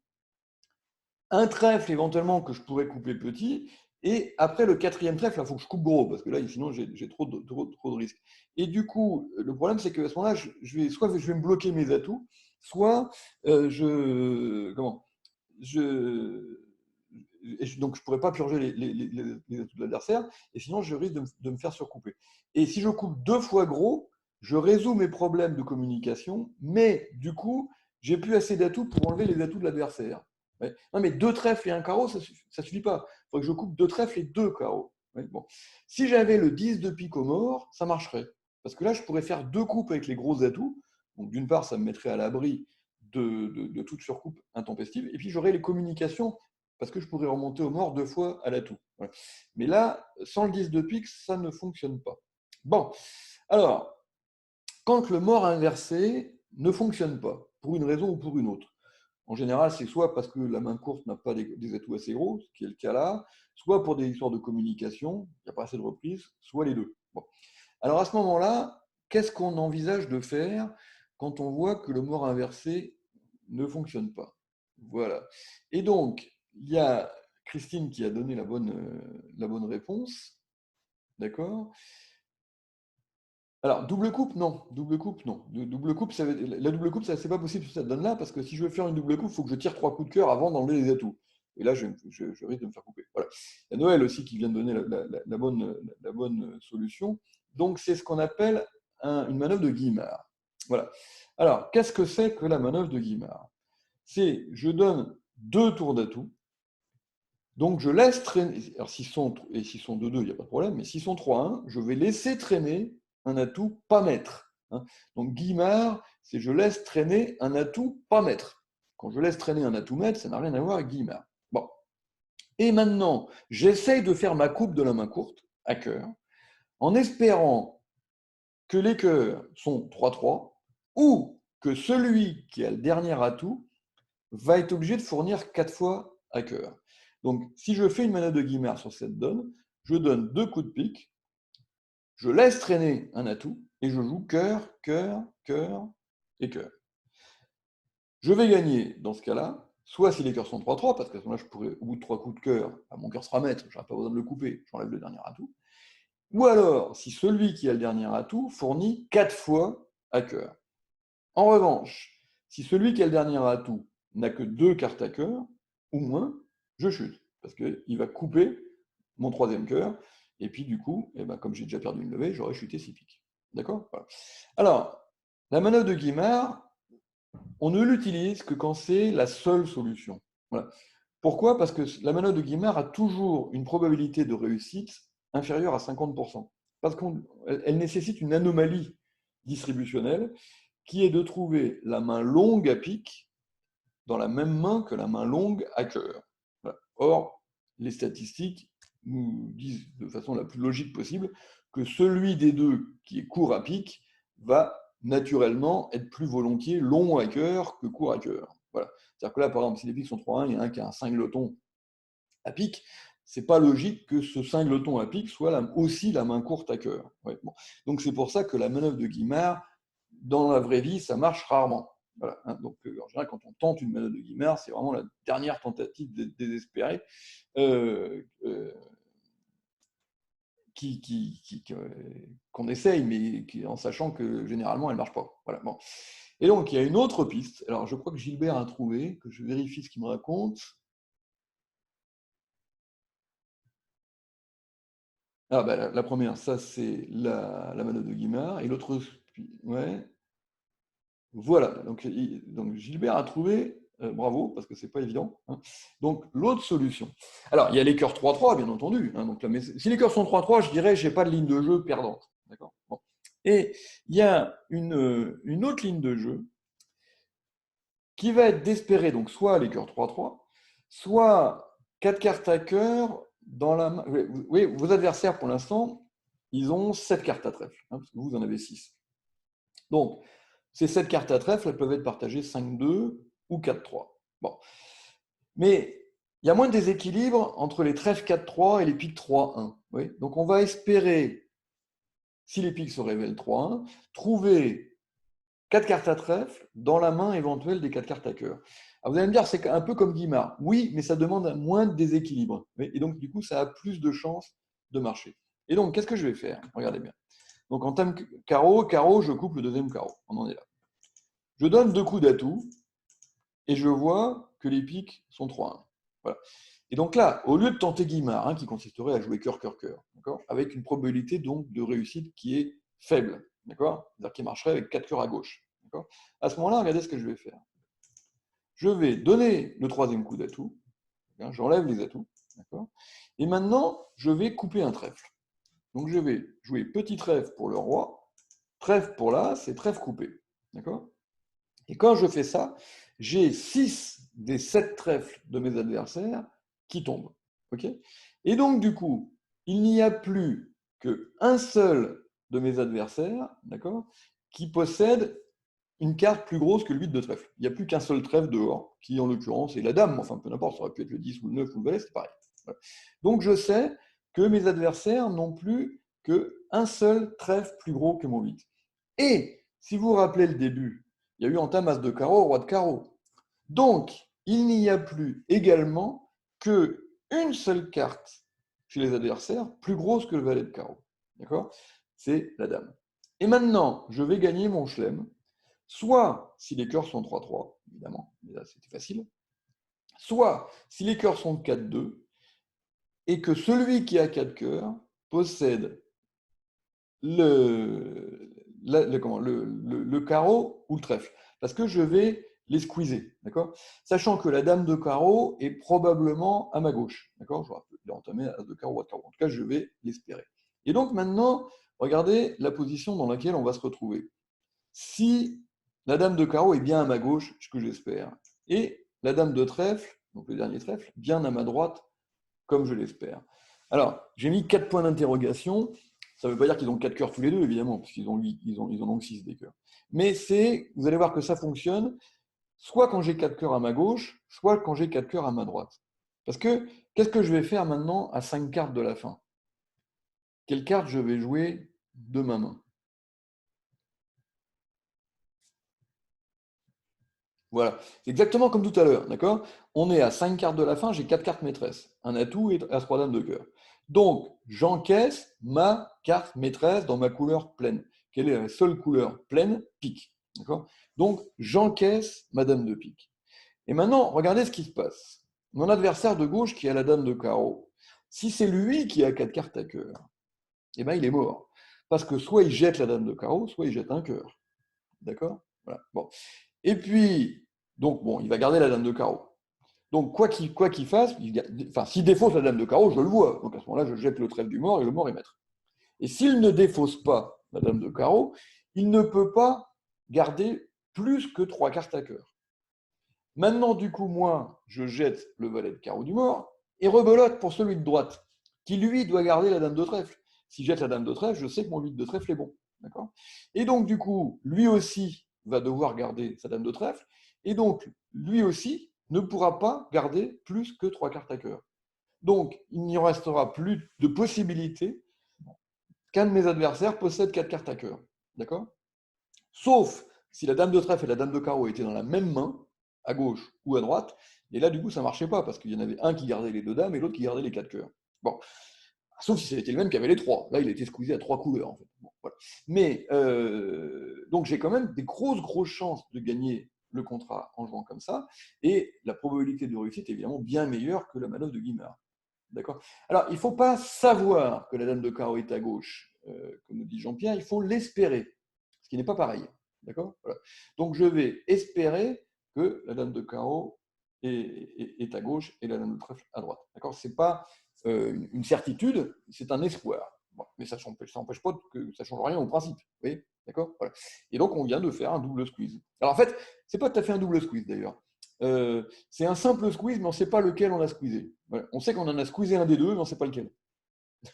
Un trèfle éventuellement que je pourrais couper petit. Et après le quatrième trèfle, il faut que je coupe gros, parce que là, sinon, j'ai trop de risques. Et du coup, le problème, c'est qu'à ce moment-là, soit je vais me bloquer mes atouts, soit donc je ne pourrais pas purger les atouts de l'adversaire, et sinon, je risque de me faire surcouper. Et si je coupe 2 fois gros, je résous mes problèmes de communication, mais du coup, j'ai plus assez d'atouts pour enlever les atouts de l'adversaire. Ouais. Non, mais 2 trèfles et un carreau, ça ne suffit pas. Il faut que je coupe 2 trèfles et 2 carreaux. Ouais, bon. Si j'avais le 10 de pique au mort, ça marcherait. Parce que là, je pourrais faire 2 coupes avec les gros atouts. Donc, d'une part, ça me mettrait à l'abri de toute surcoupe intempestive. Et puis, j'aurais les communications, parce que je pourrais remonter au mort 2 fois à l'atout. Voilà. Mais là, sans le 10 de pique, ça ne fonctionne pas. Bon, alors, quand le mort inversé ne fonctionne pas, pour une raison ou pour une autre, en général, c'est soit parce que la main courte n'a pas des atouts assez gros, ce qui est le cas là, soit pour des histoires de communication, il n'y a pas assez de reprises, soit les deux. Bon. Alors à ce moment-là, qu'est-ce qu'on envisage de faire quand on voit que le mort inversé ne fonctionne pas? Voilà. Et donc, il y a Christine qui a donné la bonne réponse. D'accord? Alors, double coupe, non. Double coupe, non. Double coupe, la double coupe, c'est pas possible sur cette donne-là, parce que si je veux faire une double coupe, il faut que je tire 3 coups de cœur avant d'enlever les atouts. Et là, je risque de me faire couper. Voilà. Il y a Noël aussi qui vient de donner la bonne solution. Donc, c'est ce qu'on appelle une manœuvre de Guimard. Voilà. Alors, qu'est-ce que c'est que la manœuvre de Guimard? C'est, je donne 2 tours d'atout, donc je laisse traîner. Alors, s'ils sont 2-2, il n'y a pas de problème, mais s'ils sont 3-1, je vais laisser traîner un atout pas maître. Hein. Donc Guimard, c'est je laisse traîner un atout pas maître. Quand je laisse traîner un atout maître, ça n'a rien à voir avec Guimard. Bon. Et maintenant, j'essaye de faire ma coupe de la main courte, à cœur, en espérant que les cœurs sont 3-3, ou que celui qui a le dernier atout va être obligé de fournir 4 fois à cœur. Donc, si je fais une manœuvre de Guimard sur cette donne, je donne 2 coups de pique, je laisse traîner un atout et je joue cœur, cœur, cœur et cœur. Je vais gagner dans ce cas-là, soit si les cœurs sont 3-3, parce qu'à ce moment-là, je pourrais, au bout de 3 coups de cœur, mon cœur sera maître, je n'aurai pas besoin de le couper, j'enlève le dernier atout. Ou alors, si celui qui a le dernier atout fournit 4 fois à cœur. En revanche, si celui qui a le dernier atout n'a que 2 cartes à cœur, ou moins, je chute, parce qu'il va couper mon troisième cœur, et puis du coup, eh ben, comme j'ai déjà perdu une levée, j'aurais chuté 6 piques. D'accord? Voilà. Alors, la manœuvre de Guimard, on ne l'utilise que quand c'est la seule solution. Voilà. Pourquoi? Parce que la manœuvre de Guimard a toujours une probabilité de réussite inférieure à 50%. Parce qu'elle nécessite une anomalie distributionnelle qui est de trouver la main longue à pique dans la même main que la main longue à cœur. Voilà. Or, les statistiques nous disent de façon la plus logique possible que celui des deux qui est court à pique va naturellement être plus volontiers long à cœur que court à cœur. Voilà. C'est-à-dire que là, par exemple, si les piques sont 3-1, il y en a un qui a un cingleton à pique, c'est pas logique que ce cingleton à pique soit aussi la main courte à cœur. Ouais, bon. Donc c'est pour ça que la manœuvre de Guimard, dans la vraie vie, ça marche rarement. Voilà, hein. Donc en général, quand on tente une manœuvre de Guimard, c'est vraiment la dernière tentative désespérée qu'on essaye, mais en sachant que généralement, elle ne marche pas. Voilà, bon. Et donc, il y a une autre piste. Alors, je crois que Gilbert a trouvé, que je vérifie ce qu'il me raconte. Ah, bah, la première, ça, c'est la manœuvre de Guimard. Et l'autre, ouais. Voilà. Donc Gilbert a trouvé, bravo, parce que c'est pas évident. Hein. Donc, l'autre solution. Alors, il y a les cœurs 3-3, bien entendu. Hein, donc, là, mais si les cœurs sont 3-3, je dirais, je n'ai pas de ligne de jeu perdante. D'accord. Bon. Et il y a une autre ligne de jeu qui va être d'espérer, donc soit les cœurs 3-3, soit 4 cartes à cœur dans la main. Oui, vos adversaires, pour l'instant, ils ont 7 cartes à trèfle, hein, parce que vous en avez 6. Donc, ces 7 cartes à trèfle, elles peuvent être partagées 5-2 ou 4-3. Bon. Mais il y a moins de déséquilibre entre les trèfles 4-3 et les piques 3-1. Oui. Donc, on va espérer, si les piques se révèlent 3-1, trouver 4 cartes à trèfle dans la main éventuelle des 4 cartes à cœur. Alors vous allez me dire, c'est un peu comme Guimard. Oui, mais ça demande moins de déséquilibre. Et donc, du coup, ça a plus de chances de marcher. Et donc, qu'est-ce que je vais faire? Regardez bien. Donc, en termes carreau, je coupe le deuxième carreau. On en est là. Je donne 2 coups d'atout et je vois que les piques sont 3-1. Voilà. Et donc là, au lieu de tenter Guimard, hein, qui consisterait à jouer cœur, cœur, cœur, avec une probabilité donc de réussite qui est faible, c'est-à-dire qui marcherait avec 4 cœurs à gauche. À ce moment-là, regardez ce que je vais faire. Je vais donner le troisième coup d'atout, j'enlève les atouts, et maintenant, je vais couper un trèfle. Donc je vais jouer petit trèfle pour le roi, trèfle pour l'as, c'est trèfle coupé. D'accord? Et quand je fais ça, j'ai 6 des 7 trèfles de mes adversaires qui tombent. Okay, et donc, du coup, il n'y a plus qu'un seul de mes adversaires, qui possède une carte plus grosse que le 8 de trèfle. Il n'y a plus qu'un seul trèfle dehors, qui en l'occurrence est la dame, enfin peu n'importe, ça aurait pu être le 10 ou le 9 ou le valet, c'est pareil. Voilà. Donc je sais que mes adversaires n'ont plus qu'un seul trèfle plus gros que mon 8. Et si vous vous rappelez le début, il y a eu en tam as de carreau, roi de carreau. Donc il n'y a plus également qu'une seule carte chez les adversaires plus grosse que le valet de carreau. D'accord? C'est la dame. Et maintenant, je vais gagner mon chelem. Soit si les cœurs sont 3-3, évidemment, mais là c'était facile, soit si les cœurs sont 4-2, et que celui qui a 4 cœurs possède le carreau ou le trèfle. Parce que je vais les squeezer, d'accord? Sachant que la dame de carreau est probablement à ma gauche, d'accord? Je vais entamer as de carreau, roi de carreau. En tout cas, je vais l'espérer. Et donc maintenant, regardez la position dans laquelle on va se retrouver. Si la dame de carreau est bien à ma gauche, ce que j'espère, et la dame de trèfle, donc le dernier trèfle, bien à ma droite, comme je l'espère. Alors, j'ai mis 4 points d'interrogation. Ça ne veut pas dire qu'ils ont 4 cœurs tous les deux, évidemment, parce qu'ils ils en ont 6 des cœurs. Mais vous allez voir que ça fonctionne soit quand j'ai 4 cœurs à ma gauche, soit quand j'ai 4 cœurs à ma droite. Parce que, qu'est-ce que je vais faire maintenant à 5 cartes de la fin? Quelle carte je vais jouer de ma main? Voilà, c'est exactement comme tout à l'heure, d'accord? On est à 5 cartes de la fin, j'ai 4 cartes maîtresses, un atout et As-3 dame de cœur. Donc, j'encaisse ma carte maîtresse dans ma couleur pleine. Quelle est la seule couleur pleine? Pique, d'accord? Donc, j'encaisse ma dame de pique. Et maintenant, regardez ce qui se passe. Mon adversaire de gauche qui a la dame de carreau, si c'est lui qui a 4 cartes à cœur, eh ben, il est mort. Parce que soit il jette la dame de carreau, soit il jette un cœur. D'accord? Voilà. Bon. Et puis, donc, bon, il va garder la dame de carreau. Donc, quoi qu'il fasse, s'il défausse la dame de carreau, je le vois. Donc, à ce moment-là, je jette le trèfle du mort et le mort est maître. Et s'il ne défausse pas la dame de carreau, il ne peut pas garder plus que 3 cartes à cœur. Maintenant, du coup, moi, je jette le valet de carreau du mort et rebelote pour celui de droite, qui lui doit garder la dame de trèfle. Si je jette la dame de trèfle, je sais que mon 8 de trèfle est bon. D'accord? Et donc, du coup, lui aussi va devoir garder sa dame de trèfle. Et donc, lui aussi ne pourra pas garder plus que 3 cartes à cœur. Donc, il n'y restera plus de possibilité qu'un de mes adversaires possède 4 cartes à cœur. D'accord? Sauf si la dame de trèfle et la dame de carreau étaient dans la même main, à gauche ou à droite, et là, du coup, ça ne marchait pas, parce qu'il y en avait un qui gardait les 2 dames et l'autre qui gardait les 4 cœurs. Bon. Sauf si c'était le même qui avait les 3. Là, il était squeezé à 3 couleurs, en fait. Bon, voilà. Mais, donc, j'ai quand même des grosses chances de gagner le contrat en jouant comme ça, et la probabilité de réussite est évidemment bien meilleure que la manœuvre de Guimard. D'accord? Alors, il ne faut pas savoir que la dame de carreau est à gauche, comme nous dit Jean-Pierre, il faut l'espérer, ce qui n'est pas pareil. D'accord? Voilà. Donc, je vais espérer que la dame de carreau est à gauche et la dame de trèfle à droite. D'accord? Ce n'est pas une certitude, c'est un espoir. Bon, mais ça n'empêche pas que ça ne change rien au principe. Vous voyez? D'accord? Voilà. Et donc, on vient de faire un double squeeze. Alors, en fait, ce n'est pas tout à fait un double squeeze d'ailleurs. C'est un simple squeeze, mais on ne sait pas lequel on a squeezé. Voilà. On sait qu'on en a squeezé un des deux, mais on ne sait pas lequel.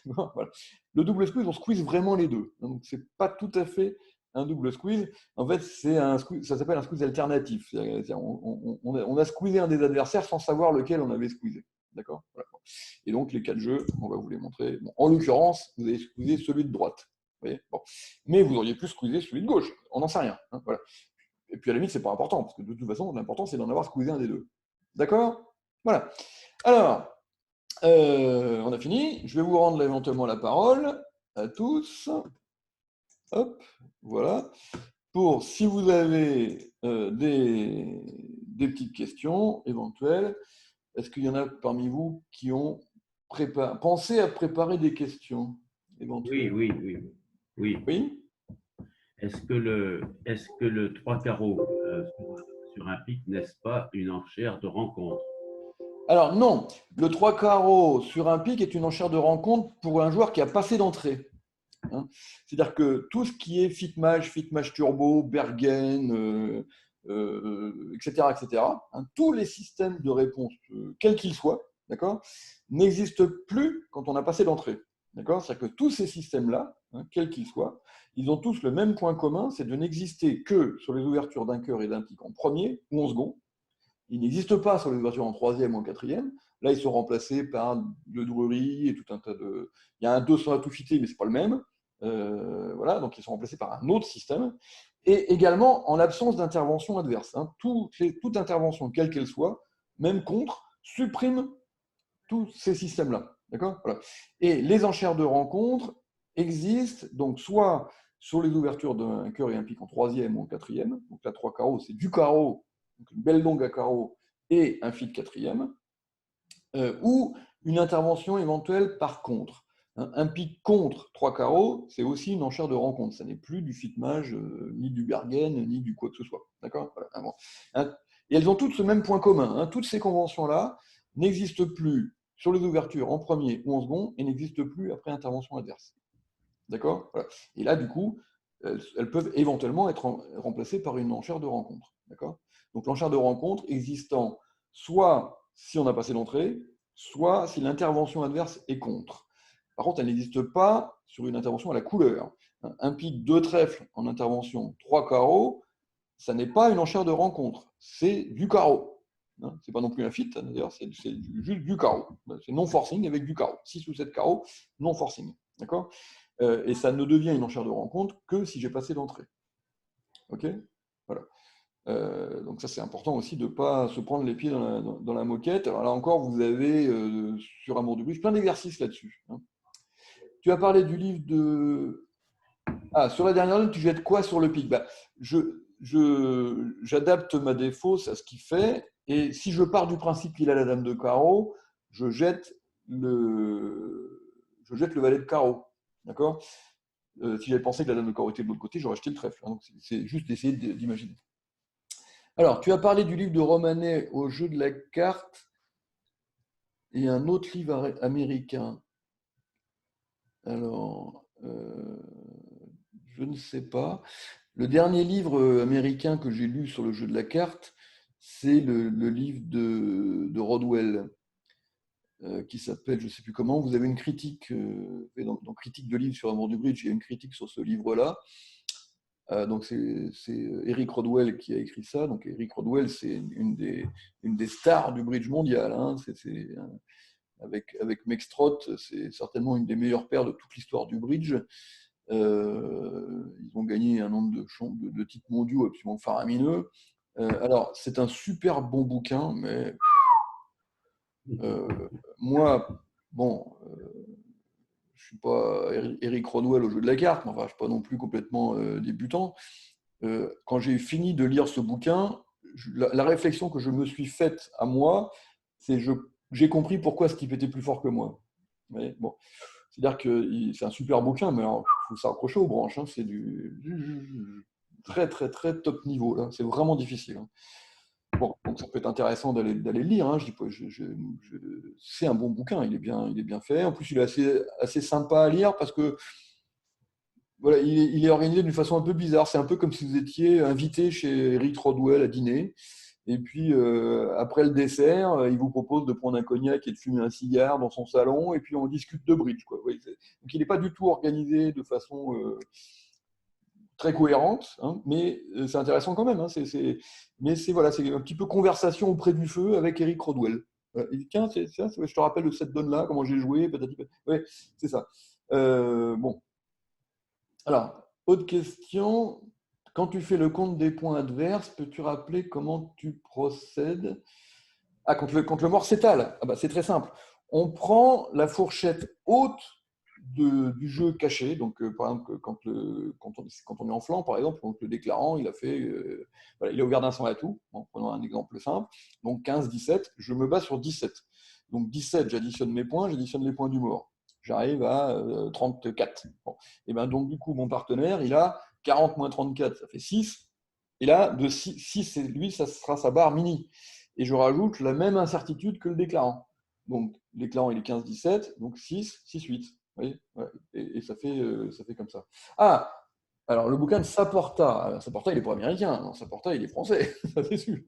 Voilà. Le double squeeze, on squeeze vraiment les deux. Donc, ce n'est pas tout à fait un double squeeze. En fait, ça s'appelle un squeeze alternatif. On a squeezé un des adversaires sans savoir lequel on avait squeezé. D'accord? Voilà. Et donc, les 4 jeux, on va vous les montrer. Bon, en l'occurrence, vous avez squeezé celui de droite. Vous voyez, bon. Mais vous auriez pu squeezer celui de gauche. On n'en sait rien. Hein, voilà. Et puis à la limite, c'est pas important, parce que de toute façon, l'important, c'est d'en avoir squeezé un des deux. D'accord? Voilà. Alors, on a fini. Je vais vous rendre éventuellement la parole à tous. Hop, voilà. Pour si vous avez des petites questions éventuelles, est-ce qu'il y en a parmi vous qui ont pensé à préparer des questions Oui, éventuelles? oui, oui, oui. Oui? Est-ce que le 3 carreaux sur un pic n'est-ce pas une enchère de rencontre? Alors non, le 3 carreaux sur un pic est une enchère de rencontre pour un joueur qui a passé d'entrée. Hein. C'est-à-dire que tout ce qui est Fitmage Turbo, Bergen, etc., etc., hein, tous les systèmes de réponse, quels qu'ils soient, d'accord, n'existent plus quand on a passé d'entrée. D'accord? C'est-à-dire que tous ces systèmes-là, hein, quels qu'ils soient, ils ont tous le même point commun, c'est de n'exister que sur les ouvertures d'un cœur et d'un pic en premier ou en second. Ils n'existent pas sur les ouvertures en troisième ou en quatrième. Là, ils sont remplacés par le Drury et tout un tas de. Il y a un 200 à tout fitter, mais ce n'est pas le même. Voilà, donc ils sont remplacés par un autre système. Et également en l'absence d'intervention adverse. Hein. Toute intervention, quelle qu'elle soit, même contre, supprime tous ces systèmes-là. D'accord? Voilà. Et les enchères de rencontre existent, donc soit sur les ouvertures d'un cœur et un pic en troisième ou en quatrième. Donc là, 3 carreaux, c'est du carreau, donc une belle longue à carreau et un fit quatrième, ou une intervention éventuelle par contre. Un pic contre 3 carreaux, c'est aussi une enchère de rencontre. Ça n'est plus du fit-mage, ni du Bergen, ni du quoi que ce soit. D'accord? Voilà. Et elles ont toutes ce même point commun. Hein. Toutes ces conventions-là n'existent plus sur les ouvertures en premier ou en second et n'existent plus après intervention adverse. D'accord? Voilà. Et là, du coup, elles peuvent éventuellement être remplacées par une enchère de rencontre. D'accord? Donc l'enchère de rencontre existant soit si on a passé l'entrée, soit si l'intervention adverse est contre. Par contre, elle n'existe pas sur une intervention à la couleur. Un pique, 2 trèfles en intervention, 3 carreaux, ça n'est pas une enchère de rencontre, c'est du carreau. C'est pas non plus un fit, d'ailleurs, c'est juste du carreau. C'est non forcing avec du carreau. 6 ou 7 carreaux, non forcing. D'accord. Et ça ne devient une enchère de rencontre que si j'ai passé l'entrée. Ok. Voilà. Donc ça, c'est important aussi de ne pas se prendre les pieds dans la moquette. Alors là encore, vous avez sur Amour du bridge plein d'exercices là-dessus. Tu as parlé du livre de... Ah, sur la dernière ligne, tu jettes quoi sur le pic? J'adapte ma défausse à ce qu'il fait. Et si je pars du principe qu'il a la dame de carreau, je jette le valet de carreau. D'accord. Si j'avais pensé que la dame de carreau était de l'autre côté, j'aurais jeté le trèfle. Donc c'est juste d'essayer d'imaginer. Alors, tu as parlé du livre de Romanet au jeu de la carte et un autre livre américain. Alors, je ne sais pas. Le dernier livre américain que j'ai lu sur le jeu de la carte, c'est le livre de Rodwell, qui s'appelle, je ne sais plus comment. Vous avez une critique, dans Critique de livre sur Amour du bridge, il y a une critique sur ce livre-là. Donc c'est Eric Rodwell qui a écrit ça. Donc Eric Rodwell, c'est une des stars du bridge mondial. Hein. Avec Mextrot, c'est certainement une des meilleures paires de toute l'histoire du bridge. Ils ont gagné un nombre de titres mondiaux absolument faramineux. Alors, c'est un super bon bouquin, mais moi, bon, je ne suis pas Eric Rodwell au jeu de la carte, mais enfin, je ne suis pas non plus complètement débutant. Quand j'ai fini de lire ce bouquin, la réflexion que je me suis faite à moi, c'est j'ai compris pourquoi ce type était plus fort que moi. Bon. C'est-à-dire que c'est un super bouquin, mais il faut s'accrocher aux branches. Hein. C'est du très, très, très top niveau. Là. C'est vraiment difficile. Hein. Bon, donc ça peut être intéressant d'aller le lire. Hein. C'est un bon bouquin, il est bien fait. En plus, il est assez sympa à lire parce que voilà, il est organisé d'une façon un peu bizarre. C'est un peu comme si vous étiez invité chez Eric Rodwell à dîner. Et puis, après le dessert, il vous propose de prendre un cognac et de fumer un cigare dans son salon. Et puis, on discute de bridge. Quoi. Oui, donc, il n'est pas du tout organisé de façon très cohérente. Hein, mais c'est intéressant quand même. Hein, mais c'est voilà, c'est un petit peu conversation auprès du feu avec Eric Rodwell. Il dit, tiens, c'est ça, je te rappelle de cette donne-là, comment j'ai joué, patati. Ouais, c'est ça. Bon. Alors, autre question. Quand tu fais le compte des points adverses, peux-tu rappeler comment tu procèdes? Ah, quand le mort s'étale, c'est très simple. On prend la fourchette haute du jeu caché. Donc, par exemple, quand on est en flanc, par exemple, donc le déclarant, il a ouvert d'un sang à tout. Bon, prenons un exemple simple. Donc, 15, 17, je me base sur 17. Donc, 17, j'additionne mes points, j'additionne les points du mort. J'arrive à 34. Bon. Et ben, donc, du coup, mon partenaire, il a 40 moins 34, ça fait 6. Et là, de 6, lui, ça sera sa barre mini. Et je rajoute la même incertitude que le déclarant. Donc, le déclarant, il est 15-17, donc 6, 6-8. Vous voyez, ouais. Et ça fait comme ça. Ah, alors le bouquin de Saporta. Saporta, il n'est pas américain. Non, Saporta, il est français, ça c'est sûr.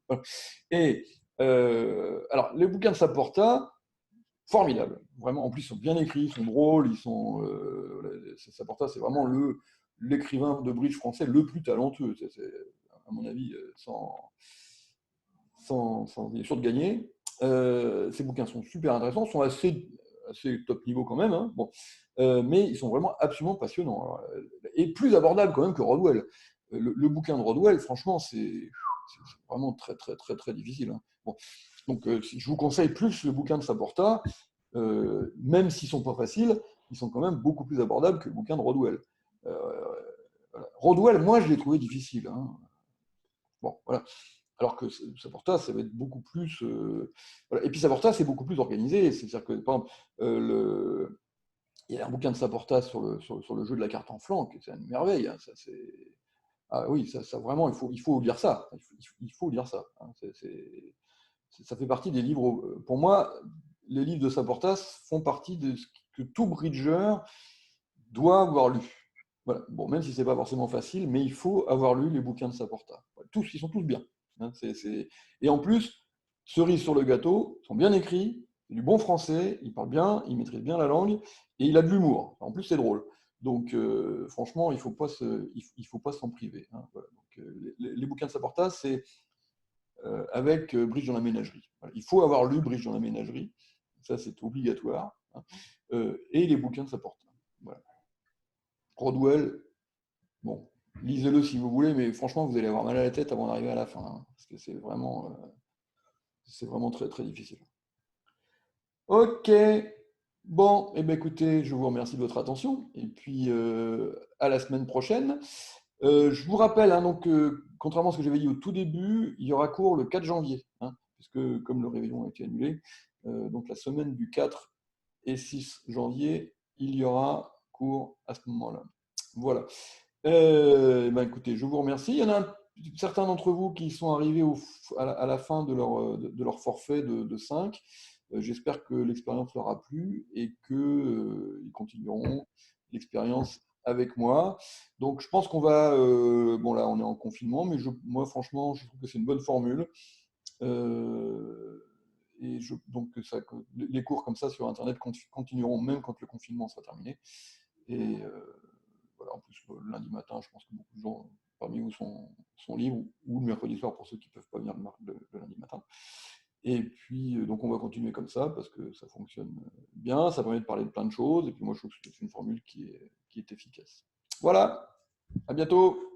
Et alors, les bouquins de Saporta, formidables. Vraiment, en plus, ils sont bien écrits, ils sont drôles, Saporta, c'est vraiment l'écrivain de bridge français le plus talentueux. À mon avis, il est sûr de gagner. Ces bouquins sont super intéressants, sont assez top niveau quand même, hein. Bon. Mais ils sont vraiment absolument passionnants. Alors, et plus abordables quand même que Rodwell. Le bouquin de Rodwell, franchement, c'est vraiment très, très, très, très difficile. Hein. Bon. Donc, je vous conseille plus le bouquin de Saporta, même s'ils ne sont pas faciles, ils sont quand même beaucoup plus abordables que le bouquin de Rodwell. Voilà. Rodwell, moi, je l'ai trouvé difficile. Hein. Bon, voilà. Alors que Saporta, ça va être beaucoup plus. Voilà. Et puis Saporta, c'est beaucoup plus organisé. C'est-à-dire que, par exemple, il y a un bouquin de Saporta sur le jeu de la carte en flanc, c'est une merveille. Hein. Ah oui, ça vraiment, il faut lire ça. Il faut lire ça. Hein. Ça fait partie des livres. Pour moi, les livres de Saporta font partie de ce que tout bridger doit avoir lu. Voilà. Bon, même si ce n'est pas forcément facile, mais il faut avoir lu les bouquins de Saporta. Ils sont tous bien. Hein, et en plus, cerise sur le gâteau, ils sont bien écrits, C'est du bon français, il parle bien, il maîtrise bien la langue, et il a de l'humour. En plus, c'est drôle. Donc, franchement, il ne faut pas s'en priver, hein. Voilà. Donc, les bouquins de Saporta, c'est avec Bridge dans la ménagerie. Voilà. Il faut avoir lu Bridge dans la ménagerie, ça c'est obligatoire, hein. Et les bouquins de Saporta. Voilà. Rodwell, bon, lisez-le si vous voulez, mais franchement, vous allez avoir mal à la tête avant d'arriver à la fin, hein, parce que c'est vraiment très très difficile. Ok, bon, eh bien, écoutez, je vous remercie de votre attention, et puis à la semaine prochaine. Je vous rappelle, hein, donc, contrairement à ce que j'avais dit au tout début, il y aura cours le 4 janvier, hein, puisque comme le réveillon a été annulé, donc la semaine du 4 et 6 janvier, il y aura cours à ce moment-là. Voilà. Ben, écoutez, je vous remercie. Il y en a certains d'entre vous qui sont arrivés à la fin de leur forfait de 5. J'espère que l'expérience leur a plu et qu'ils continueront l'expérience avec moi. Donc, je pense qu'on va. Bon, là, on est en confinement, mais moi, franchement, je trouve que c'est une bonne formule. Euh, donc, que les cours comme ça sur Internet continueront même quand le confinement sera terminé. Et voilà, en plus, le lundi matin, je pense que beaucoup de gens parmi vous sont libres, ou le mercredi soir pour ceux qui ne peuvent pas venir le lundi matin. Et puis, donc, on va continuer comme ça parce que ça fonctionne bien, ça permet de parler de plein de choses. Et puis, moi, je trouve que c'est une formule qui est efficace. Voilà, à bientôt!